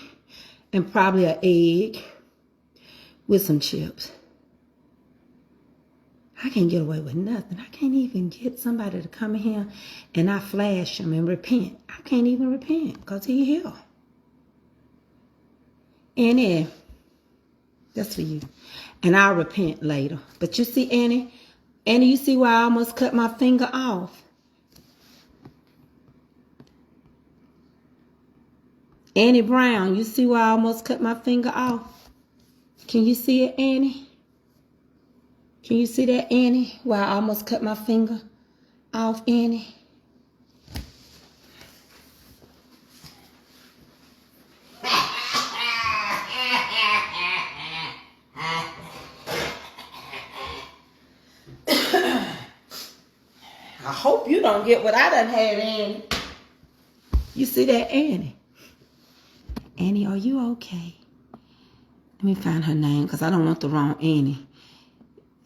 and probably an egg with some chips. I can't get away with nothing. I can't even get somebody to come in here and I flash him and repent. I can't even repent because he here. Annie, that's for you. And I'll repent later. But you see, Annie, you see where I almost cut my finger off? Annie Brown, you see where I almost cut my finger off? Can you see it, Annie? Can you see that, Annie? Where I almost cut my finger off, Annie? you don't get what I done had, Annie. You see that, Annie? Annie, are you okay? Let me find her name because I don't want the wrong Annie.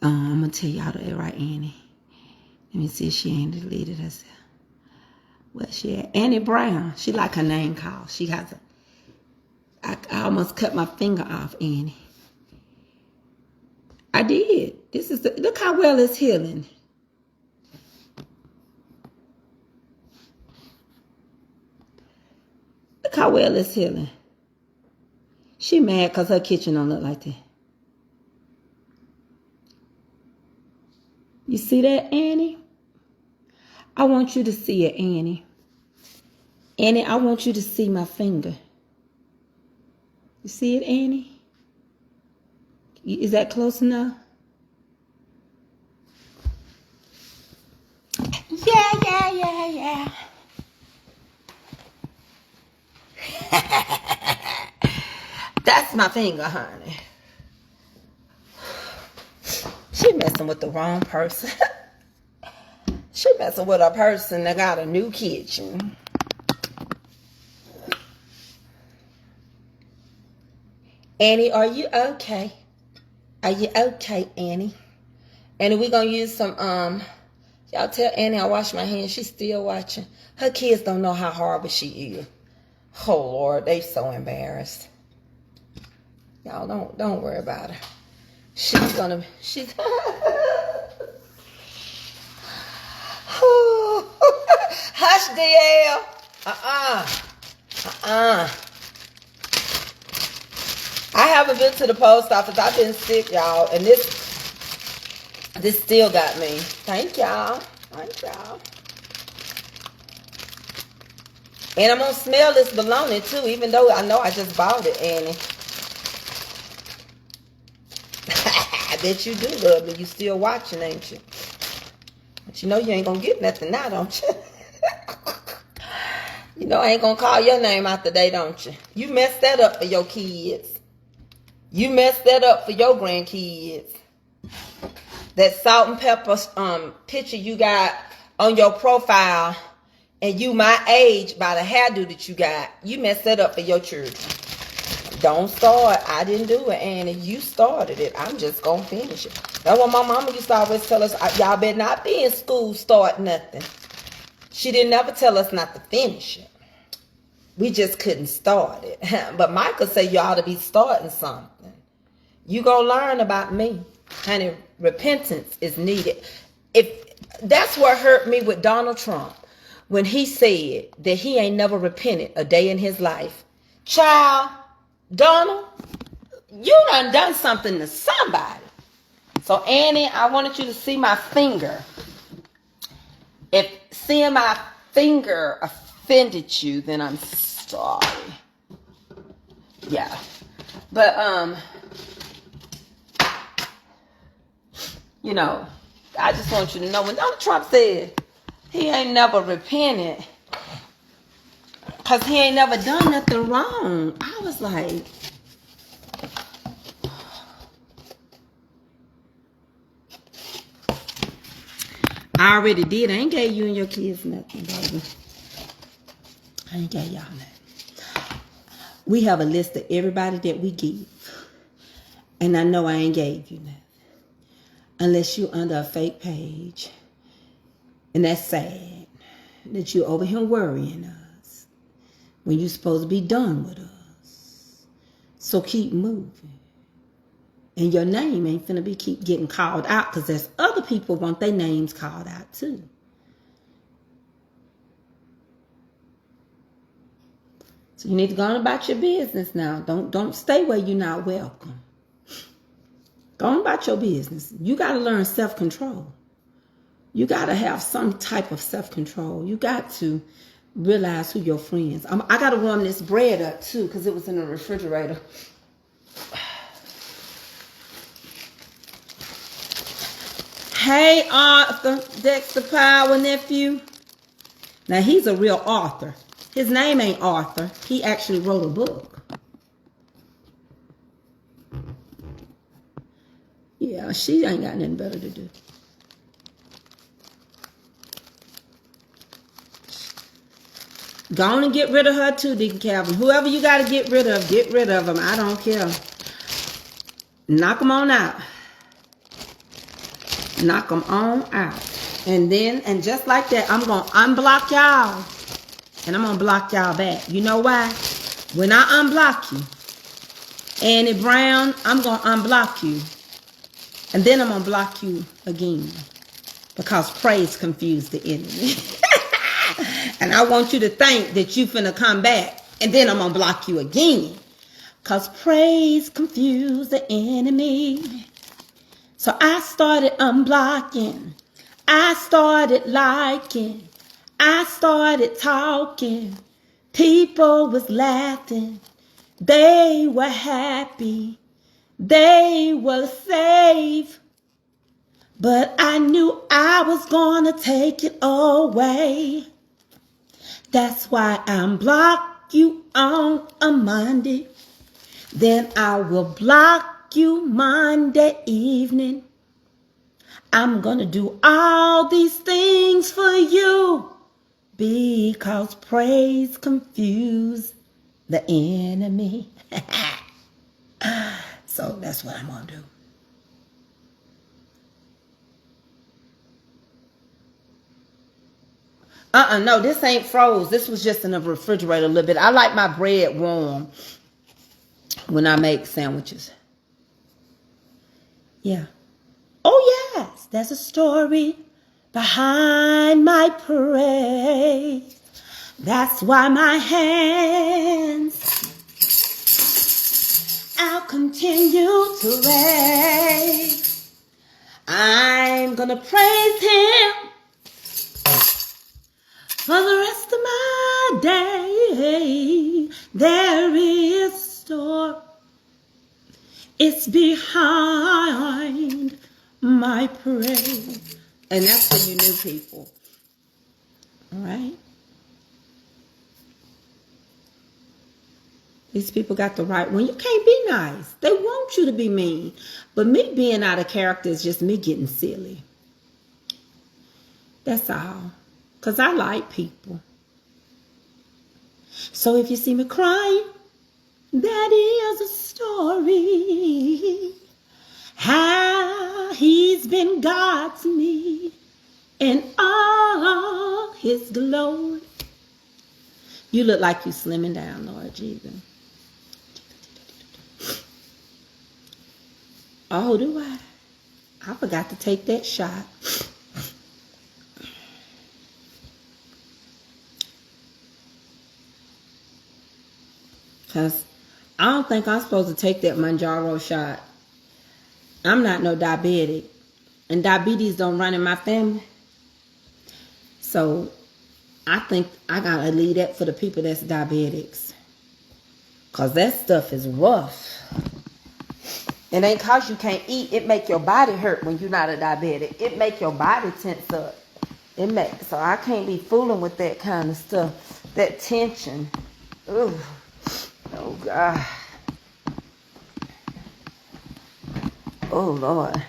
I'm going to tell y'all the right Annie. Let me see if she ain't deleted herself. Where's she at? Annie Brown. She like her name called. She has a... I almost cut my finger off, Annie. I did. This is look how well it's healing. Look how well it's healing. She mad because her kitchen don't look like that. You see that, Annie? I want you to see it, Annie. Annie, I want you to see my finger. You see it, Annie? Is that close enough? Yeah. That's my finger, honey. She messing with the wrong person. She messing with a person that got a new kitchen. Annie, are you okay? Are you okay, Annie? Annie, we gonna use some, y'all tell Annie I wash my hands. She's still watching. Her kids don't know how horrible she is. Oh, Lord, they so embarrassed. Y'all don't worry about her. She's Hush, DL. I haven't been to the post office. I've been sick, y'all. And this still got me. Thank y'all. And I'm going to smell this bologna, too, even though I know I just bought it, Annie. I bet you do love me. You still watching, ain't you? But you know you ain't going to get nothing now, don't you? You know I ain't going to call your name out today, don't you? You messed that up for your kids. You messed that up for your grandkids. That salt and pepper picture you got on your profile, and you my age by the hairdo that you got, you messed that up for your children. Don't start. I didn't do it, Annie. You started it. I'm just going to finish it. That's what my mama used to always tell us. Y'all better not be in school start nothing. She didn't ever tell us not to finish it. We just couldn't start it. But Michael said you ought to be starting something. You gonna learn about me. Honey, repentance is needed. If that's what hurt me with Donald Trump, when he said that he ain't never repented a day in his life. Child, Donald, you done something to somebody. So Annie, I wanted you to see my finger. If seeing my finger offended you, then I'm sorry. Yeah. But you know, I just want you to know when Donald Trump said he ain't never repented because he ain't never done nothing wrong, I was like, I already did. I ain't gave you and your kids nothing, baby. I ain't gave y'all nothing. We have a list of everybody that we give. And I know I ain't gave you nothing. Unless you under a fake page. And that's sad. That you over here worrying us. When you supposed to be done with us. So keep moving. And your name ain't finna be keep getting called out. Because there's other people want their names called out too. So you need to go on about your business now. Don't stay where you're not welcome. Go on about your business. You got to learn self-control. You got to have some type of self-control. You got to realize who your friends are. I got to warm this bread up too because it was in the refrigerator. Hey, Arthur, Dexter Power nephew. Now, he's a real author. His name ain't Arthur. He actually wrote a book. Yeah, she ain't got nothing better to do. Go on and get rid of her too, Deacon Calvin. Whoever you got to get rid of them. I don't care. Knock them on out. Knock them on out. And then, and just like that, I'm going to unblock y'all. And I'm going to block y'all back. You know why? When I unblock you, Annie Brown, I'm going to unblock you. And then I'm going to block you again. Because praise confused the enemy. And I want you to think that you finna come back. And then I'm going to block you again. Because praise confused the enemy. So I started unblocking. I started liking. I started talking. People was laughing. They were happy. They were safe. But I knew I was gonna take it away. That's why I'm block you on a Monday. Then I will block you Monday evening. I'm gonna do all these things for you because praise confuse the enemy. So that's what I'm gonna do. No, this ain't froze. This was just in the refrigerator a little bit. I like my bread warm when I make sandwiches. Yeah. Oh, yes. There's a story behind my praise. That's why my hands, I'll continue to raise. I'm gonna praise him for the rest of my day. There is a story. It's behind my praise. And that's for you new people. All right? These people got the right one. You can't be nice. They want you to be mean. But me being out of character is just me getting silly. That's all. Because I like people. So if you see me crying, that is a story. How he's been God to me in all his glory. You look like you slimming down, Lord Jesus. Oh, do I? I forgot to take that shot. Because I don't think I'm supposed to take that Manjaro shot. I'm not no diabetic. And diabetes don't run in my family. So I think I got to leave that for the people that's diabetics. Because that stuff is rough. It ain't because you can't eat. It make your body hurt when you're not a diabetic. It make your body tense up. So I can't be fooling with that kind of stuff. That tension. Ugh. Oh, God. Oh, Lord.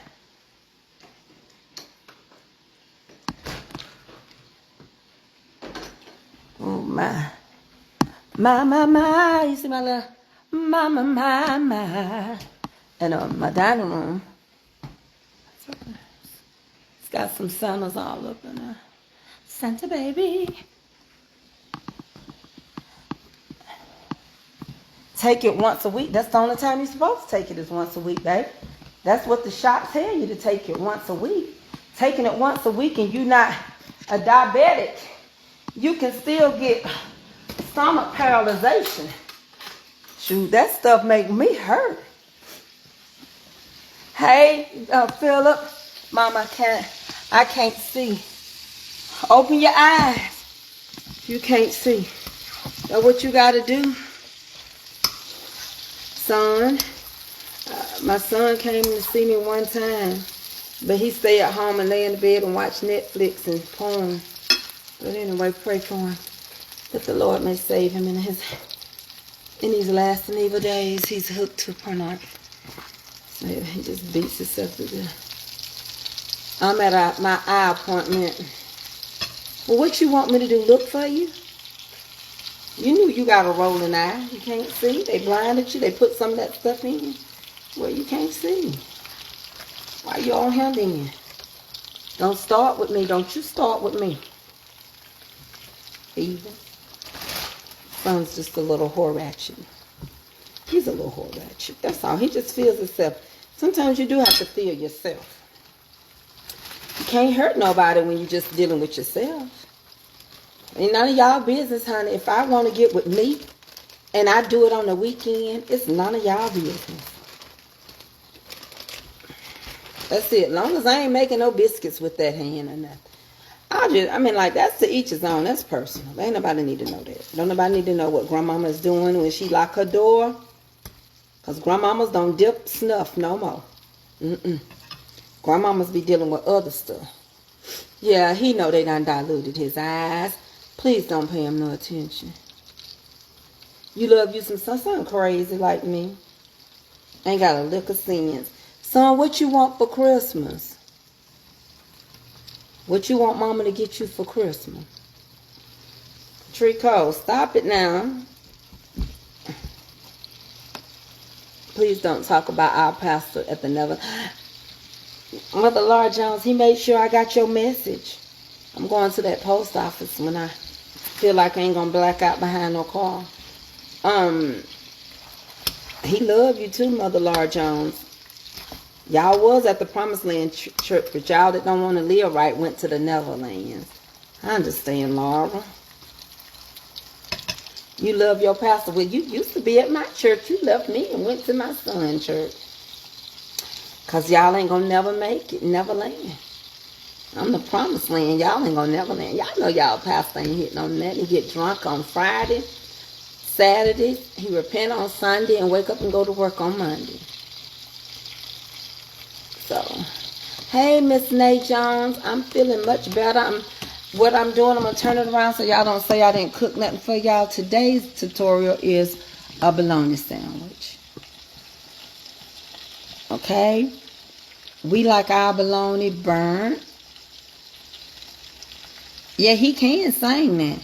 Oh, my. My. You see my little... My. And my dining room. It's got some Santas all up in there. Santa baby. Take it once a week. That's the only time you're supposed to take it is once a week, babe. That's what the shots tell you, to take it once a week. Taking it once a week and you're not a diabetic, you can still get stomach paralyzation. Shoot, that stuff make me hurt. Hey, Philip. Mom, I can't see. Open your eyes. You can't see. Now what you got to do? Son, my son came to see me one time, but he stayed at home and lay in the bed and watch Netflix and porn. But anyway, pray for him that the Lord may save him in these last and evil days. He's hooked to pornography. So he just beats himself to death. I'm at my eye appointment. Well, what you want me to do? Look for you? You knew you got a rolling eye. You can't see. They blinded you. They put some of that stuff in you. Well, you can't see. Why you on him then? Don't start with me. Don't you start with me. Even. Son's just a little whore ratchet. He's a little whore ratchet. That's all. He just feels himself. Sometimes you do have to feel yourself. You can't hurt nobody when you're just dealing with yourself. Ain't none of y'all business, honey. If I want to get with me and I do it on the weekend, it's none of y'all business. That's it. As long as I ain't making no biscuits with that hand or nothing. Like, that's to each his own. That's personal. Ain't nobody need to know that. Don't nobody need to know what grandmama is doing when she lock her door. Because grandmamas don't dip snuff no more. Grandmamas be dealing with other stuff. Yeah, he know they done diluted his eyes. Please don't pay him no attention. You love you some son crazy like me. Ain't got a lick of sense. Son, what you want for Christmas? What you want mama to get you for Christmas? Trico, stop it now. Please don't talk about our pastor at the Never. Mother Laura Jones, he made sure I got your message. I'm going to that post office when I feel like I ain't gonna black out behind no car. He loved you too, Mother Laura Jones. Y'all was at the Promised Land church, but y'all that don't want to live right went to the Neverlands. I understand, Laura. You love your pastor. Well, you used to be at my church. You left me and went to my son's church. Because y'all ain't going to never make it. Neverland. I'm the Promised Land. Y'all ain't going to Neverland. Y'all know y'all pastor ain't hitting on that. He get drunk on Friday, Saturday. He repent on Sunday and wake up and go to work on Monday. So, hey, Miss Nate Jones. I'm feeling much better. What I'm doing, I'm going to turn it around so y'all don't say I didn't cook nothing for y'all. Today's tutorial is a bologna sandwich. Okay? We like our bologna burnt. Yeah, he can sing that.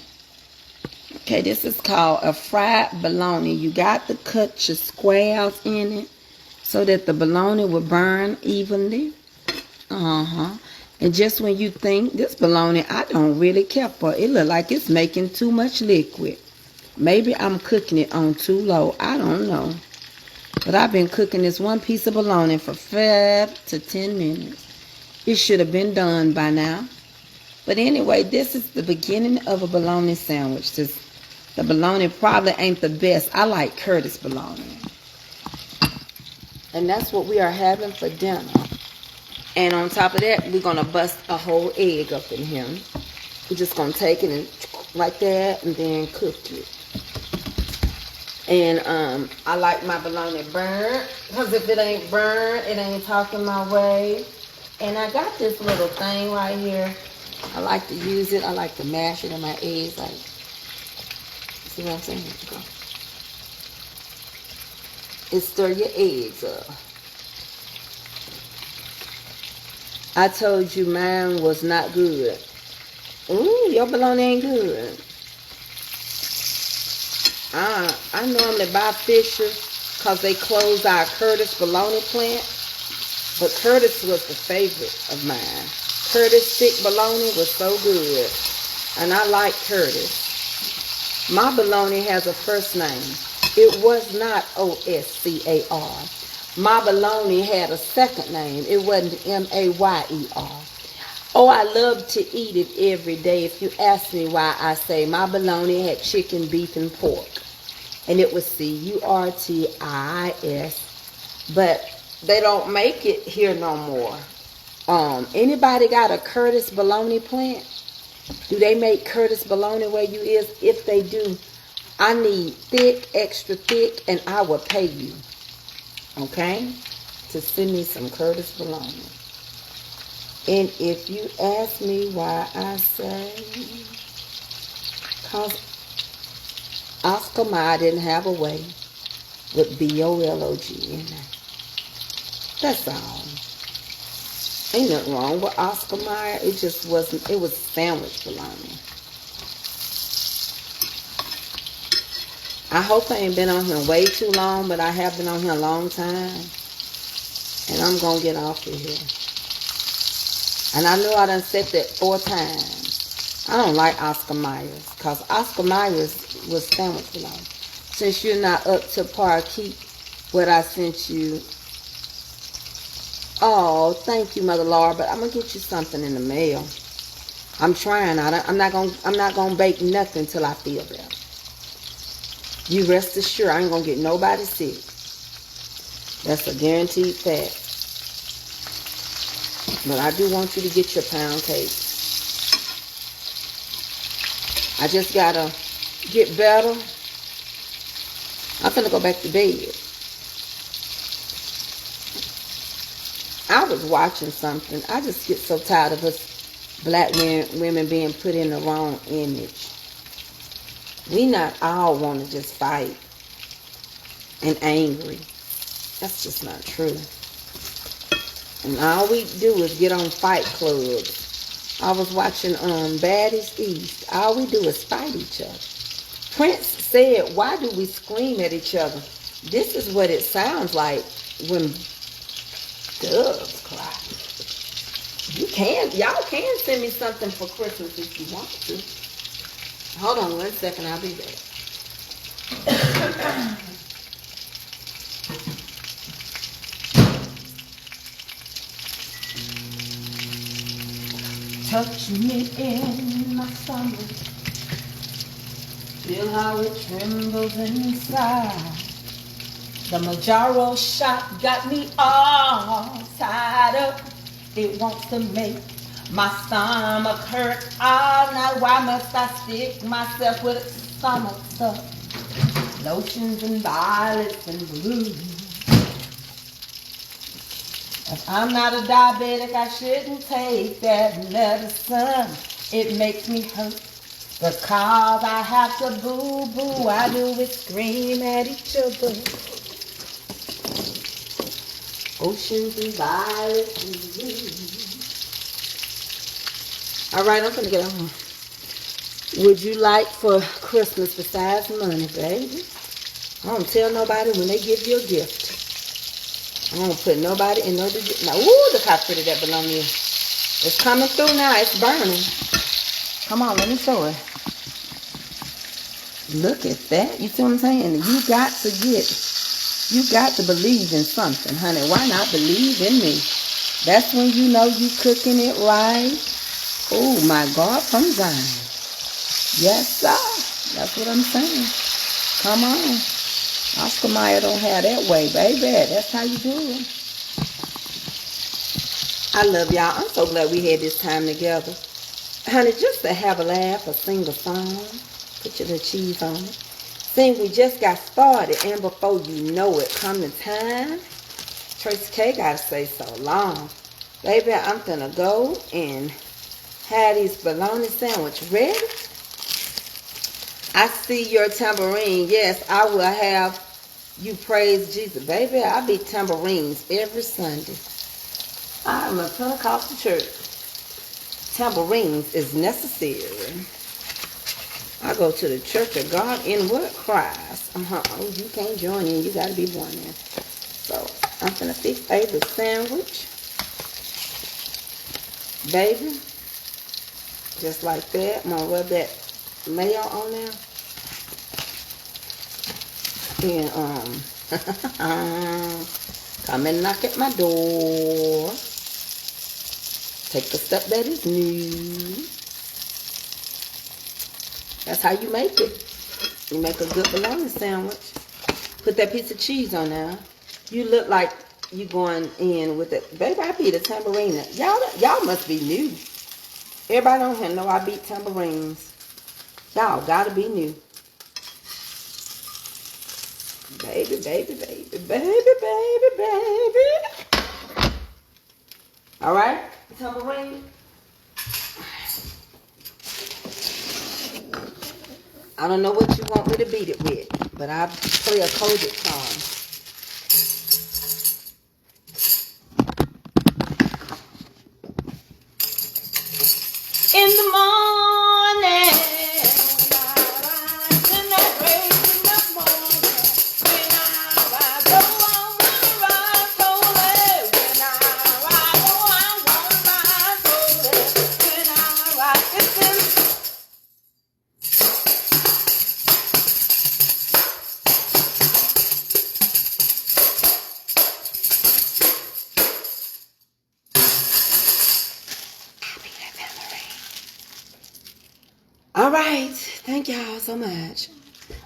Okay, this is called a fried bologna. You got to cut your squares in it so that the bologna will burn evenly. And just when you think this bologna, I don't really care for it look like it's making too much liquid. Maybe I'm cooking it on too low. I don't know. But I've been cooking this one piece of bologna for 5 to 10 minutes. It should have been done by now. But anyway, this is the beginning of a bologna sandwich. The bologna probably ain't the best. I like Curtis bologna. And that's what we are having for dinner. And on top of that, we're going to bust a whole egg up in here. We're just going to take it and like that and then cook it. And I like my bologna burnt. Because if it ain't burnt, it ain't talking my way. And I got this little thing right here. I like to use it. I like to mash it in my eggs. Like, see what I'm saying? It stir your eggs up. I told you mine was not good. Ooh, your bologna ain't good. I normally buy Fisher because they closed our Curtis bologna plant. But Curtis was the favorite of mine. Curtis thick bologna was so good. And I like Curtis. My bologna has a first name. It was not O-S-C-A-R. My bologna had a second name. It wasn't M-A-Y-E-R. Oh, I love to eat it every day. If you ask me why, I say my bologna had chicken, beef, and pork. And it was C-U-R-T-I-S. But they don't make it here no more. Anybody got a Curtis bologna plant? Do they make Curtis bologna where you is? If they do, I need thick, extra thick, and I will pay you. Okay? To send me some Curtis bologna. And if you ask me why I say, because Oscar Mayer didn't have a way with B-O-L-O-G in there. That's all. Ain't nothing wrong with Oscar Mayer. It just wasn't, it was sandwich bologna. I hope I ain't been on here way too long, but I have been on here a long time. And I'm going to get off of here. And I know I done said that 4 times. I don't like Oscar Myers. Because Oscar Myers was sandwich alone. Since you're not up to par, keep what I sent you. Oh, thank you, Mother Laura. But I'm going to get you something in the mail. I'm trying. I'm not gonna bake nothing till I feel better. You rest assured I ain't gonna get nobody sick. That's a guaranteed fact. But I do want you to get your pound cake. I just gotta get better. I'm finna go back to bed. I was watching something. I just get so tired of us black women being put in the wrong image. We not all want to just fight and angry. That's just not true. And all we do is get on fight clubs. I was watching Baddies East. All we do is fight each other. Prince said, why do we scream at each other? This is what it sounds like when doves cry. Y'all can send me something for Christmas if you want to. Hold on 1 second, I'll be back. Touch me in my stomach, feel how it trembles inside. The Majaro shot got me all tied up. It wants to make my stomach hurt all night. Why must I stick myself with stomach stuff? Lotions and violets and blues. If I'm not a diabetic, I shouldn't take that medicine. It makes me hurt because I have to boo-boo. I do it scream at each other. Oceans and violets and blues. All right, I'm gonna get on. Would you like for Christmas besides money, baby? I don't tell nobody when they give you a gift. I don't put nobody in no. Now, ooh, look how pretty that bologna is. It's coming through now. It's burning. Come on, let me show it. Look at that. You see what I'm saying? You got to believe in something, honey. Why not believe in me? That's when you know you cooking it right. Oh, my God, from Zion. Yes, sir. That's what I'm saying. Come on. Oscar Mayer don't have that way, baby. That's how you do it. I love y'all. I'm so glad we had this time together. Honey, just to have a laugh or sing a song. Put your little cheese on it. Sing, we just got started. And before you know it, come the time. Tracey K gotta say so long. Baby, I'm gonna go and have these bologna sandwich ready. I see your tambourine. Yes, I will have you praise Jesus. Baby, I beat tambourines every Sunday. I'm a Pentecostal church. Tambourines is necessary. I go to the Church of God in what? Christ. Oh, you can't join in. You got to be born in. So, I'm going to fix Abel's sandwich. Baby. Just like that. I'm going to rub that mayo on there. And, come and knock at my door. Take the stuff that is new. That's how you make it. You make a good bologna sandwich. Put that piece of cheese on there. You look like you going in with it. Baby, I beat a tambourine. Y'all must be new. Everybody on here know I beat tambourines. Y'all gotta be new. Baby, baby, baby, baby, baby, baby. All right, tambourine. I don't know what you want me to beat it with, but I'll play a coded song. In the morning, when I rise and I praise in the Thank y'all so much.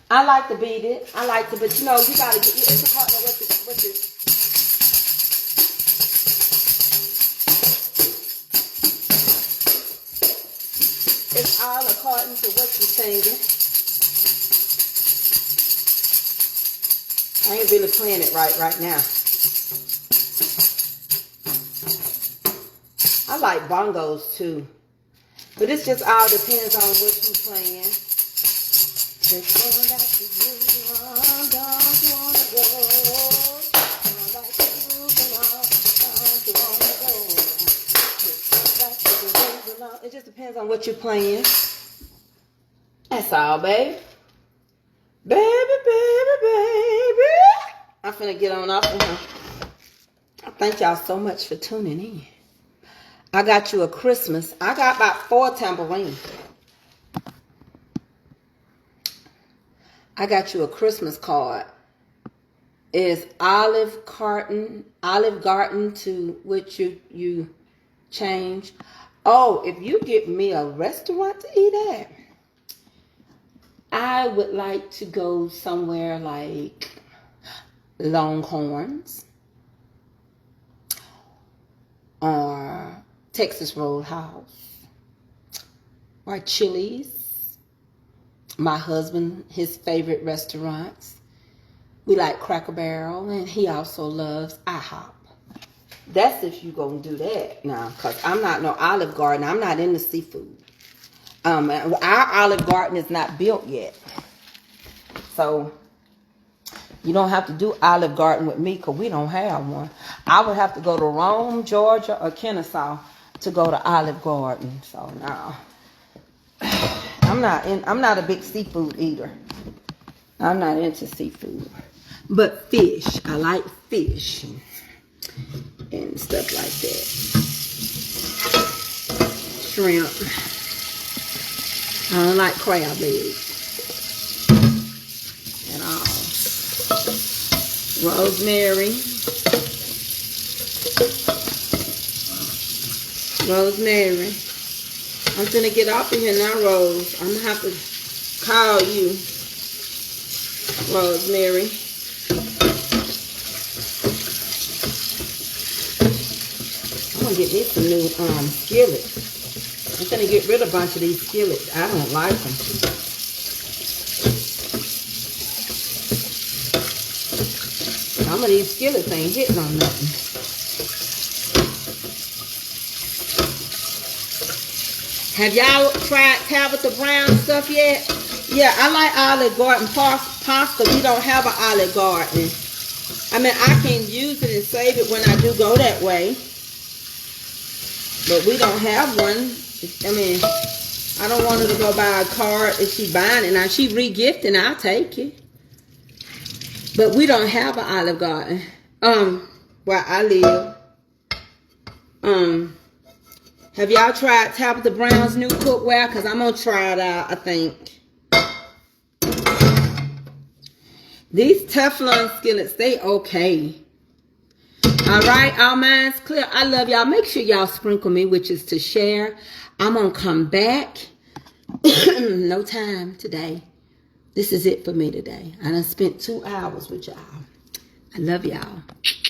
I like to beat it. I like to, but you know, you gotta get it's a partner with this. It's all according to what you're singing. I ain't really playing it right now. I like bongos too. But it just all depends on what you're playing. Just going back to you, don't you wanna go? Going back to you, don't you wanna go? Just going back to the it just depends on what you're playing. That's all, babe. Baby. I'm finna get on off of here. Thank y'all so much for tuning in. I got you a Christmas. I got about 4 tambourines. I got you a Christmas card. It's Olive Garden to which you change. Oh, if you get me a restaurant to eat at, I would like to go somewhere like Longhorns or Texas Roadhouse or Chili's. My husband, his favorite restaurants. We like Cracker Barrel, and he also loves IHOP. That's if you gonna do that now, because I'm not no Olive Garden. I'm not into seafood. Our Olive Garden is not built yet. So you don't have to do Olive Garden with me because we don't have one. I would have to go to Rome, Georgia, or Kennesaw to go to Olive Garden. So no. I'm not a big seafood eater. I'm not into seafood. But fish. I like fish and stuff like that. Shrimp. I don't like crab legs at all. Rosemary. I'm finna get off of here now, Rose. I'm gonna have to call you, Rosemary. I'm gonna get me some new skillets. I'm gonna get rid of a bunch of these skillets. I don't like them. Some of these skillets ain't hitting on nothing. Have y'all tried Tabitha Brown stuff yet? Yeah, I like Olive Garden pasta. We don't have an Olive Garden. I mean, I can use it and save it when I do go that way. But we don't have one. I mean, I don't want her to go buy a card if she's buying it. Now, she re-gifting, I'll take it. But we don't have an Olive Garden. Where I live. Have y'all tried Tabitha Brown's new cookware? Because I'm going to try it out, I think. These Teflon skillets, they okay. All right, all minds clear. I love y'all. Make sure y'all sprinkle me, which is to share. I'm going to come back. No time today. This is it for me today. I done spent 2 hours with y'all. I love y'all.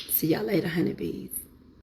See y'all later, honeybees.